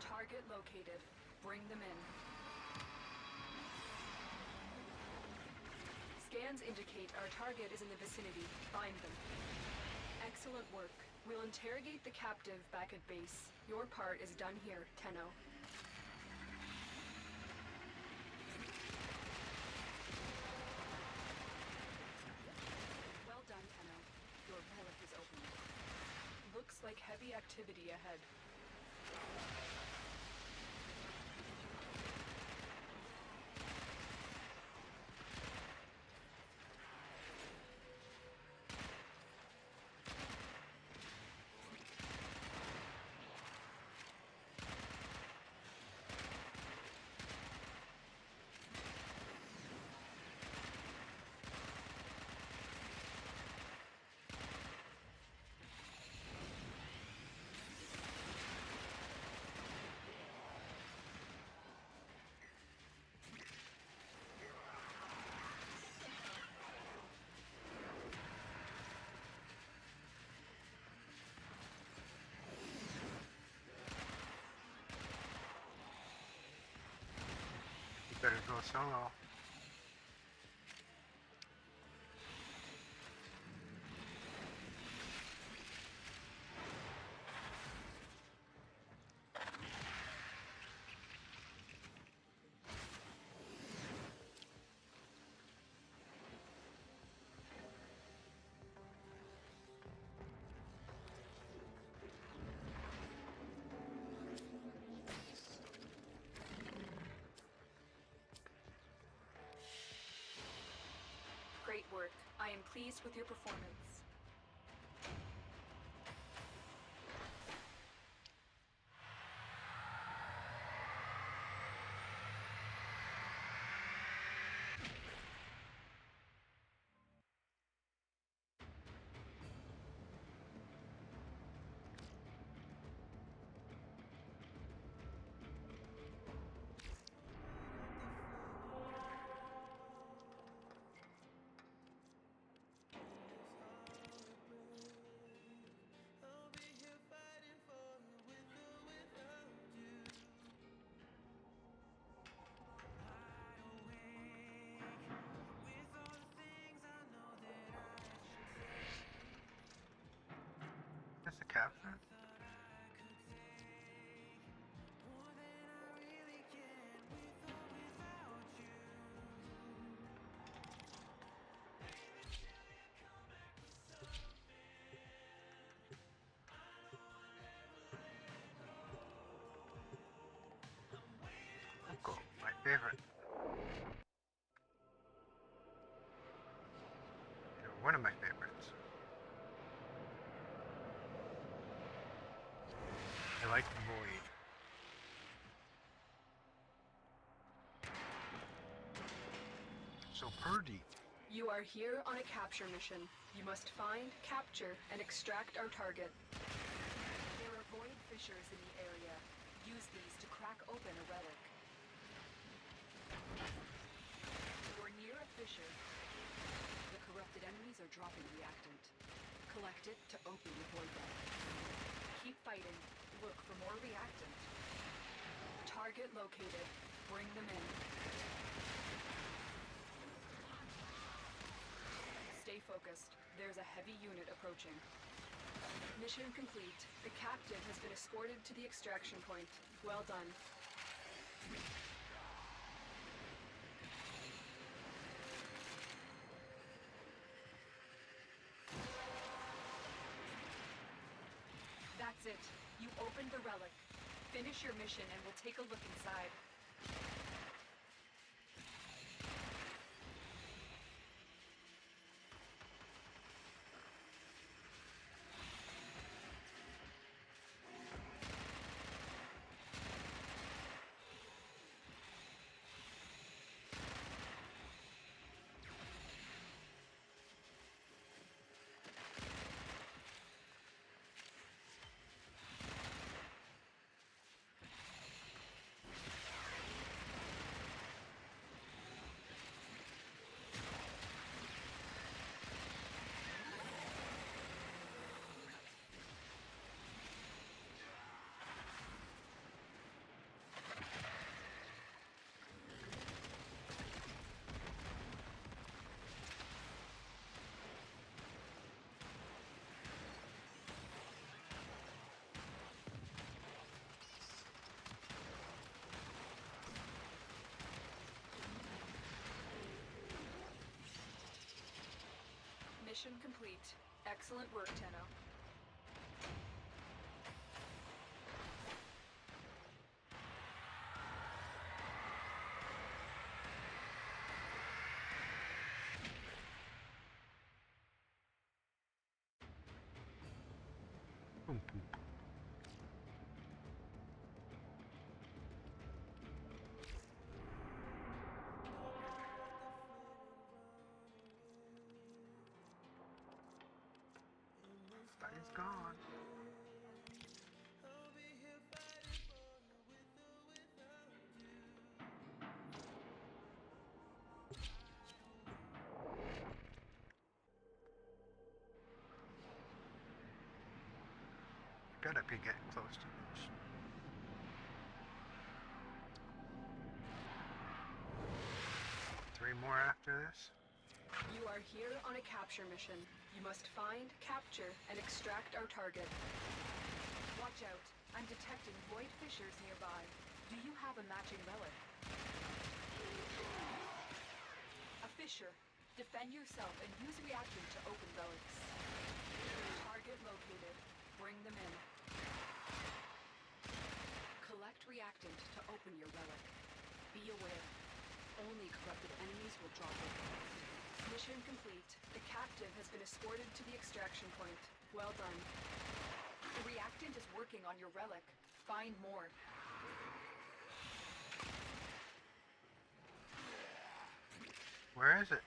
Target located. Bring them in. Scans indicate our target is in the vicinity. Find them. Excellent work. We'll interrogate the captive back at base. Your part is done here, Tenno. Well done, Tenno. Your relic is open. Looks like heavy activity ahead. solo. Great work. I am pleased with your performance. That's the captain. Cool. My favorite. They're one of my favorites. I like the void. So Purdy. You are here on a capture mission. You must find, capture, and extract our target. There are void fissures in the area. Use these to crack open a relic. You're near a fissure. The corrupted enemies are dropping reactant. Collect it to open the void belt. Keep fighting. Look for more reactant. Target located. Bring them in. Stay focused. There's a heavy unit approaching. Mission complete. The captain has been escorted to the extraction point. Well done. That's it. You opened the relic. Finish your mission and we'll take a look inside. Mission complete. Excellent work, Tenno. Boom, boom. He's gone. Gotta be getting close to this. 3 more after this. You are here on a capture mission. You must find, capture, and extract our target. Watch out. I'm detecting void fissures nearby. Do you have a matching relic? A fissure. Defend yourself and use reactant to open relics. Target located. Bring them in. Collect reactant to open your relic. Be aware. Only corrupted enemies will drop it. Mission complete. The captive has been escorted to the extraction point. Well done. The reactant is working on your relic. Find more. Where is it?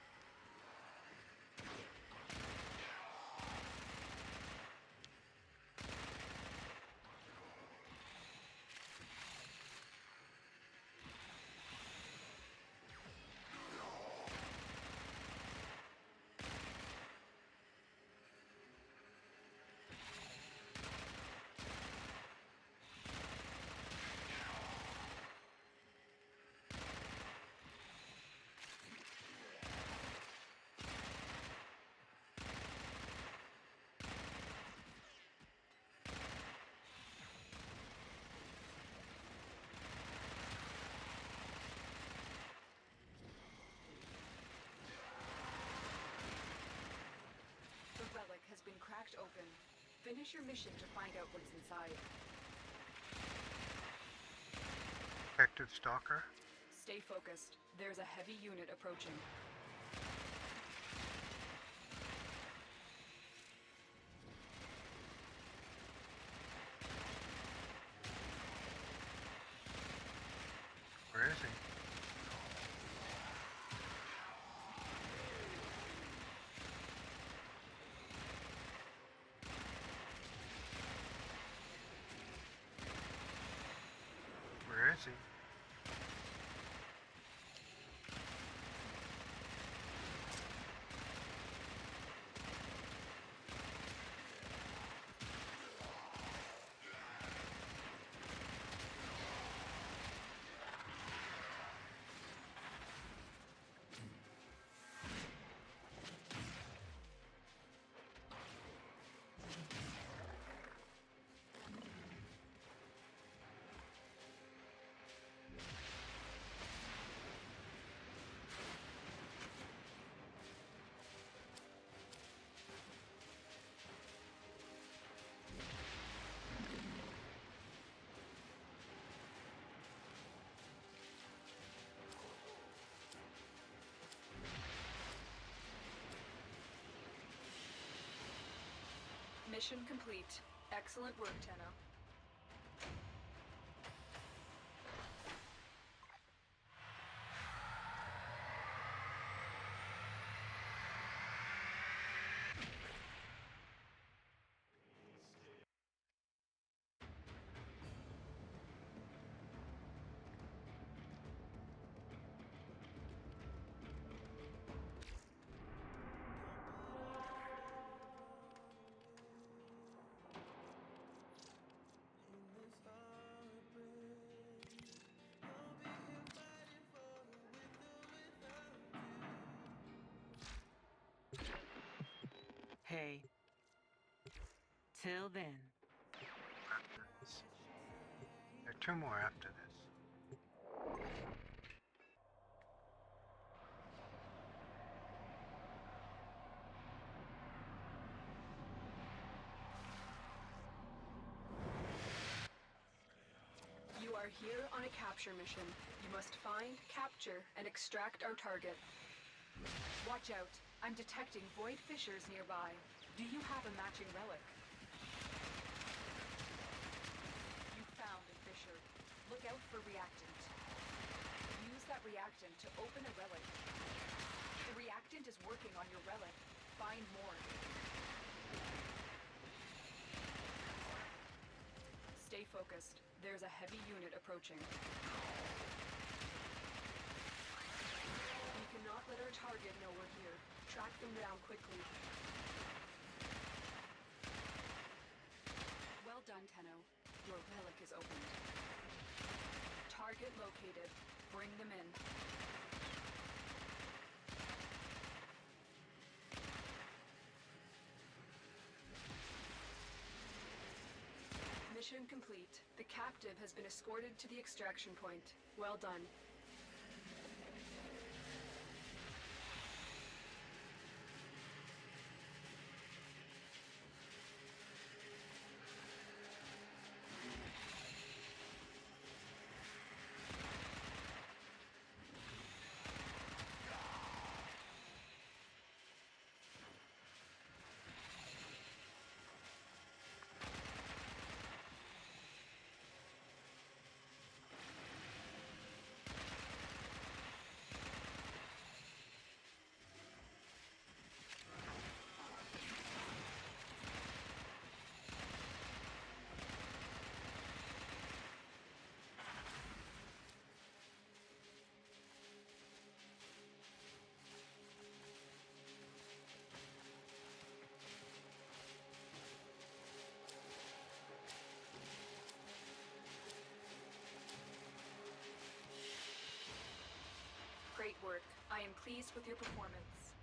The relic has been cracked open. Finish your mission to find out what's inside. Detective Stalker. Stay focused. There's a heavy unit approaching. Where is he? Where is he? Mission complete. Excellent work, Tenno. Hey. Till then. There are 2 more after this. You are here on a capture mission. You must find, capture, and extract our target. Watch out. I'm detecting void fissures nearby. Do you have a matching relic? You found a fissure. Look out for reactant. Use that reactant to open a relic. The reactant is working on your relic. Find more. Stay focused. There's a heavy unit approaching. We cannot let our target know we're here. Track them down quickly. Well done, Tenno. Your relic is opened. Target located. Bring them in. Mission complete. The captive has been escorted to the extraction point. Well done. Great work. I am pleased with your performance.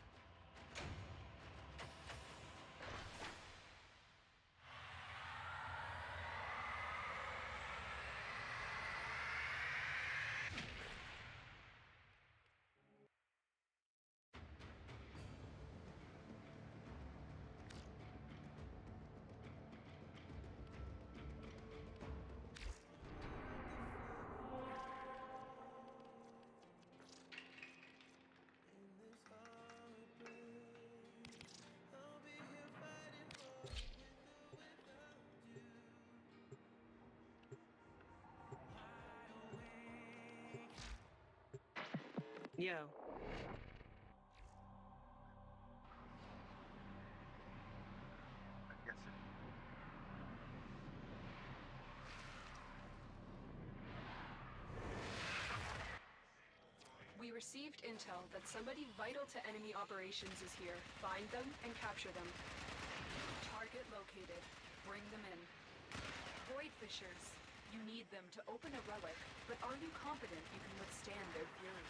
Yo. I guess it. We received intel that somebody vital to enemy operations is here. Find them and capture them. Target located. Bring them in. Void Fishers. You need them to open a relic, but are you confident you can withstand their fury?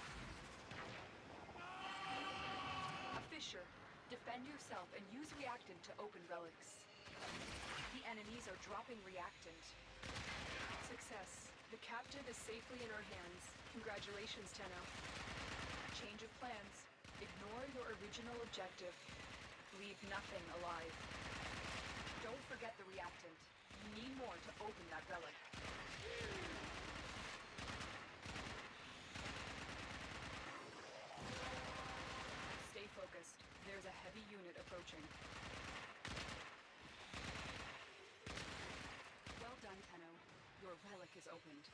A Fisher. Defend yourself and use reactant to open relics. The enemies are dropping reactant. Success. The captive is safely in our hands. Congratulations, Tenno. Change of plans. Ignore your original objective. Leave nothing alive. Don't forget the reactant. You need more to open that relic. Stay focused. There's a heavy unit approaching. Well done, Tenno. Your relic is opened.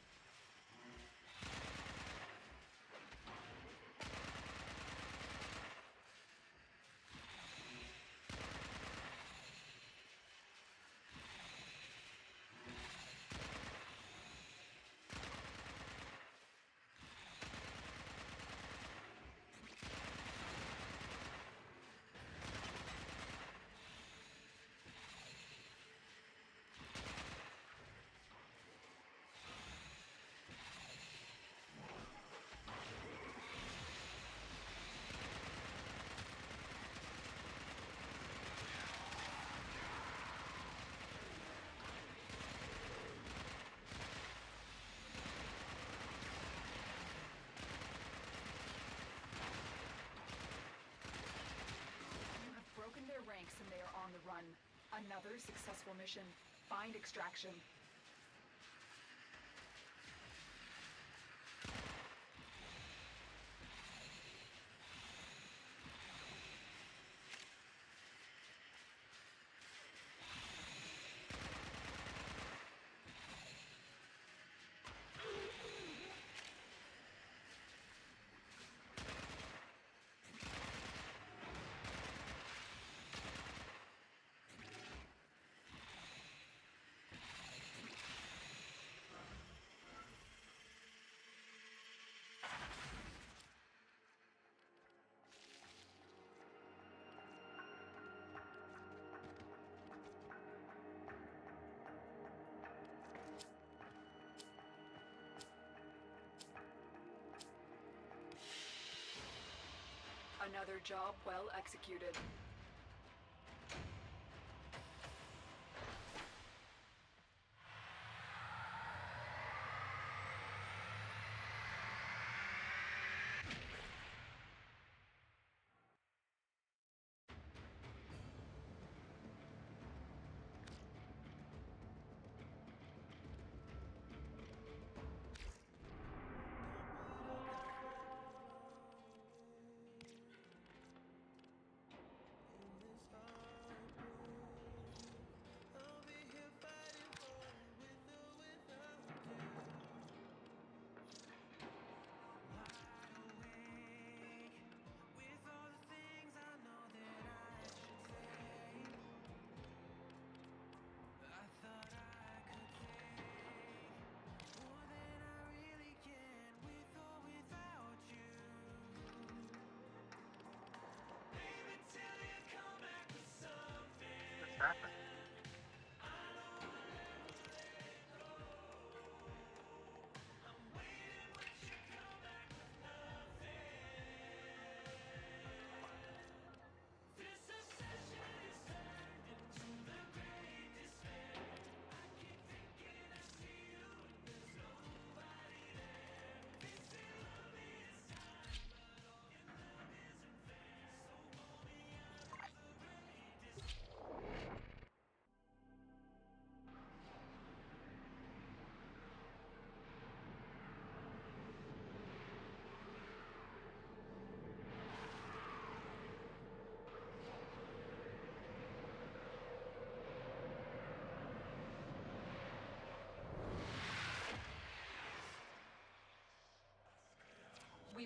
Their ranks and they are on the run. Another successful mission. Find extraction. Another job well executed.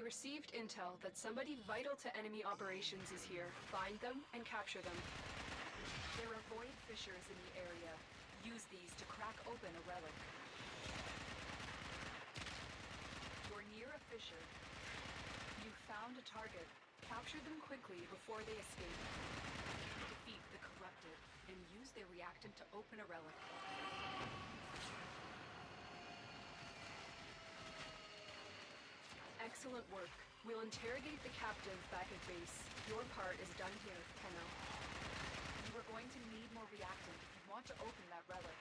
We received intel that somebody vital to enemy operations is here. Find them and capture them. There are void fissures in the area. Use these to crack open a relic. You're near a fissure. You found a target. Capture them quickly before they escape. Defeat the corrupted and use their reactant to open a relic. Excellent work. We'll interrogate the captive back at base. Your part is done here, Kenno. You are going to need more reactant if you want to open that relic.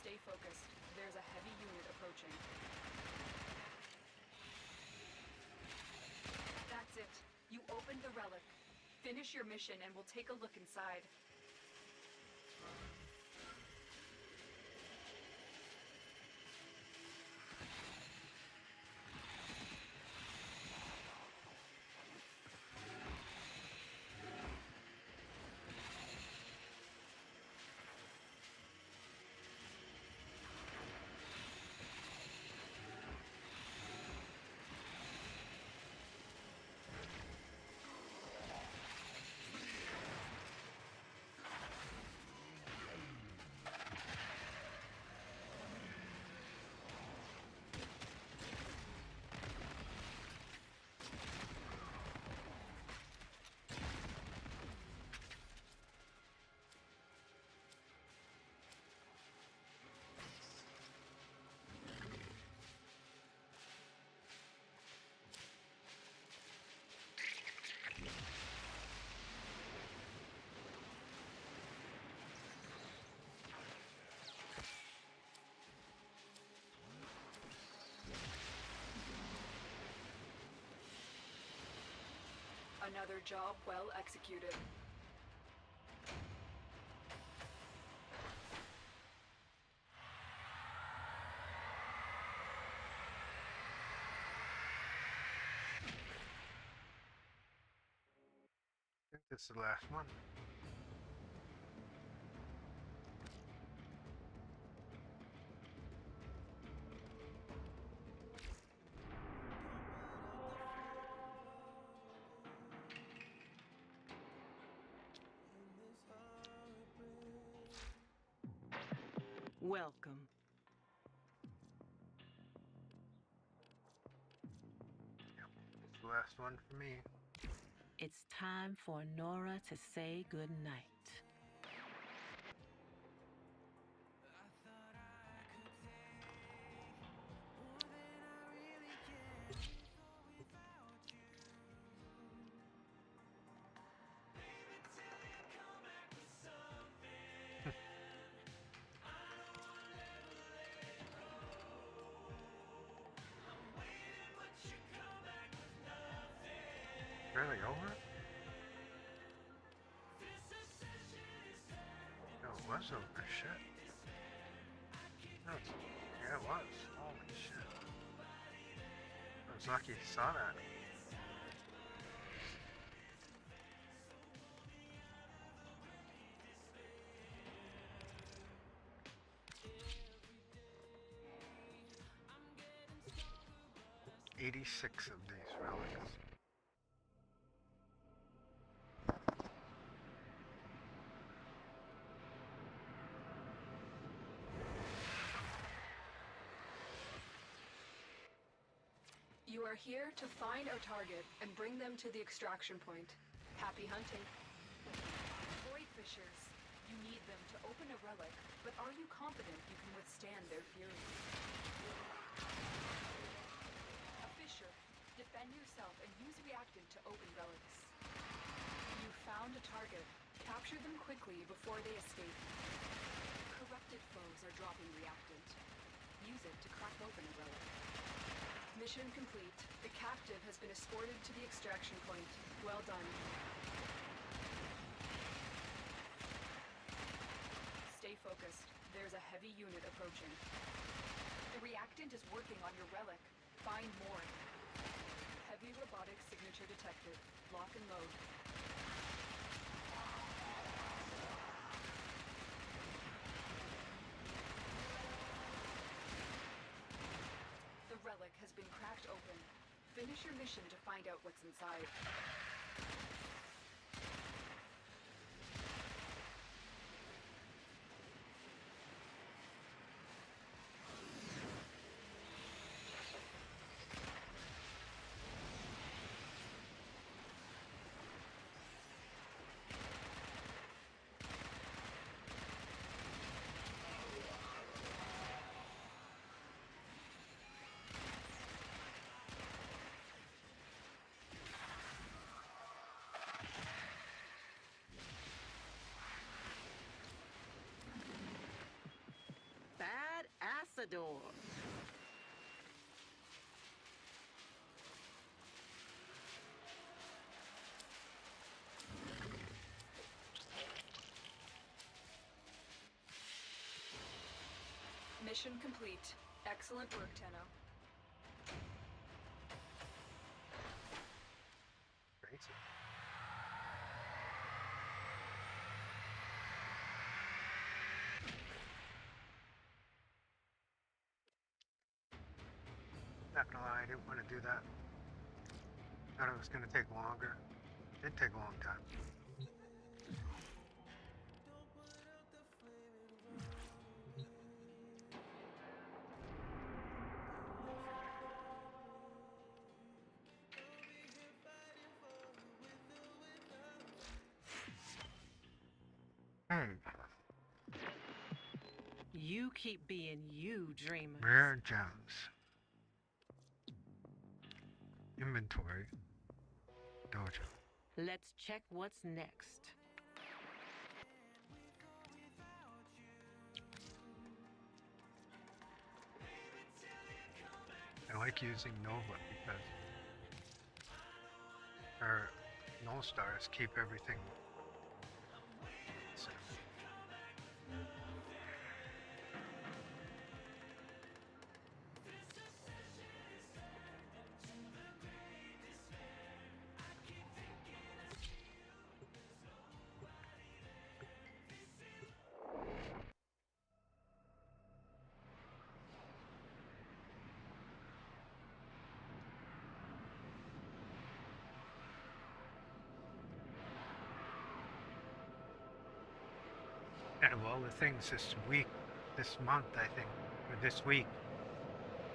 Stay focused. There's a heavy unit approaching. That's it. You opened the relic. Finish your mission and we'll take a look inside. Another job well executed. I think this is the last one. Welcome. It's the last one for me. It's time for Nora to say goodnight. Really over? No, it was over. Shit. No, yeah, it was. Holy shit. I was lucky he saw that. "86 of these relics." You are here to find our target and bring them to the extraction point. Happy hunting. Void fissures. You need them to open a relic, but are you confident you can withstand their fury? A fissure. Defend yourself and use reactant to open relics. You found a target. Capture them quickly before they escape. Corrupted foes are dropping reactant. Use it to crack open a relic. Mission complete. The captive has been escorted to the extraction point. Well done. Stay focused. There's a heavy unit approaching. The reactant is working on your relic. Find more. Heavy robotic signature detected. Lock and load. The relic has been cracked open. Finish your mission to find out what's inside. Bad Asador. Mission complete. Excellent work, Tenno. Great. Not gonna lie, I didn't want to do that. Thought it was gonna take longer. It did take a long time. You keep being you, dreamer. Rare gems. Inventory. Dojo. Let's check what's next. I like using Nova because her null stars keep everything. So. Out of all the things this week, this month, I think, or this week,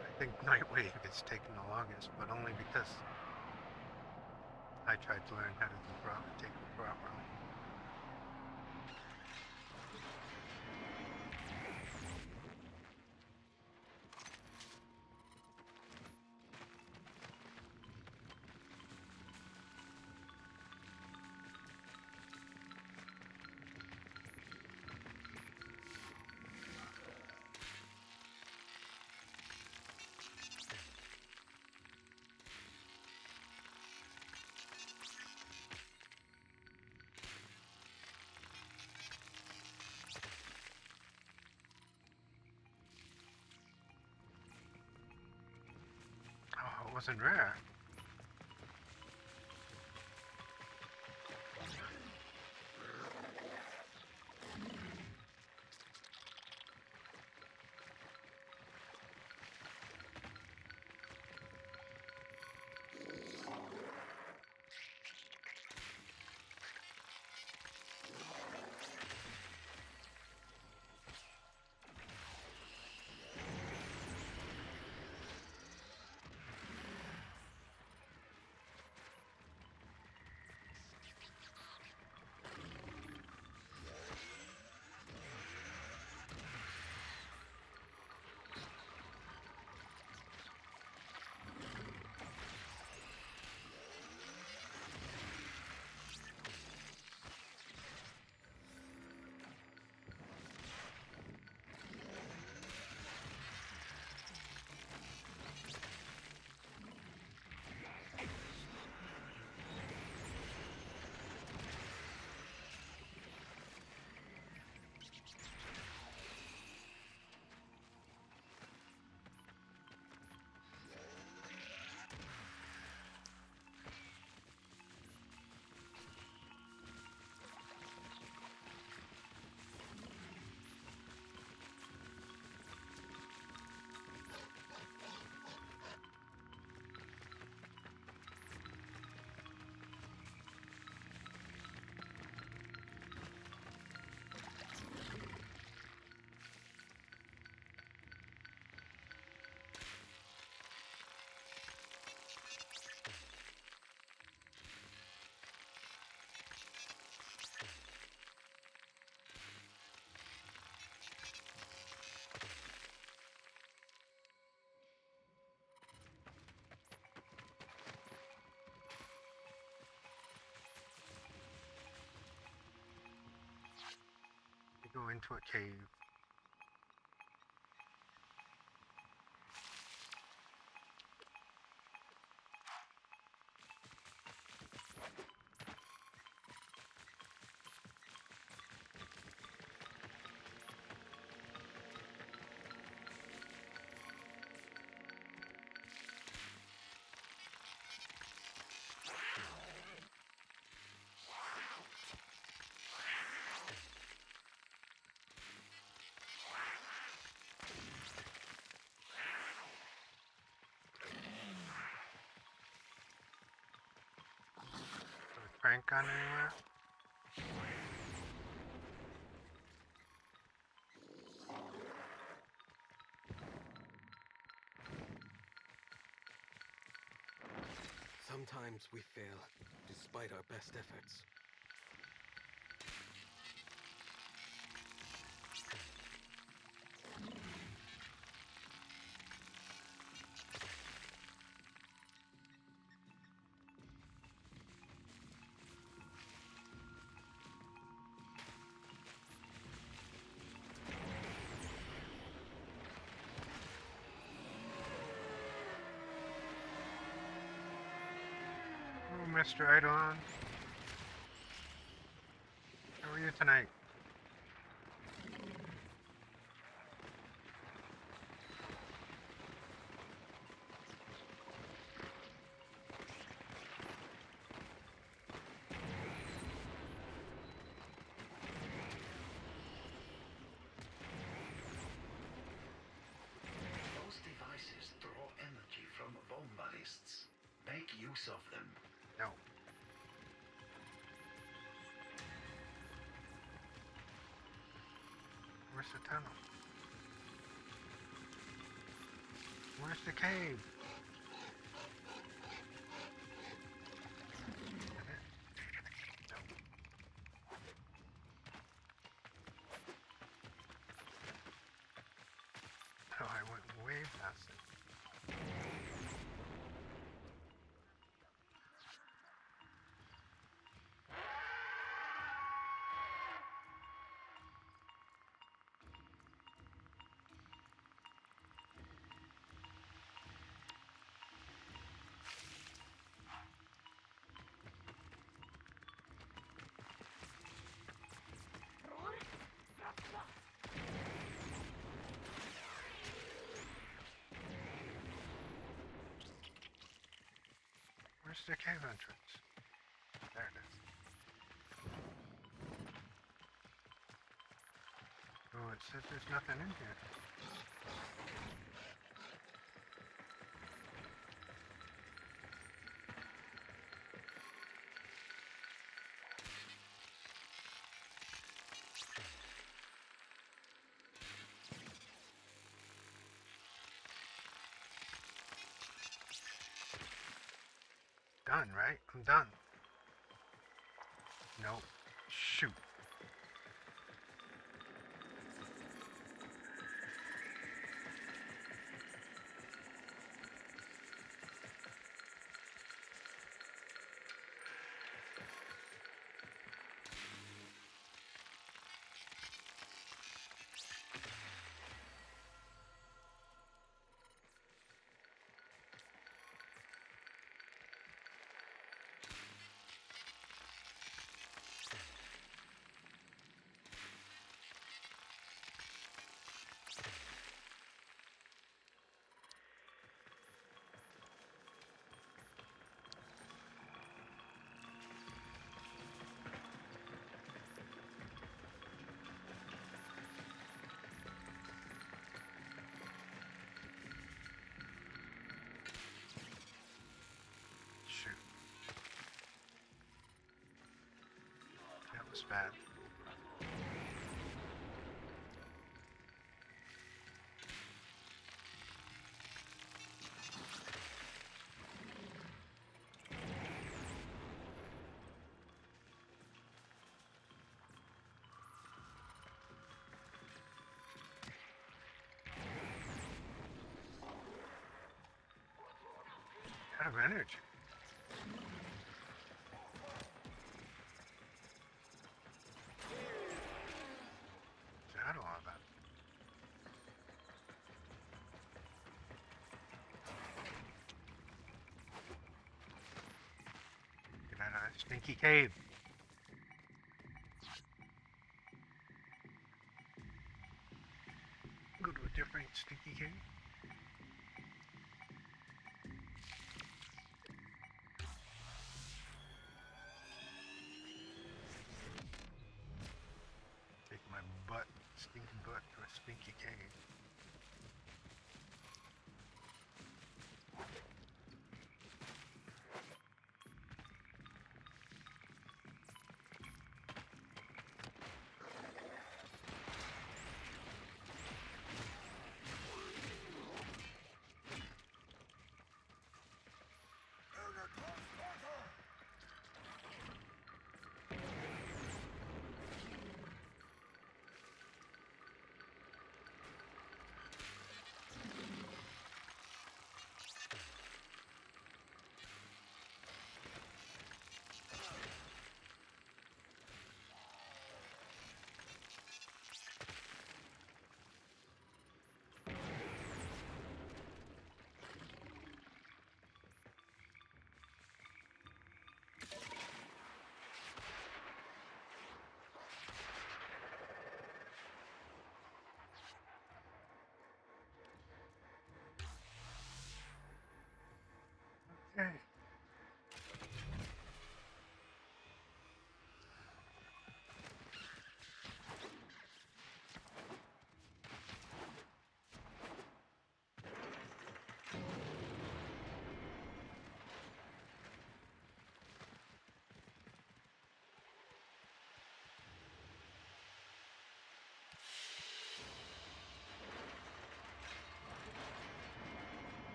I think NightWave is taking the longest, but only because I tried to learn how to take it properly. Oh, it wasn't rare. go into a cave. Crank on anywhere? Sometimes we fail, despite our best efforts. Oh, Mr. Eidolon. How are you tonight? Those devices draw energy from bomb ballists. Make use of them. No. Where's the tunnel? Where's the cave? No. Oh, I went way past it. Where's the cave entrance? There it is. Oh, it says there's nothing in here. Done, right? I'm done. Nope. Shoot. Shoot. That was bad. Out of energy. Stinky cave. Go to a different stinky cave. Take my butt, stinky butt, to a stinky cave. Okay.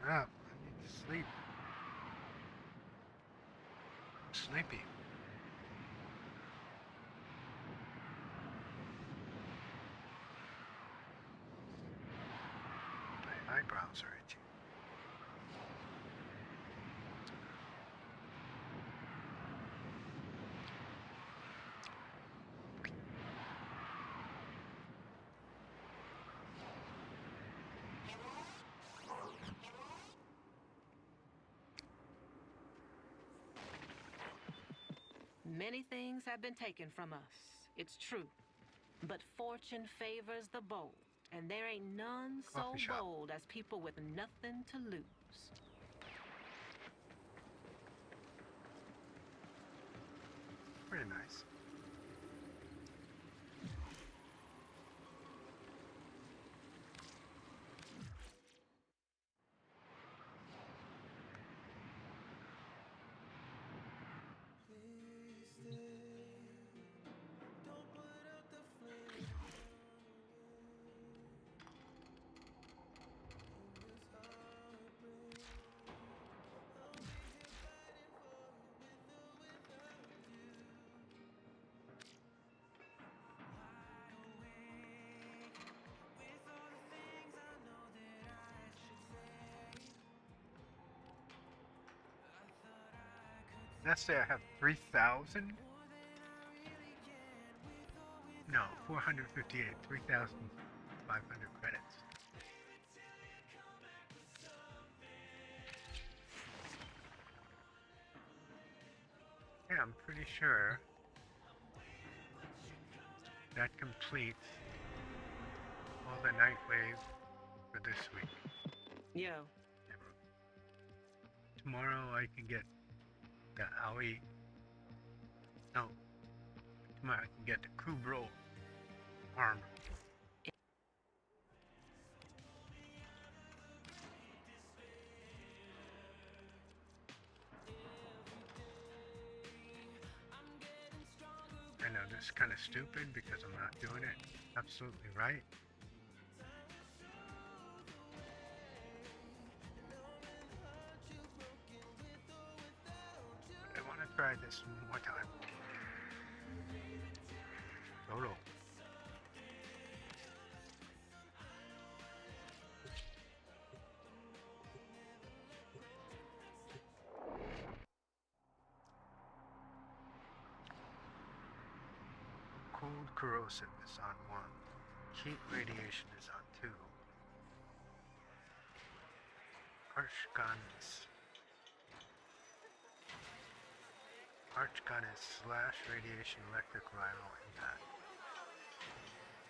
Up. I need to sleep. I'm sleepy. My eyebrows are itchy. Many things have been taken from us, it's true. But fortune favors the bold, and there ain't none so Coffee shop. bold as people with nothing to lose. Pretty nice. Let's say I have 3,000? No, 458, 3,500 credits. Yeah, I'm pretty sure that completes all the NightWave for this week. Yo. Tomorrow I can get the Aoi No. Tomorrow I can get the Kubro armor. I know this is kind of stupid because I'm not doing it absolutely right. But I want to try this one more time. Solo. Cold corrosive is on 1. Heat radiation is on 2. Arch gun is slash radiation electric viral impact.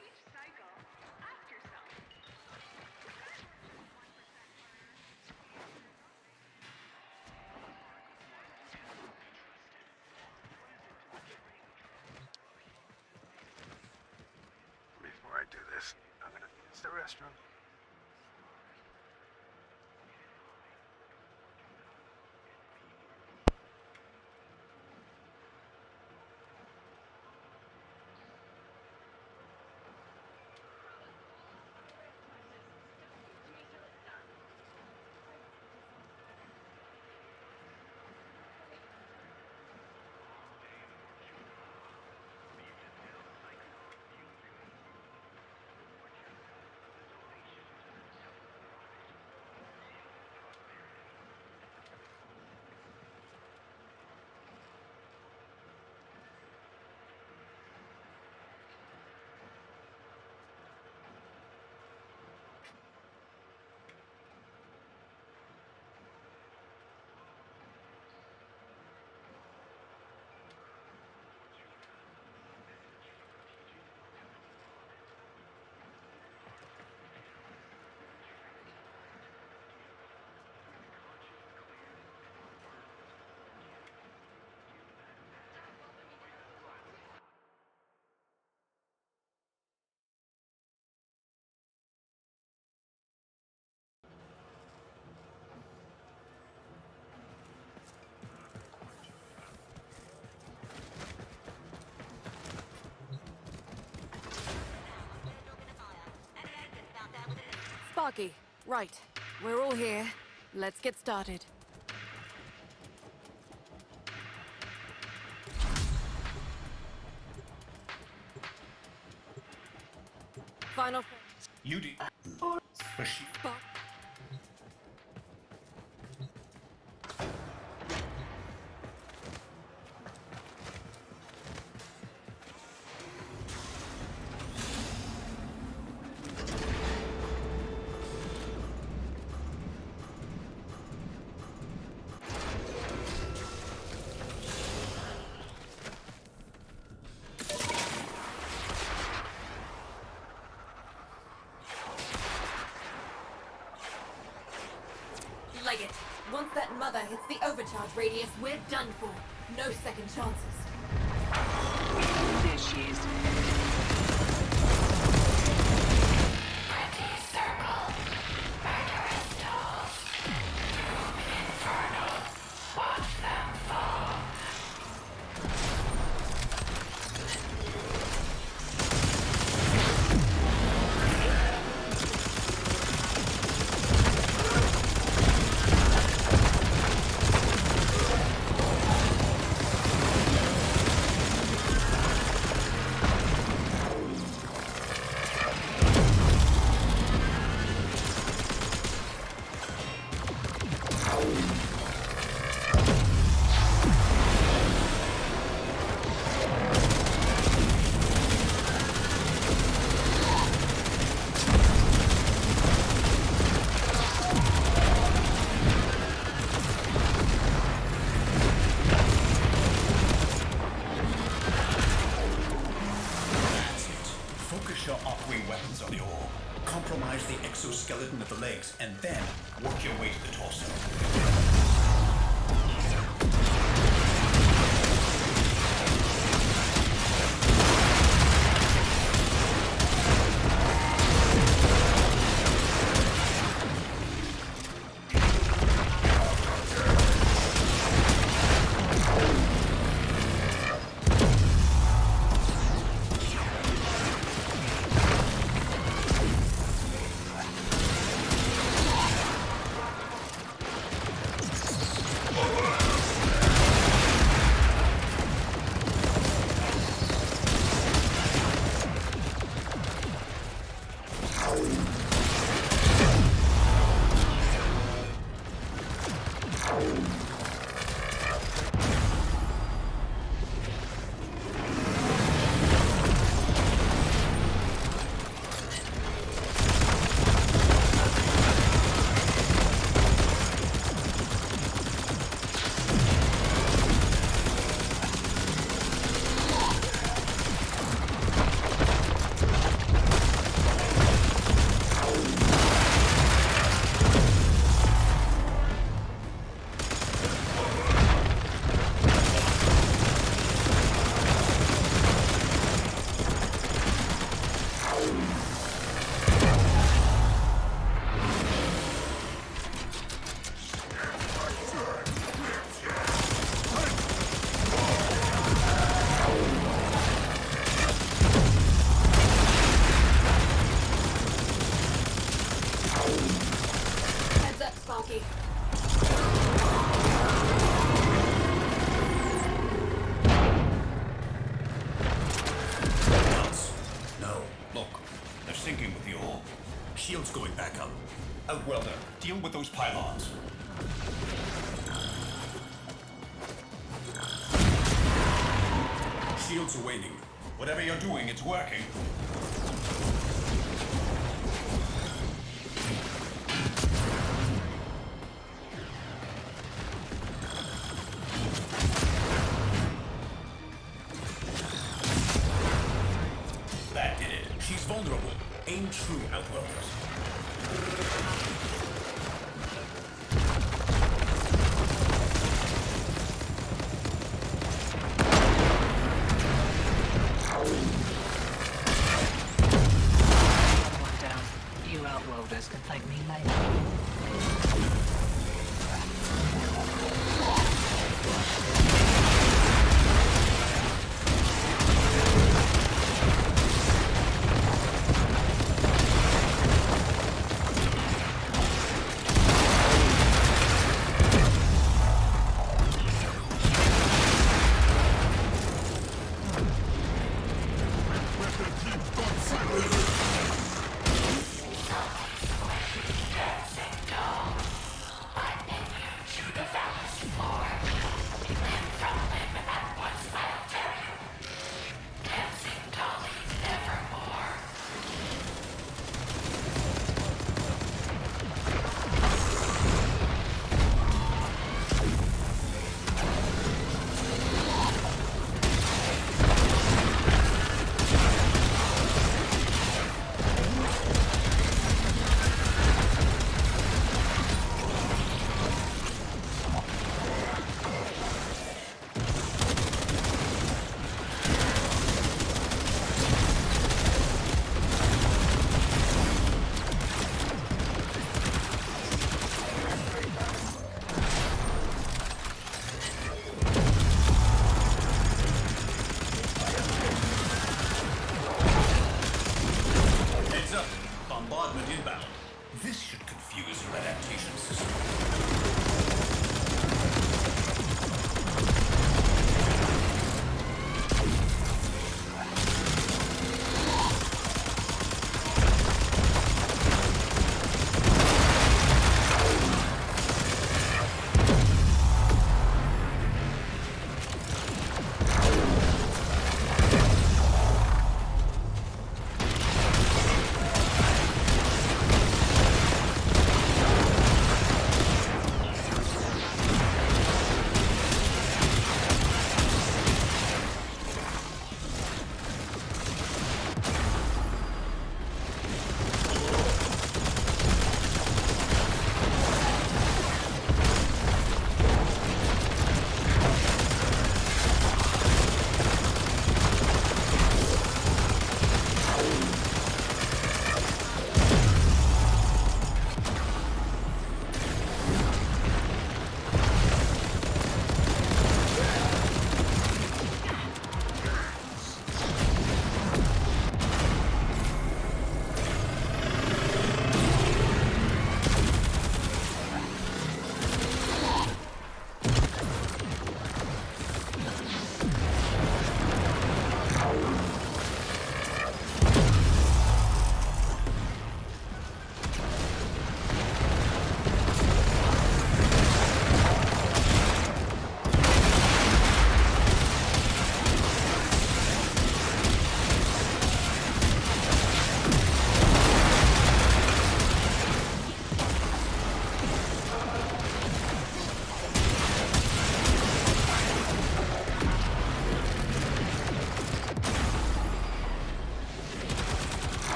Each cycle, ask yourself. Before I do this, I'm gonna use the restroom. Sparky, right. We're all here. Let's get started. Final. You do. Spark. Leg it. Once that mother hits the overcharge radius, we're done for. No second chances. There she is. Pretty circle. Murderous dolls. Doom infernal. Watch them fall. weapons on the orb. Compromise the exoskeleton of the legs, and then work your way to the torso. Heads up, Sparky. Lance, no. Look, they're sinking with the ore. Shield's going back up. Outwelder, deal with those pylons. Shields are waning. Whatever you're doing, it's working. That did it. She's vulnerable. Aim true, Outwelders. One down. You Outworlders can thank me later.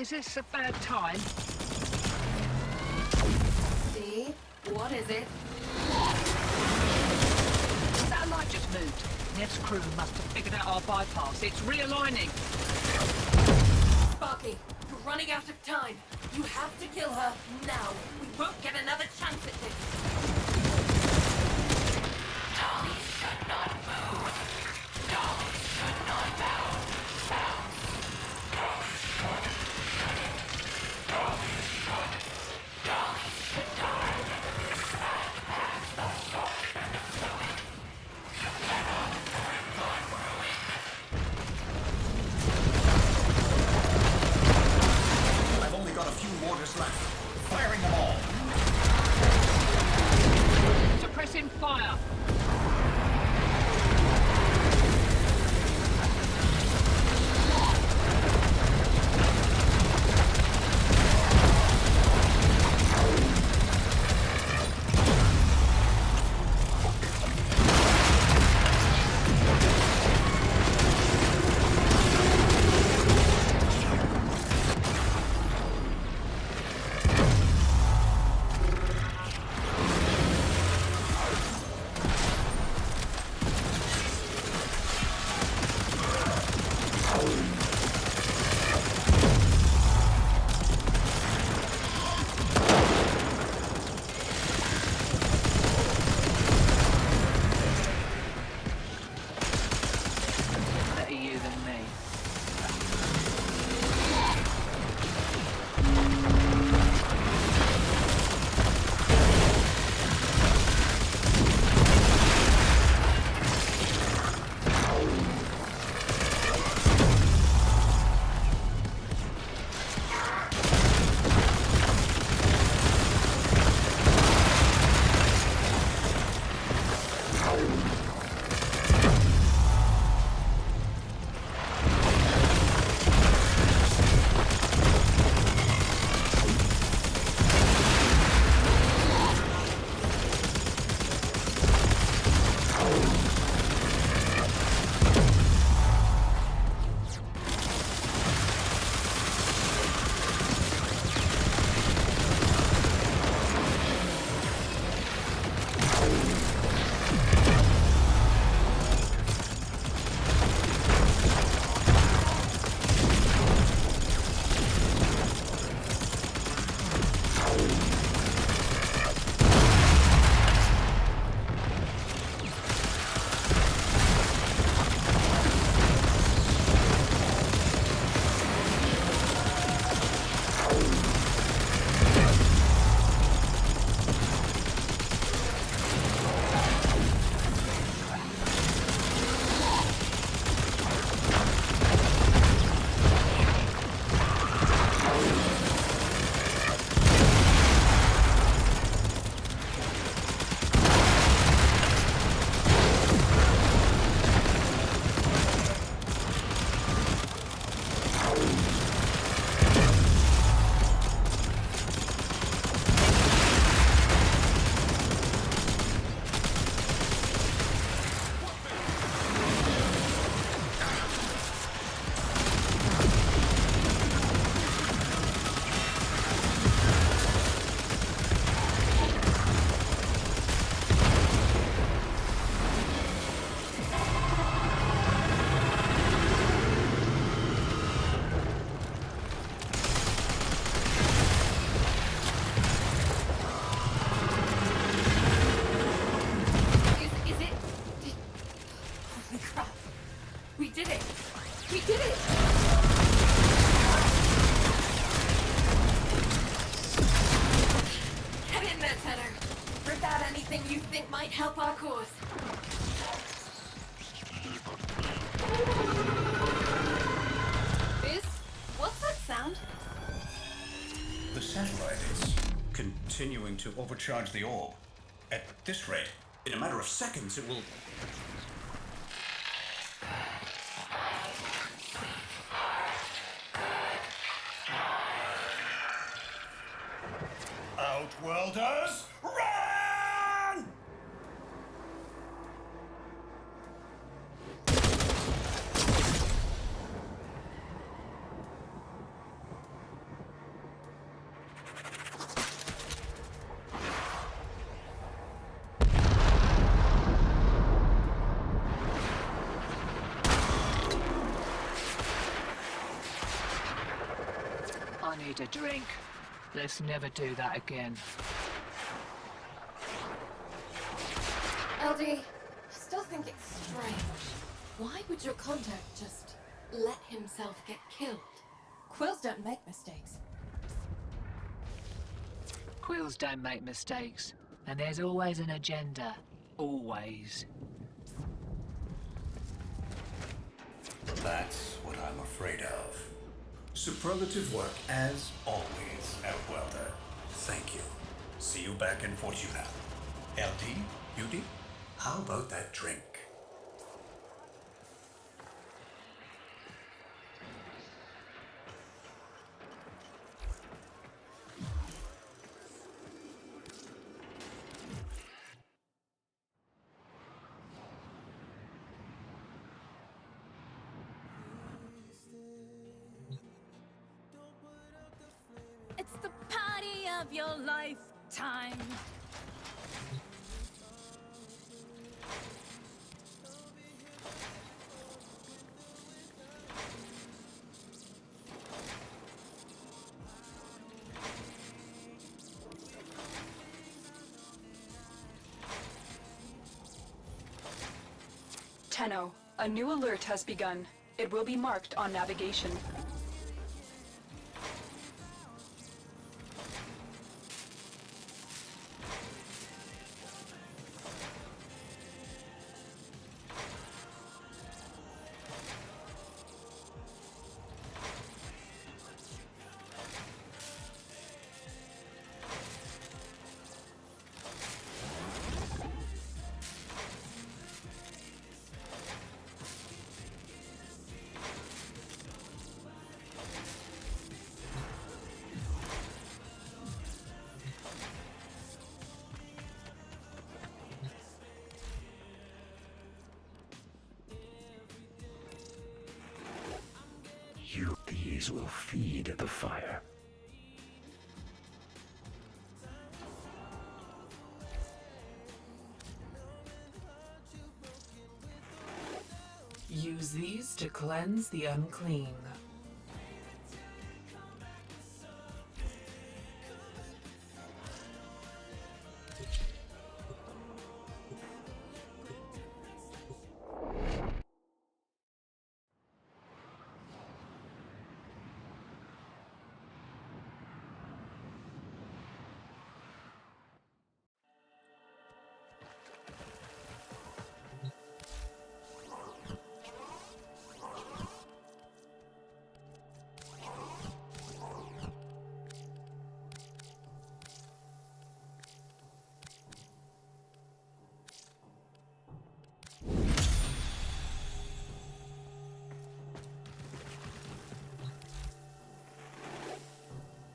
Is this a bad time? Steve, what is it? The satellite just moved. Nev's crew must have figured out our bypass. It's realigning. Sparky, you're running out of time. You have to kill her now. We won't get another chance at this. Dolly should not move. Dolly should not bow. Dolly should. Dolly should. Dolly should die. As the salt and the fluid. You cannot turn your whirlwind. I've only got a few mortars left. Firing them all. Suppressing fire. Better you than me. help our cause. What's that sound? The satellite is continuing to overcharge the orb. At this rate, in a matter of seconds, it will... Outworlders, run! need a drink. Let's never do that again. LD, I still think it's strange. Why would your contact just let himself get killed? Quills don't make mistakes. Quills don't make mistakes, and there's always an agenda. Always. That's what I'm afraid of. Superlative work as always, Outwelder. Thank you. See you back in Fortuna. LD, Beauty, how about that drink? It's the party of your lifetime. Tenno, a new alert has begun. It will be marked on navigation. You these will feed the fire. Use these to cleanse the unclean.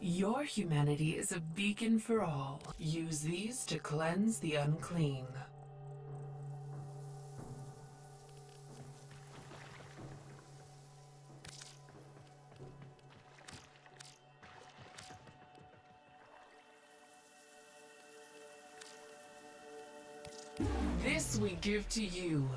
Your humanity is a beacon for all. Use these to cleanse the unclean. This we give to you.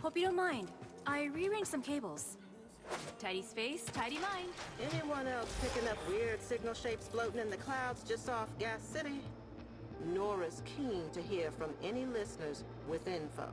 Hope you don't mind. I rearranged some cables. Tidy space, tidy mind. Anyone else picking up weird signal shapes floating in the clouds just off Gas City? Nora's keen to hear from any listeners with info.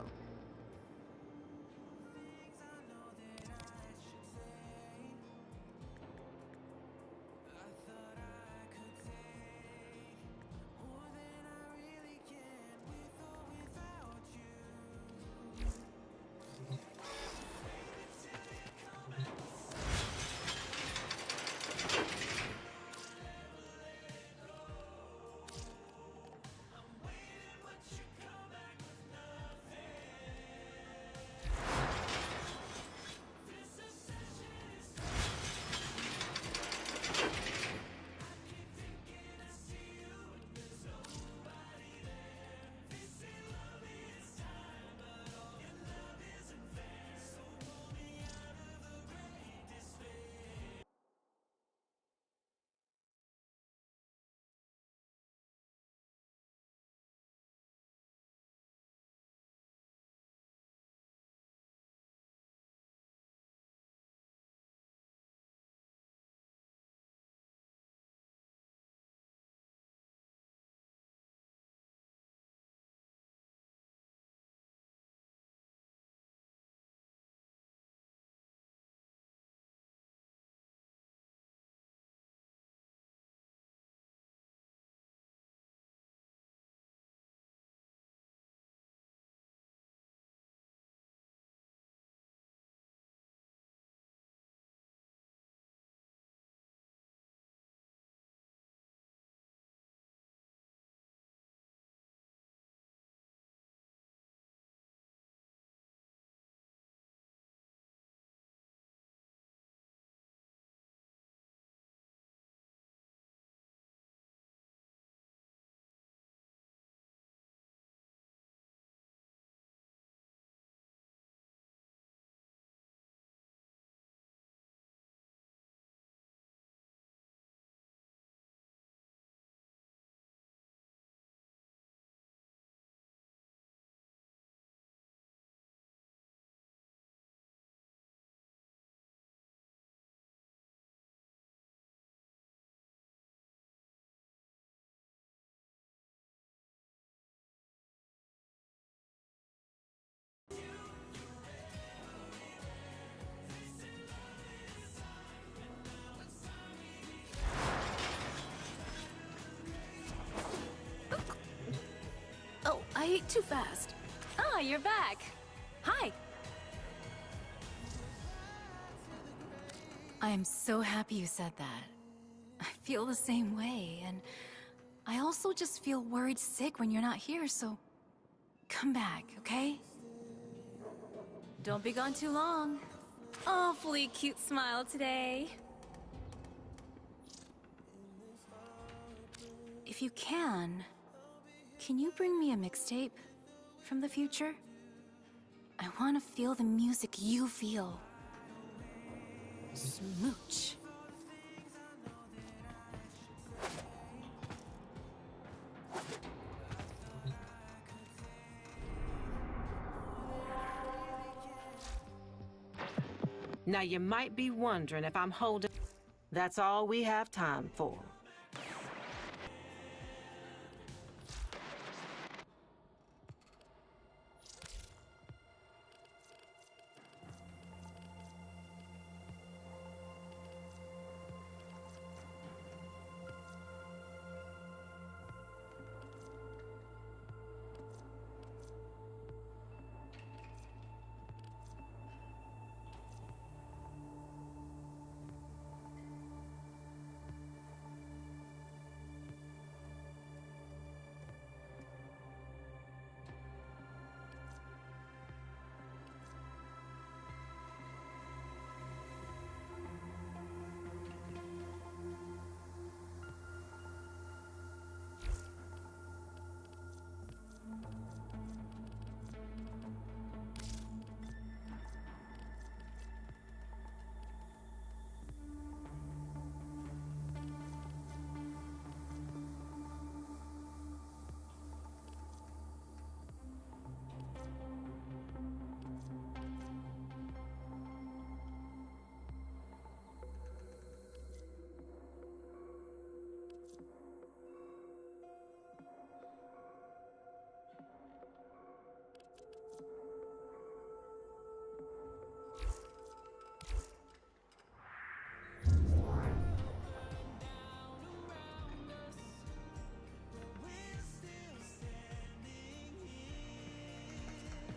Wait, too fast. Ah, you're back. Hi. I'm so happy you said that. I feel the same way, and I also just feel worried sick when you're not here, so come back, okay? Don't be gone too long. Awfully cute smile today. If you can you bring me a mixtape from the future? I want to feel the music you feel. Smooch. Now you might be wondering if I'm holding... That's all we have time for.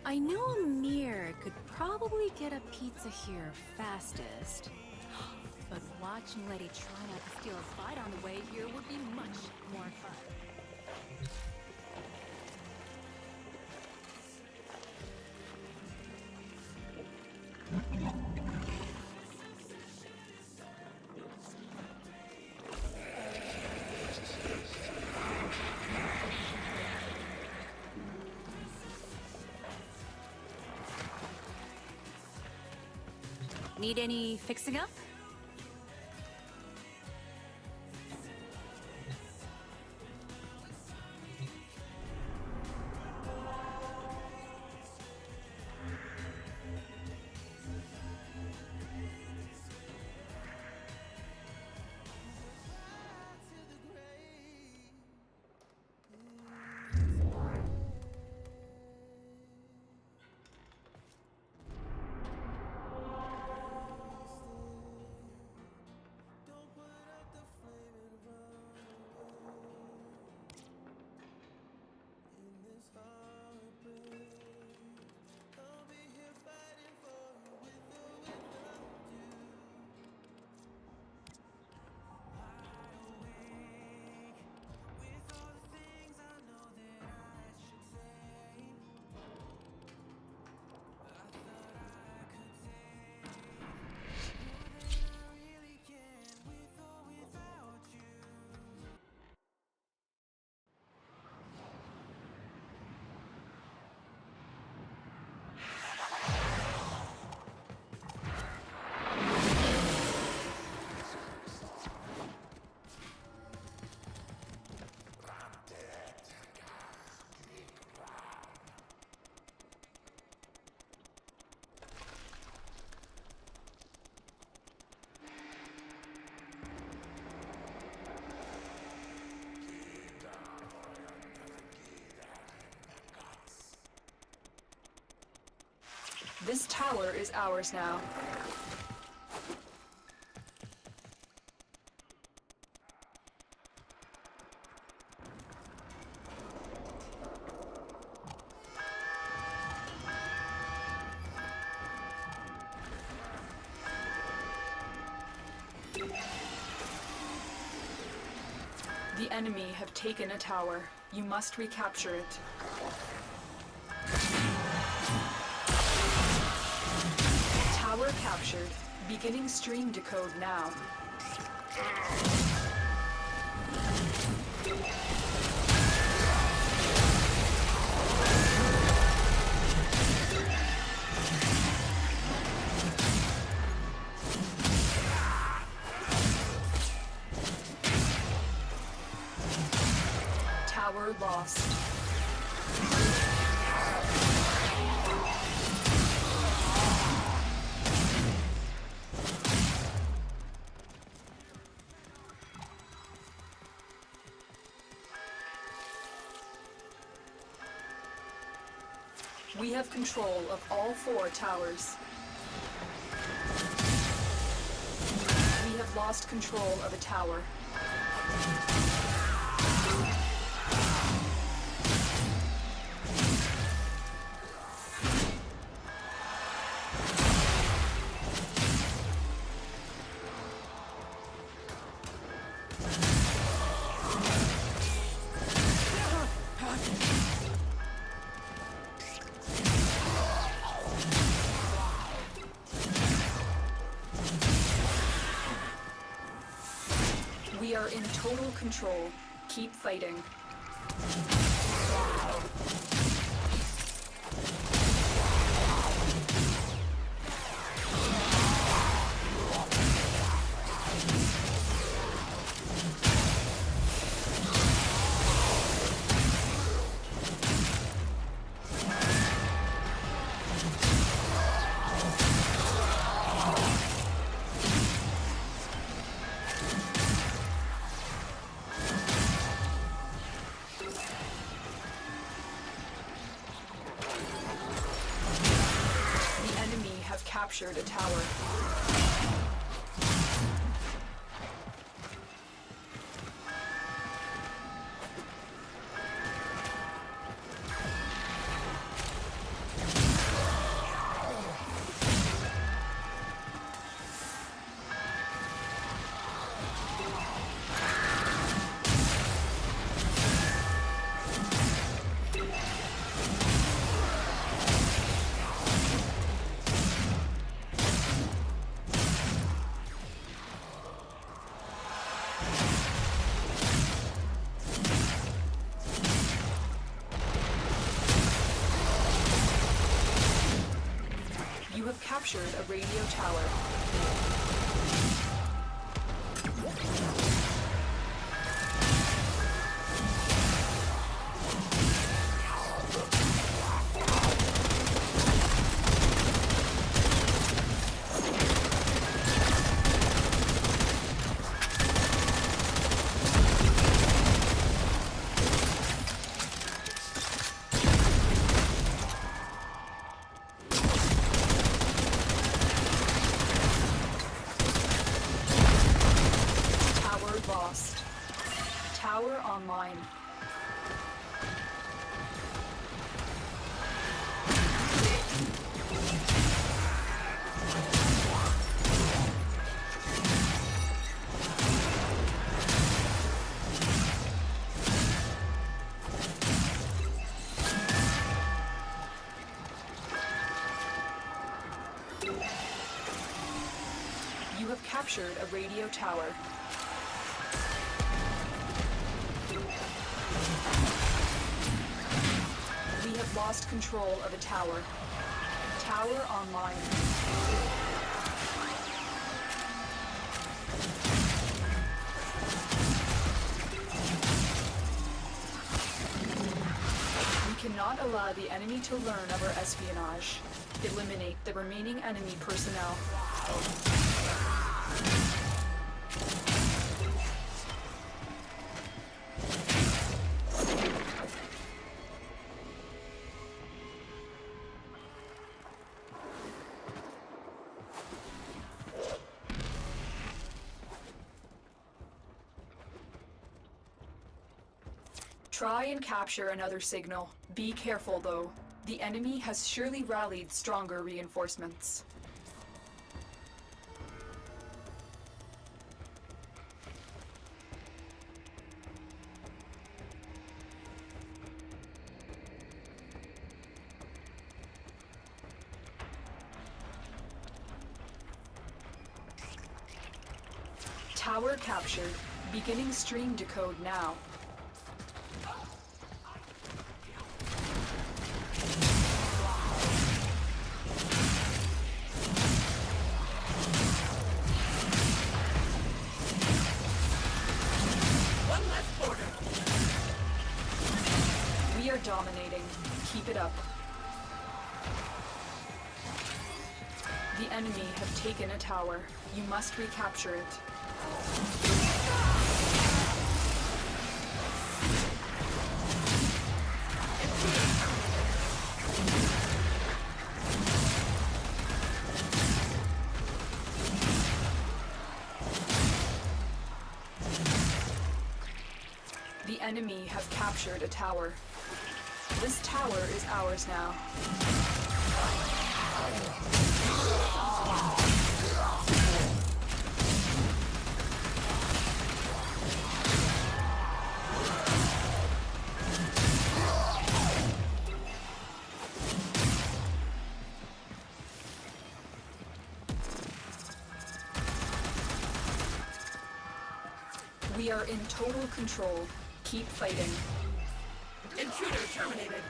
I know Amir could probably get a pizza here fastest. But watching Letty try not to steal a bite on the way here would be much more fun. Need any fixing up? This tower is ours now. The enemy have taken a tower. You must recapture it. Tower captured. Beginning stream decode now. Tower lost. We have control of all 4 towers. We have lost control of a tower. We are in total control. Keep fighting. Captured a tower. You have captured a radio tower. Lost. Tower online. You have captured a radio tower. We have lost control of a tower. Tower online. We cannot allow the enemy to learn of our espionage. Eliminate the remaining enemy personnel. Try and capture another signal. Be careful, though. The enemy has surely rallied stronger reinforcements. Tower captured. Beginning stream decode now. One less border. We are dominating. Keep it up. The enemy have taken a tower. You must recapture it. The enemy have captured a tower. This tower is ours now. We are in total control. Keep fighting. Intruder terminated.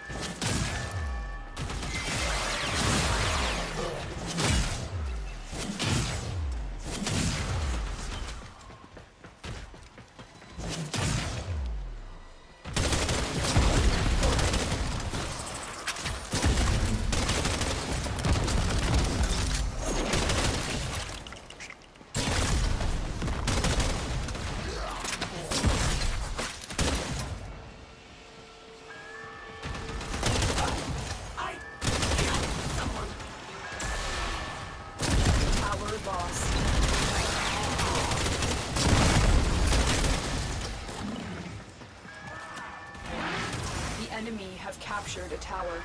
Enemy have captured a tower.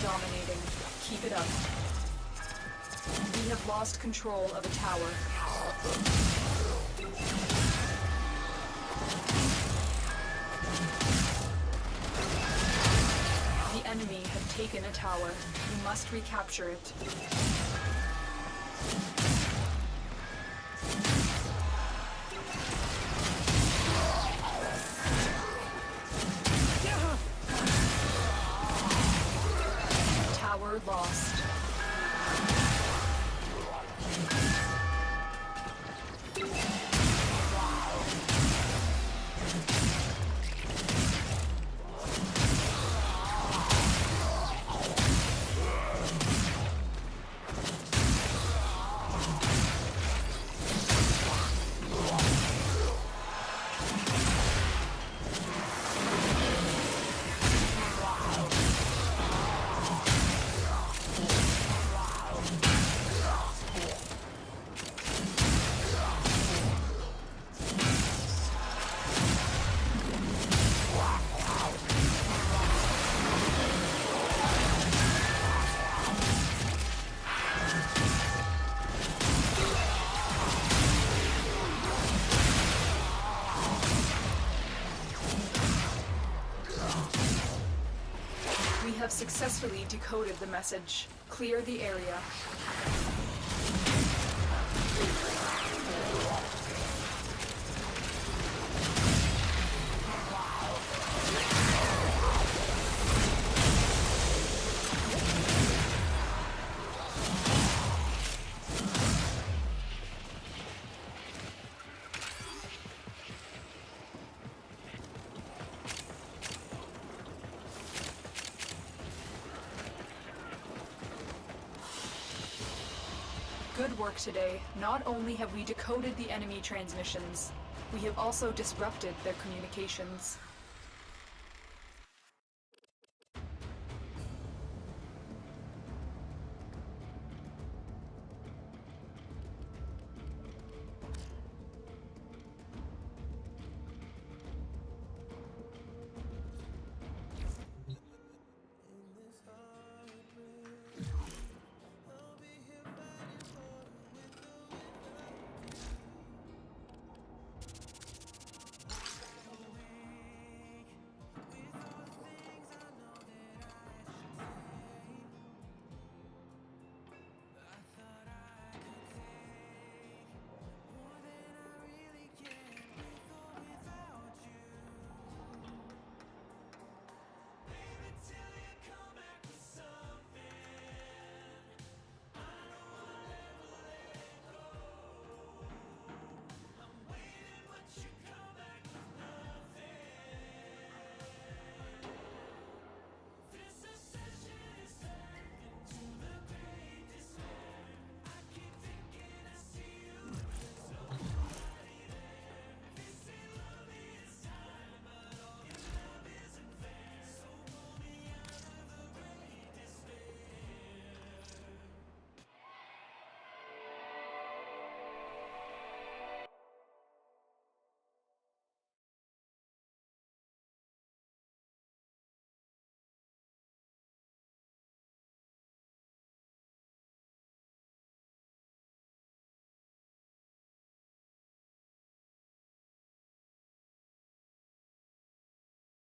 Dominating. Keep it up. We have lost control of a tower. The enemy have taken a tower. You must recapture it. Lost. Have successfully decoded the message. Clear the area. Good work today. Not only have we decoded the enemy transmissions, We have also disrupted their communications.